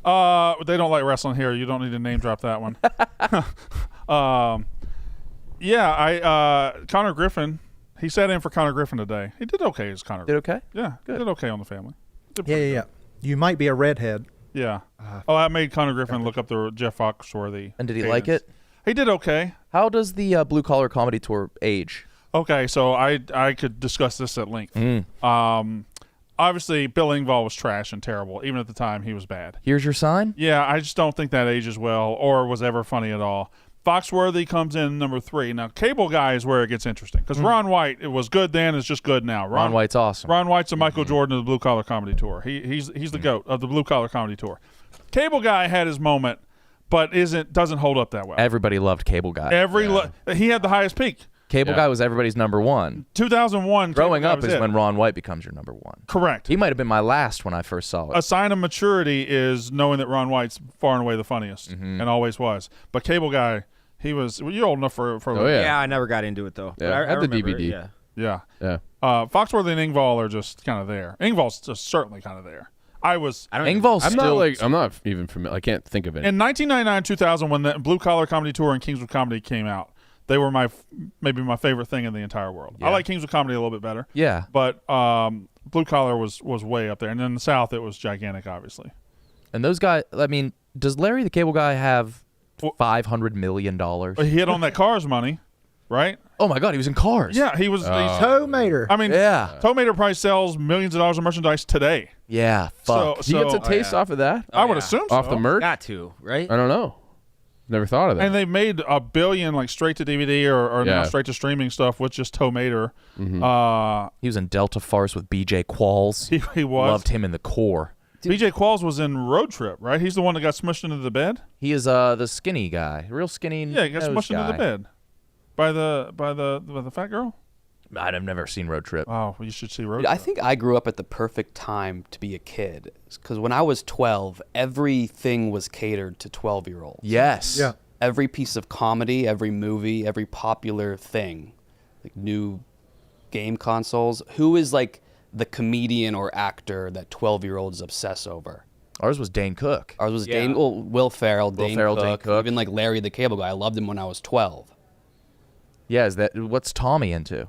Speaker 2: They don't like wrestling here. You don't need to name drop that one. Connor Griffin. He sat in for Connor Griffin today. He did okay as Connor.
Speaker 4: Did okay?
Speaker 2: Yeah,
Speaker 4: Good.
Speaker 2: did okay on the family. Did
Speaker 3: Yeah,
Speaker 2: pretty
Speaker 3: yeah,
Speaker 2: good.
Speaker 3: yeah. You might be a redhead.
Speaker 2: Yeah. I made Connor Griffin look up the Jeff Foxworthy.
Speaker 4: And did he like
Speaker 2: cadence.
Speaker 4: it?
Speaker 2: He did okay.
Speaker 4: How does the Blue Collar Comedy Tour age?
Speaker 2: Okay, so I could discuss this at length. Obviously, Bill Engvall was trash and terrible. Even at the time, he was bad.
Speaker 4: Here's your sign?
Speaker 2: Yeah, I just don't think that ages well or was ever funny at all. Foxworthy comes in number 3. Now, Cable Guy is where it gets interesting because Ron White, it was good then, it's just good now.
Speaker 4: Ron White's awesome.
Speaker 2: Ron White's the Michael Jordan of the Blue Collar Comedy Tour. He's the GOAT of the Blue Collar Comedy Tour. Cable Guy had his moment, but doesn't hold up that well.
Speaker 4: Everybody loved Cable Guy.
Speaker 2: He had the highest peak.
Speaker 4: Cable Guy was everybody's number one.
Speaker 2: 2001.
Speaker 4: Growing
Speaker 2: Cable Guy
Speaker 4: up
Speaker 2: was
Speaker 4: is
Speaker 2: it.
Speaker 4: when Ron White becomes your number one.
Speaker 2: Correct.
Speaker 4: He might have been my last when I first saw it.
Speaker 2: A sign of maturity is knowing that Ron White's far and away the funniest and always was. But Cable Guy, you're old enough for
Speaker 9: Oh, yeah.
Speaker 7: Yeah, I never got into it though.
Speaker 9: Yeah,
Speaker 7: But
Speaker 9: I had the
Speaker 7: remember it,
Speaker 9: DVD.
Speaker 7: yeah.
Speaker 2: Yeah.
Speaker 9: Yeah.
Speaker 2: Foxworthy and Engvall are just kind of there. Engvall's just certainly kind of there.
Speaker 4: Engvall's
Speaker 9: I'm
Speaker 4: still.
Speaker 9: I'm not even familiar. I can't think of it.
Speaker 2: In 1999-2000, when the Blue Collar Comedy Tour and Kings of Comedy came out, they were maybe my favorite thing in the entire world. I like Kings of Comedy a little bit better.
Speaker 4: Yeah.
Speaker 2: But Blue Collar was way up there. And in the South, it was gigantic, obviously.
Speaker 4: And those guys, I mean, does Larry the Cable Guy have $500 million?
Speaker 2: He hit on that Cars money, right?
Speaker 4: Oh, my God, he was in Cars.
Speaker 2: Yeah, he was.
Speaker 3: Tomater.
Speaker 2: I mean,
Speaker 4: Yeah.
Speaker 2: Tomater probably sells millions of dollars of merchandise today.
Speaker 4: Yeah, fuck.
Speaker 9: Do you get to taste off of that?
Speaker 2: I would assume so.
Speaker 9: Off the merch?
Speaker 7: Got to, right?
Speaker 9: I don't know. Never thought of that.
Speaker 2: And they made $1 billion like straight to DVD or
Speaker 9: Yeah.
Speaker 2: straight to streaming stuff with just Tomater.
Speaker 4: He was in Delta Farce with BJ Qualls.
Speaker 2: He was.
Speaker 4: Loved him in the core.
Speaker 2: BJ Qualls was in Road Trip, right? He's the one that got smushed into the bed.
Speaker 4: He is the skinny guy, real skinny.
Speaker 2: Yeah, he got
Speaker 4: nose
Speaker 2: smushed into the
Speaker 4: guy.
Speaker 2: bed by the fat girl.
Speaker 4: I've never seen Road Trip.
Speaker 2: Oh, well, you should see Road
Speaker 5: Dude,
Speaker 2: Trip.
Speaker 5: I think I grew up at the perfect time to be a kid. Because when I was 12, everything was catered to 12-year-olds.
Speaker 4: Yes.
Speaker 3: Yeah.
Speaker 5: Every piece of comedy, every movie, every popular thing, like new game consoles. Who is like the comedian or actor that 12-year-olds obsess over?
Speaker 4: Ours was Dane Cook.
Speaker 5: Ours was Will Ferrell, Dane
Speaker 4: Ferrell,
Speaker 5: Cook,
Speaker 4: Dane Cook.
Speaker 5: even like Larry the Cable Guy. I loved him when I was 12.
Speaker 4: Yeah, what's Tommy into?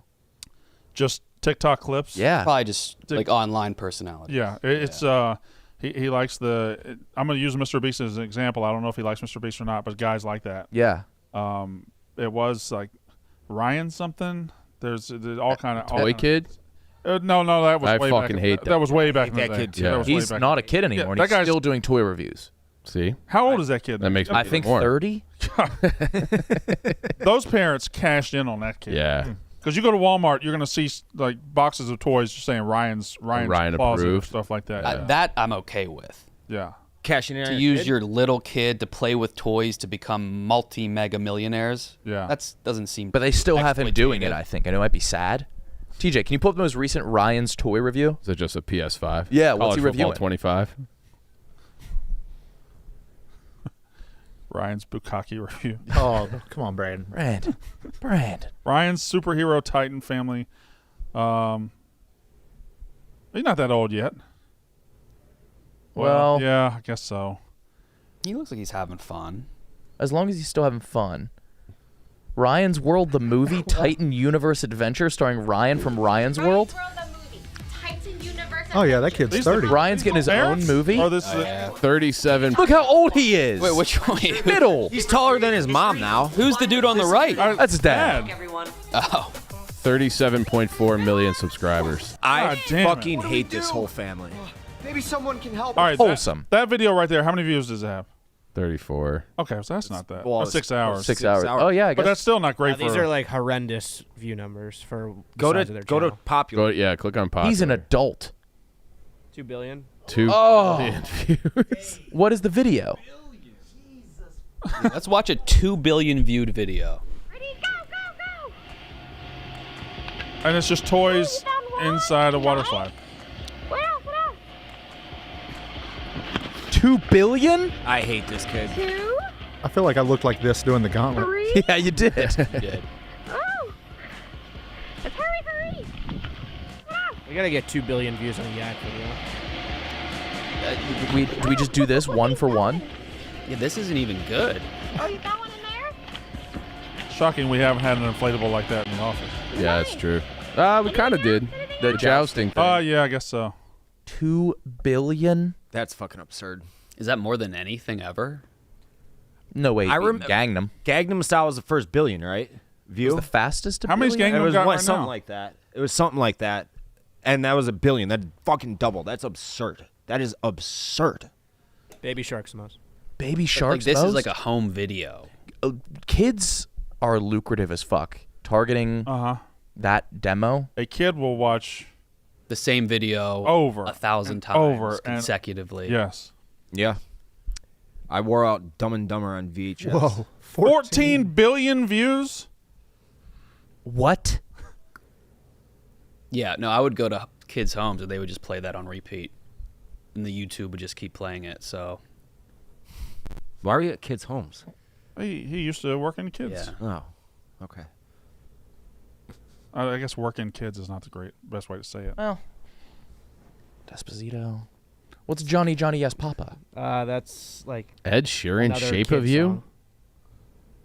Speaker 2: Just TikTok clips.
Speaker 4: Yeah.
Speaker 5: Probably just like online personality.
Speaker 2: Yeah, it's he likes I'm going to use Mr. Beast as an example. I don't know if he likes Mr. Beast or not, but guys like that.
Speaker 4: Yeah.
Speaker 2: It was like Ryan something. There's all kind of
Speaker 9: Toy Kid?
Speaker 2: No, that was
Speaker 9: I
Speaker 2: way
Speaker 9: fucking
Speaker 2: back.
Speaker 9: hate
Speaker 2: That was way back in the
Speaker 7: that
Speaker 2: day.
Speaker 7: kid, too.
Speaker 2: That was way
Speaker 4: He's
Speaker 2: back
Speaker 4: not
Speaker 2: in
Speaker 4: a
Speaker 2: the
Speaker 4: kid
Speaker 2: day.
Speaker 4: anymore.
Speaker 2: Yeah,
Speaker 4: and
Speaker 2: that
Speaker 4: he's
Speaker 2: guy's
Speaker 4: still doing toy reviews.
Speaker 9: See?
Speaker 2: How old is that kid?
Speaker 9: That makes me
Speaker 4: I think
Speaker 9: more.
Speaker 4: 30.
Speaker 2: Those parents cashed in on that kid.
Speaker 9: Yeah.
Speaker 2: Because you go to Walmart, you're going to see like boxes of toys just saying Ryan's
Speaker 9: Ryan
Speaker 2: closet or
Speaker 9: approved.
Speaker 2: stuff like that.
Speaker 5: That I'm okay with.
Speaker 2: Yeah.
Speaker 7: Cashing in
Speaker 5: To
Speaker 7: on a
Speaker 5: use
Speaker 7: kid?
Speaker 5: your little kid to play with toys to become multi-mega millionaires.
Speaker 2: Yeah.
Speaker 5: That doesn't seem.
Speaker 4: But they still have him doing it,
Speaker 5: exploitative.
Speaker 4: I think. I know it might be sad. TJ, can you pull up the most recent Ryan's toy review?
Speaker 9: Is it just a PS5?
Speaker 4: Yeah, what's
Speaker 9: College
Speaker 4: he
Speaker 9: football
Speaker 4: reviewing?
Speaker 9: 25.
Speaker 2: Ryan's Bukkake review.
Speaker 3: Oh, come on, Brandon.
Speaker 4: Brand.
Speaker 2: Ryan's superhero Titan family. He's not that old yet.
Speaker 4: Well,
Speaker 2: yeah, I guess so.
Speaker 5: He looks like he's having fun.
Speaker 4: as long as he's still having fun. Ryan's World, the movie, Titan Universe Adventure, starring Ryan from Ryan's World.
Speaker 3: Oh yeah, that kid's 30.
Speaker 4: Ryan's getting his own movie.
Speaker 2: Oh, this is
Speaker 9: 37.
Speaker 4: Look how old he is.
Speaker 5: Wait, which one?
Speaker 4: Middle.
Speaker 7: He's taller than his mom now.
Speaker 5: Who's the dude on the right?
Speaker 4: That's his dad.
Speaker 5: Oh.
Speaker 9: 37.4 million subscribers.
Speaker 7: I
Speaker 2: God damn it.
Speaker 7: fucking hate this whole family.
Speaker 6: Maybe someone can help.
Speaker 2: all right.
Speaker 4: Wholesome.
Speaker 2: That video right there. How many views does it have?
Speaker 9: 34.
Speaker 2: Okay, so that's not that.
Speaker 7: Well,
Speaker 2: That's 6 hours.
Speaker 4: 6 hours. Oh yeah, I
Speaker 2: But
Speaker 4: guess.
Speaker 2: that's still not great for.
Speaker 11: These are like horrendous view numbers for the
Speaker 7: Go
Speaker 11: size
Speaker 7: to
Speaker 11: of their
Speaker 7: go to
Speaker 11: channel.
Speaker 7: popular.
Speaker 9: Yeah, click on popular.
Speaker 4: He's an adult.
Speaker 11: 2 billion.
Speaker 9: 2
Speaker 4: Oh.
Speaker 9: billion views.
Speaker 4: What is the video?
Speaker 5: Let's watch a 2 billion viewed video.
Speaker 2: And it's just toys inside a water slide.
Speaker 4: 2 billion?
Speaker 7: I hate this kid.
Speaker 3: I feel like I looked like this doing the gauntlet.
Speaker 4: Yeah, you did.
Speaker 5: You did.
Speaker 11: We gotta get 2 billion views on the Yak video.
Speaker 4: Do we just do this one for one?
Speaker 5: Yeah, this isn't even good.
Speaker 2: Shocking we haven't had an inflatable like that in the office.
Speaker 9: Yeah, that's true. We kind of did. The jousting thing.
Speaker 2: Yeah, I guess so.
Speaker 4: 2 billion?
Speaker 7: That's fucking absurd.
Speaker 5: Is that more than anything ever?
Speaker 4: No way.
Speaker 7: I
Speaker 4: Gangnam.
Speaker 7: Gangnam Style was the first billion, right? View.
Speaker 4: Was the fastest to
Speaker 2: How many's
Speaker 4: billion?
Speaker 7: It
Speaker 2: Gangnam
Speaker 7: was
Speaker 2: got
Speaker 7: what,
Speaker 2: right
Speaker 7: something
Speaker 2: now?
Speaker 7: like that. It was something like that, and that was a billion. That fucking doubled. That's absurd. That is absurd.
Speaker 11: Baby Shark's most.
Speaker 4: Baby
Speaker 5: Like
Speaker 4: Shark's
Speaker 5: this is
Speaker 4: most?
Speaker 5: like a home video.
Speaker 4: Kids are lucrative as fuck. Targeting that demo.
Speaker 2: A kid will watch
Speaker 5: The same video
Speaker 2: over
Speaker 5: 1,000
Speaker 2: and
Speaker 5: times
Speaker 2: over and-
Speaker 5: consecutively.
Speaker 2: Yes.
Speaker 7: Yeah. I wore out Dumb and Dumber on VHS.
Speaker 3: Whoa.
Speaker 2: 14 billion views?
Speaker 4: What?
Speaker 5: Yeah, no, I would go to kids' homes and they would just play that on repeat. And the YouTube would just keep playing it, so.
Speaker 7: Why are you at kids' homes?
Speaker 2: He used to work in kids.
Speaker 5: Yeah.
Speaker 7: Oh, okay.
Speaker 2: I guess work in kids is not the best way to say it.
Speaker 4: Well, Desposito. What's Johnny Yes Papa?
Speaker 11: That's like
Speaker 9: Ed Sheeran,
Speaker 11: another
Speaker 9: Shape
Speaker 11: kid
Speaker 9: of You.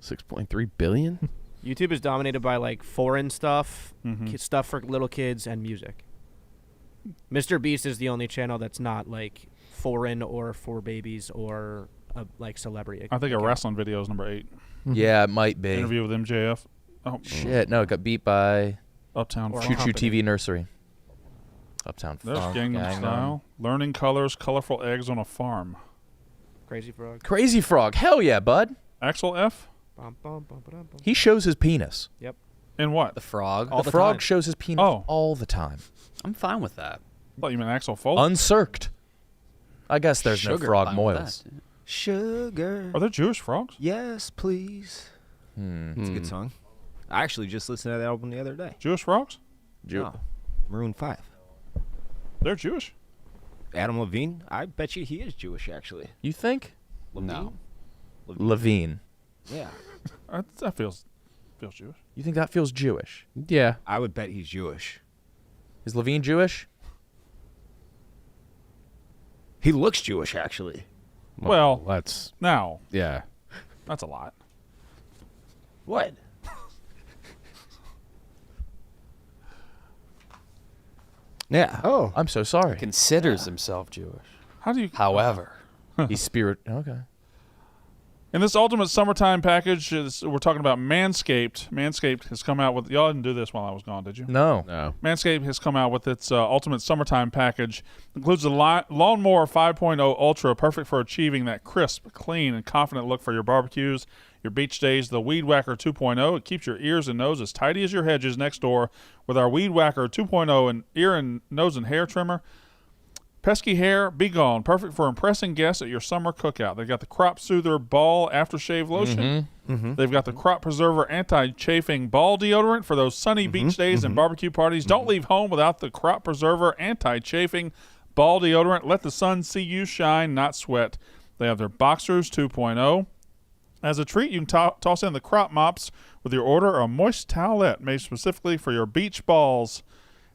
Speaker 9: 6.3 billion.
Speaker 11: YouTube is dominated by like foreign stuff,
Speaker 2: Mm-hmm.
Speaker 11: stuff for little kids, and music. Mr. Beast is the only channel that's not like foreign or for babies or like celebrity.
Speaker 2: I think a
Speaker 11: account.
Speaker 2: wrestling video is number 8.
Speaker 4: Yeah, it might be.
Speaker 2: Interview with MJF. Oh,
Speaker 4: Shit, no, it got beat by
Speaker 2: Uptown
Speaker 11: Or
Speaker 2: Funk.
Speaker 4: Choo Choo TV Nursery. Uptown
Speaker 2: There's
Speaker 4: Funk.
Speaker 2: Gangnam Style. Learning colors, colorful eggs on a farm.
Speaker 11: Crazy Frog.
Speaker 4: Crazy Frog. Hell yeah, bud.
Speaker 2: Axel F.
Speaker 11: Bum, bum, bum, ba-dum, bum.
Speaker 4: He shows his penis.
Speaker 2: In what?
Speaker 5: The frog.
Speaker 4: The frog shows his penis
Speaker 2: Oh.
Speaker 4: all the time.
Speaker 5: I'm fine with that.
Speaker 2: I thought you meant Axel Foley.
Speaker 4: Uncirced. I guess there's no
Speaker 5: Sugar,
Speaker 4: frog
Speaker 5: fine with
Speaker 4: moils.
Speaker 5: that.
Speaker 7: Sugar.
Speaker 2: Are there Jewish frogs?
Speaker 7: Yes, please. It's a good song. I actually just listened to that album the other day.
Speaker 2: Jewish frogs?
Speaker 7: No. Maroon 5.
Speaker 2: They're Jewish.
Speaker 7: Adam Levine, I bet you he is Jewish, actually.
Speaker 4: You think?
Speaker 5: No.
Speaker 4: Levine.
Speaker 7: Yeah.
Speaker 2: That feels Jewish.
Speaker 4: You think that feels Jewish?
Speaker 9: Yeah.
Speaker 7: I would bet he's Jewish.
Speaker 4: Is Levine Jewish?
Speaker 7: He looks Jewish, actually.
Speaker 2: Well,
Speaker 9: that's
Speaker 2: now,
Speaker 9: yeah.
Speaker 2: that's a lot.
Speaker 7: What? Yeah.
Speaker 3: Oh,
Speaker 4: I'm so sorry.
Speaker 5: Considers himself Jewish.
Speaker 2: How do you...
Speaker 5: However,
Speaker 4: He's spirit. Okay.
Speaker 2: In this ultimate summertime package, we're talking about Manscaped. Manscaped has come out with... Y'all didn't do this while I was gone, did you?
Speaker 4: No.
Speaker 9: No.
Speaker 2: Manscaped has come out with its ultimate summertime package. Includes the Lawnmower 5.0 Ultra, perfect for achieving that crisp, clean, and confident look for your barbecues, your beach days. The Weed Whacker 2.0, it keeps your ears and nose as tidy as your hedges next door with our Weed Whacker 2.0 and ear and nose and hair trimmer. Pesky hair, be gone. Perfect for impressing guests at your summer cookout. They've got the Crop Soother Ball Aftershave Lotion. They've got the Crop Preserver Anti-Chafing Ball Deodorant for those sunny beach days and barbecue parties. Don't leave home without the Crop Preserver Anti-Chafing Ball Deodorant. Let the sun see you shine, not sweat. They have their Boxers 2.0. As a treat, you can toss in the Crop Mops with your order, or a moist towelette made specifically for your beach balls.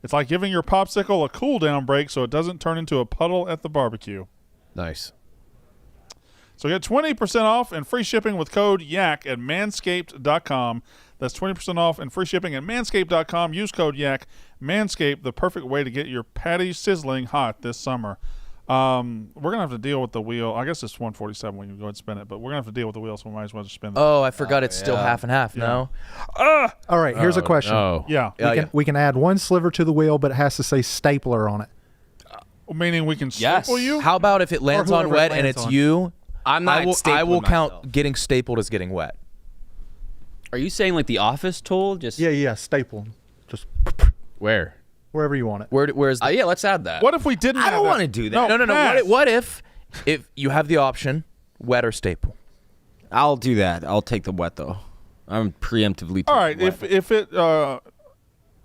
Speaker 2: It's like giving your popsicle a cool down break so it doesn't turn into a puddle at the barbecue.
Speaker 9: Nice.
Speaker 2: So get 20% off and free shipping with code YAK at manscaped.com. That's 20% off and free shipping at manscaped.com. Use code YAK. Manscaped, the perfect way to get your patties sizzling hot this summer. We're going to have to deal with the wheel. I guess it's 147 when you go ahead and spin it, but we're going to have to deal with the wheel, so we might as well just spin it.
Speaker 4: Oh, I forgot it's still half and half. No.
Speaker 3: All right, here's a question.
Speaker 9: No.
Speaker 2: Yeah.
Speaker 3: We can add one sliver to the wheel, but it has to say stapler on it.
Speaker 2: Meaning we can
Speaker 5: Yes.
Speaker 2: staple you?
Speaker 4: How about if it lands on
Speaker 3: whoever it
Speaker 4: wet and
Speaker 3: lands
Speaker 4: it's
Speaker 3: on.
Speaker 4: you?
Speaker 7: I'm not.
Speaker 4: I will
Speaker 7: stapling
Speaker 4: count
Speaker 7: myself.
Speaker 4: getting stapled as getting wet.
Speaker 5: Are you saying like the office tool? Just
Speaker 3: Yeah, staple. Just
Speaker 9: Where?
Speaker 3: wherever you want it.
Speaker 4: Where's the
Speaker 5: yeah, let's add that.
Speaker 2: What if we didn't
Speaker 7: I
Speaker 2: have
Speaker 7: don't
Speaker 2: that?
Speaker 7: want to do that.
Speaker 4: No.
Speaker 2: Pass.
Speaker 4: What if you have the option, wet or staple?
Speaker 7: I'll do that. I'll take the wet though. I'm preemptively.
Speaker 2: All right,
Speaker 7: taking wet.
Speaker 2: if it,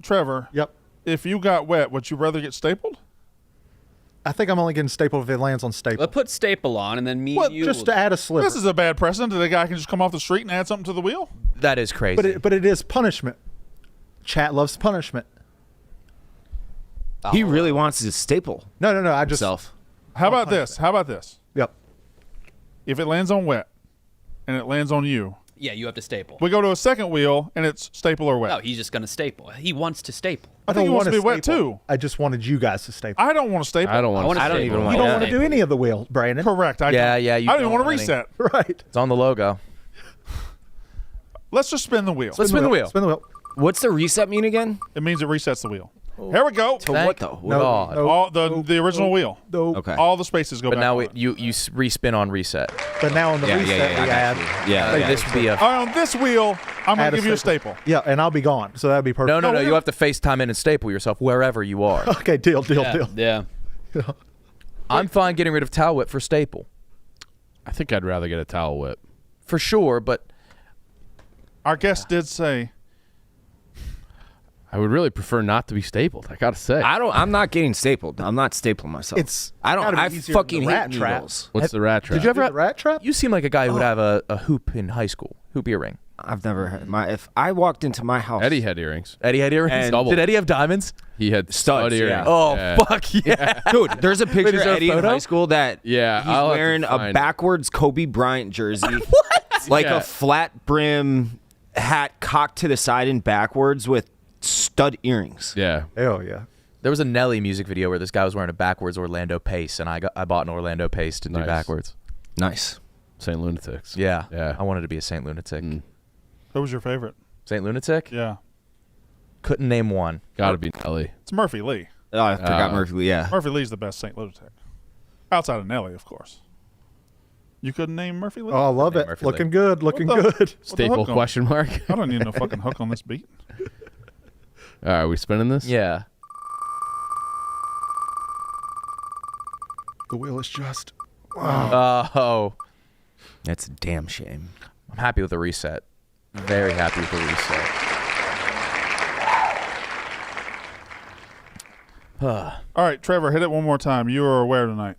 Speaker 2: Trevor,
Speaker 3: Yep.
Speaker 2: if you got wet, would you rather get stapled?
Speaker 3: I think I'm only getting stapled if it lands on staple.
Speaker 5: Let's put staple on, and then me
Speaker 2: What,
Speaker 5: and you.
Speaker 3: Just
Speaker 5: will-
Speaker 3: to add a sliver.
Speaker 2: This is a bad precedent that a guy can just come off the street and add something to the wheel.
Speaker 4: That is crazy.
Speaker 3: but it is punishment. Chat loves punishment.
Speaker 7: He really wants to staple
Speaker 3: No. I just.
Speaker 7: himself.
Speaker 2: How about this? How about this?
Speaker 3: Yep.
Speaker 2: If it lands on wet and it lands on you,
Speaker 5: Yeah, you have to staple.
Speaker 2: we go to a second wheel and it's staple or wet.
Speaker 5: No, he's just gonna staple. He wants to staple.
Speaker 2: I think he wants to be
Speaker 3: wanna
Speaker 2: wet
Speaker 3: staple.
Speaker 2: too.
Speaker 3: I just wanted you guys to staple.
Speaker 2: I don't want to staple.
Speaker 9: I don't want.
Speaker 5: I
Speaker 7: I don't even
Speaker 3: you
Speaker 7: want.
Speaker 3: don't
Speaker 7: to
Speaker 3: want to do any of the wheel, Brandon.
Speaker 2: Correct. I
Speaker 4: Yeah,
Speaker 2: don't.
Speaker 4: yeah, you
Speaker 2: I don't even
Speaker 4: don't,
Speaker 2: want to
Speaker 4: honey.
Speaker 2: reset.
Speaker 3: Right.
Speaker 4: It's on the logo.
Speaker 2: Let's just spin the wheel.
Speaker 4: Let's spin the wheel.
Speaker 3: Spin the wheel.
Speaker 7: What's the reset mean again?
Speaker 2: It means it resets the wheel. Here we go.
Speaker 7: To what though?
Speaker 3: No,
Speaker 4: God.
Speaker 3: no,
Speaker 2: All the original wheel.
Speaker 3: no.
Speaker 7: Okay.
Speaker 2: All the spaces go
Speaker 4: But
Speaker 2: back.
Speaker 4: now
Speaker 2: on.
Speaker 4: you respin on reset.
Speaker 3: But now on the
Speaker 7: Yeah,
Speaker 3: reset,
Speaker 7: yeah, yeah,
Speaker 3: we
Speaker 7: I
Speaker 3: add.
Speaker 7: got you. Yeah, yeah.
Speaker 4: This would be a
Speaker 2: All right, on this wheel, I'm going
Speaker 3: add
Speaker 2: to give you a staple.
Speaker 3: Yeah, and I'll be gone. So that'd be perfect.
Speaker 4: no. You have to FaceTime in and staple yourself wherever you are.
Speaker 3: Okay, deal.
Speaker 5: Yeah.
Speaker 4: I'm fine getting rid of towel whip for staple,
Speaker 9: I think I'd rather get a towel whip.
Speaker 4: for sure. But
Speaker 2: Our guest did say,
Speaker 9: I would really prefer not to be stapled. I gotta say.
Speaker 7: I'm not getting stapled. I'm not stapling myself.
Speaker 3: It's
Speaker 7: I don't.
Speaker 3: gotta be
Speaker 7: I
Speaker 3: easier than
Speaker 7: fucking
Speaker 3: the rat
Speaker 7: hate
Speaker 3: trap.
Speaker 7: needles.
Speaker 9: What's the rat trap?
Speaker 4: did you ever?
Speaker 3: The rat trap?
Speaker 4: You seem like a guy who would have a hoop in high school, hoop earring.
Speaker 7: I've never had my. If I walked into my house,
Speaker 9: Eddie had earrings.
Speaker 4: Eddie had earrings.
Speaker 7: And-
Speaker 9: Double.
Speaker 4: Did Eddie have diamonds?
Speaker 9: He had
Speaker 7: Studs,
Speaker 9: stud earrings.
Speaker 7: yeah.
Speaker 4: Oh
Speaker 9: Yeah.
Speaker 4: fuck yeah!
Speaker 7: dude, there's a picture
Speaker 4: is
Speaker 7: of
Speaker 4: there a
Speaker 7: Eddie in
Speaker 4: photo?
Speaker 7: high school that
Speaker 9: Yeah,
Speaker 7: he's
Speaker 9: I'll have to
Speaker 7: wearing a
Speaker 9: find it.
Speaker 7: backwards Kobe Bryant jersey, like
Speaker 9: Yeah.
Speaker 7: a flat brim hat cocked to the side and backwards with stud earrings.
Speaker 9: Yeah.
Speaker 3: Oh yeah.
Speaker 4: There was a Nelly music video where this guy was wearing a backwards Orlando Pace, and I bought an Orlando Pace to do
Speaker 9: Nice.
Speaker 4: backwards.
Speaker 7: Nice.
Speaker 9: St. Lunatics.
Speaker 4: Yeah,
Speaker 9: Yeah.
Speaker 4: I wanted to be a Saint Lunatic.
Speaker 2: who was your favorite?
Speaker 4: Saint Lunatic?
Speaker 2: Yeah.
Speaker 4: Couldn't name one.
Speaker 9: Gotta be Nelly.
Speaker 2: It's Murphy Lee.
Speaker 7: Oh, I forgot Murphy Lee. Yeah.
Speaker 2: Murphy Lee's the best St. Lunatic. Outside of Nelly, of course. You couldn't name Murphy Lee?
Speaker 3: Oh, I love it.
Speaker 4: Murphy
Speaker 3: Looking
Speaker 4: Lee.
Speaker 3: good. Looking
Speaker 2: What the-
Speaker 3: good.
Speaker 9: Staple
Speaker 2: hook on?
Speaker 9: question mark.
Speaker 2: I don't need no fucking hook on this beat.
Speaker 9: All right, we spinning this?
Speaker 4: Yeah.
Speaker 3: The wheel is just.
Speaker 4: Oh,
Speaker 7: That's a damn shame.
Speaker 4: I'm happy with the reset. Very happy with the reset.
Speaker 2: All right, Trevor, hit it one more time. You are where tonight?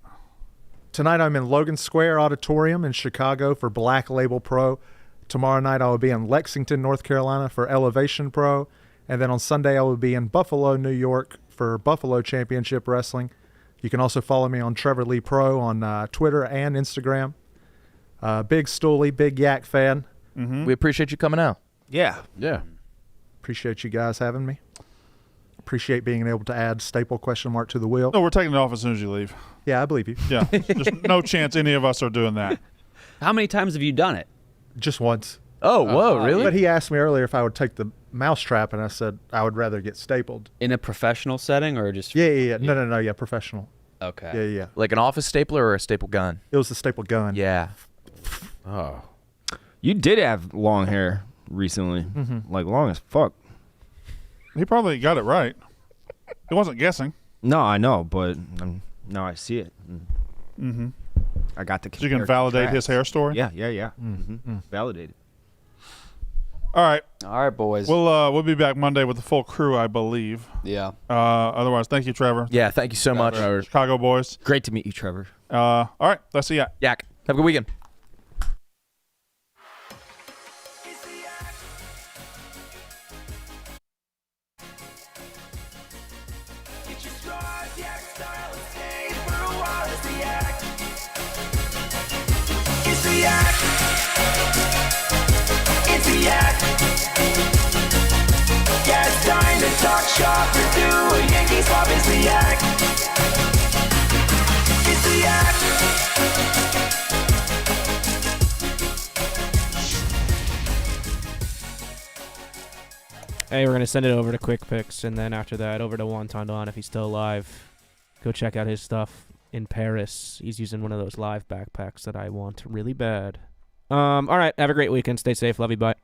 Speaker 3: Tonight I'm in Logan Square Auditorium in Chicago for Black Label Pro. Tomorrow night I will be in Lexington, North Carolina for Elevation Pro. And then on Sunday I will be in Buffalo, New York for Buffalo Championship Wrestling. You can also follow me on Trevor Lee Pro on Twitter and Instagram. Big Stoolie, big Yak fan.
Speaker 4: We appreciate you coming out.
Speaker 7: Yeah.
Speaker 9: Yeah.
Speaker 3: Appreciate you guys having me. Appreciate being able to add staple question mark to the wheel.
Speaker 2: No, we're taking it off as soon as you leave.
Speaker 3: Yeah, I believe you.
Speaker 2: Yeah. There's no chance any of us are doing that.
Speaker 5: How many times have you done it?
Speaker 3: Just once.
Speaker 4: Oh, whoa, really?
Speaker 3: But he asked me earlier if I would take the mouse trap, and I said I would rather get stapled.
Speaker 5: In a professional setting or just?
Speaker 3: Yeah. No. Yeah, professional.
Speaker 5: Okay.
Speaker 3: Yeah.
Speaker 4: Like an office stapler or a staple gun?
Speaker 3: It was the staple gun.
Speaker 4: Yeah.
Speaker 9: Oh.
Speaker 7: You did have long hair recently, like long as fuck.
Speaker 2: He probably got it right. He wasn't guessing.
Speaker 7: No, I know, but now I see it.
Speaker 2: Mm-hmm.
Speaker 7: I got the.
Speaker 2: So you can validate his hair story?
Speaker 7: Yeah. Validated.
Speaker 2: All right.
Speaker 5: All right, boys.
Speaker 2: We'll be back Monday with the full crew, I believe.
Speaker 5: yeah.
Speaker 2: Otherwise, thank you, Trevor.
Speaker 4: Yeah, thank you so much.
Speaker 2: Chicago boys.
Speaker 7: Great to meet you, Trevor.
Speaker 2: All right. Let's see ya.
Speaker 4: Yak. Have a good weekend.
Speaker 10: Get your straws, yak style, and stay for a while as the yak. Yak. It's the Yak. Yeah, it's time to talk shop or do a Yankees pop. It's the Yak. It's the Yak.
Speaker 11: Hey, we're going to send it over to Quick Picks, and then after that, over to Wonton Don if he's still alive. Go check out his stuff in Paris. He's using one of those live backpacks that I want really bad. All right, have a great weekend. Stay safe. Love you. Bye.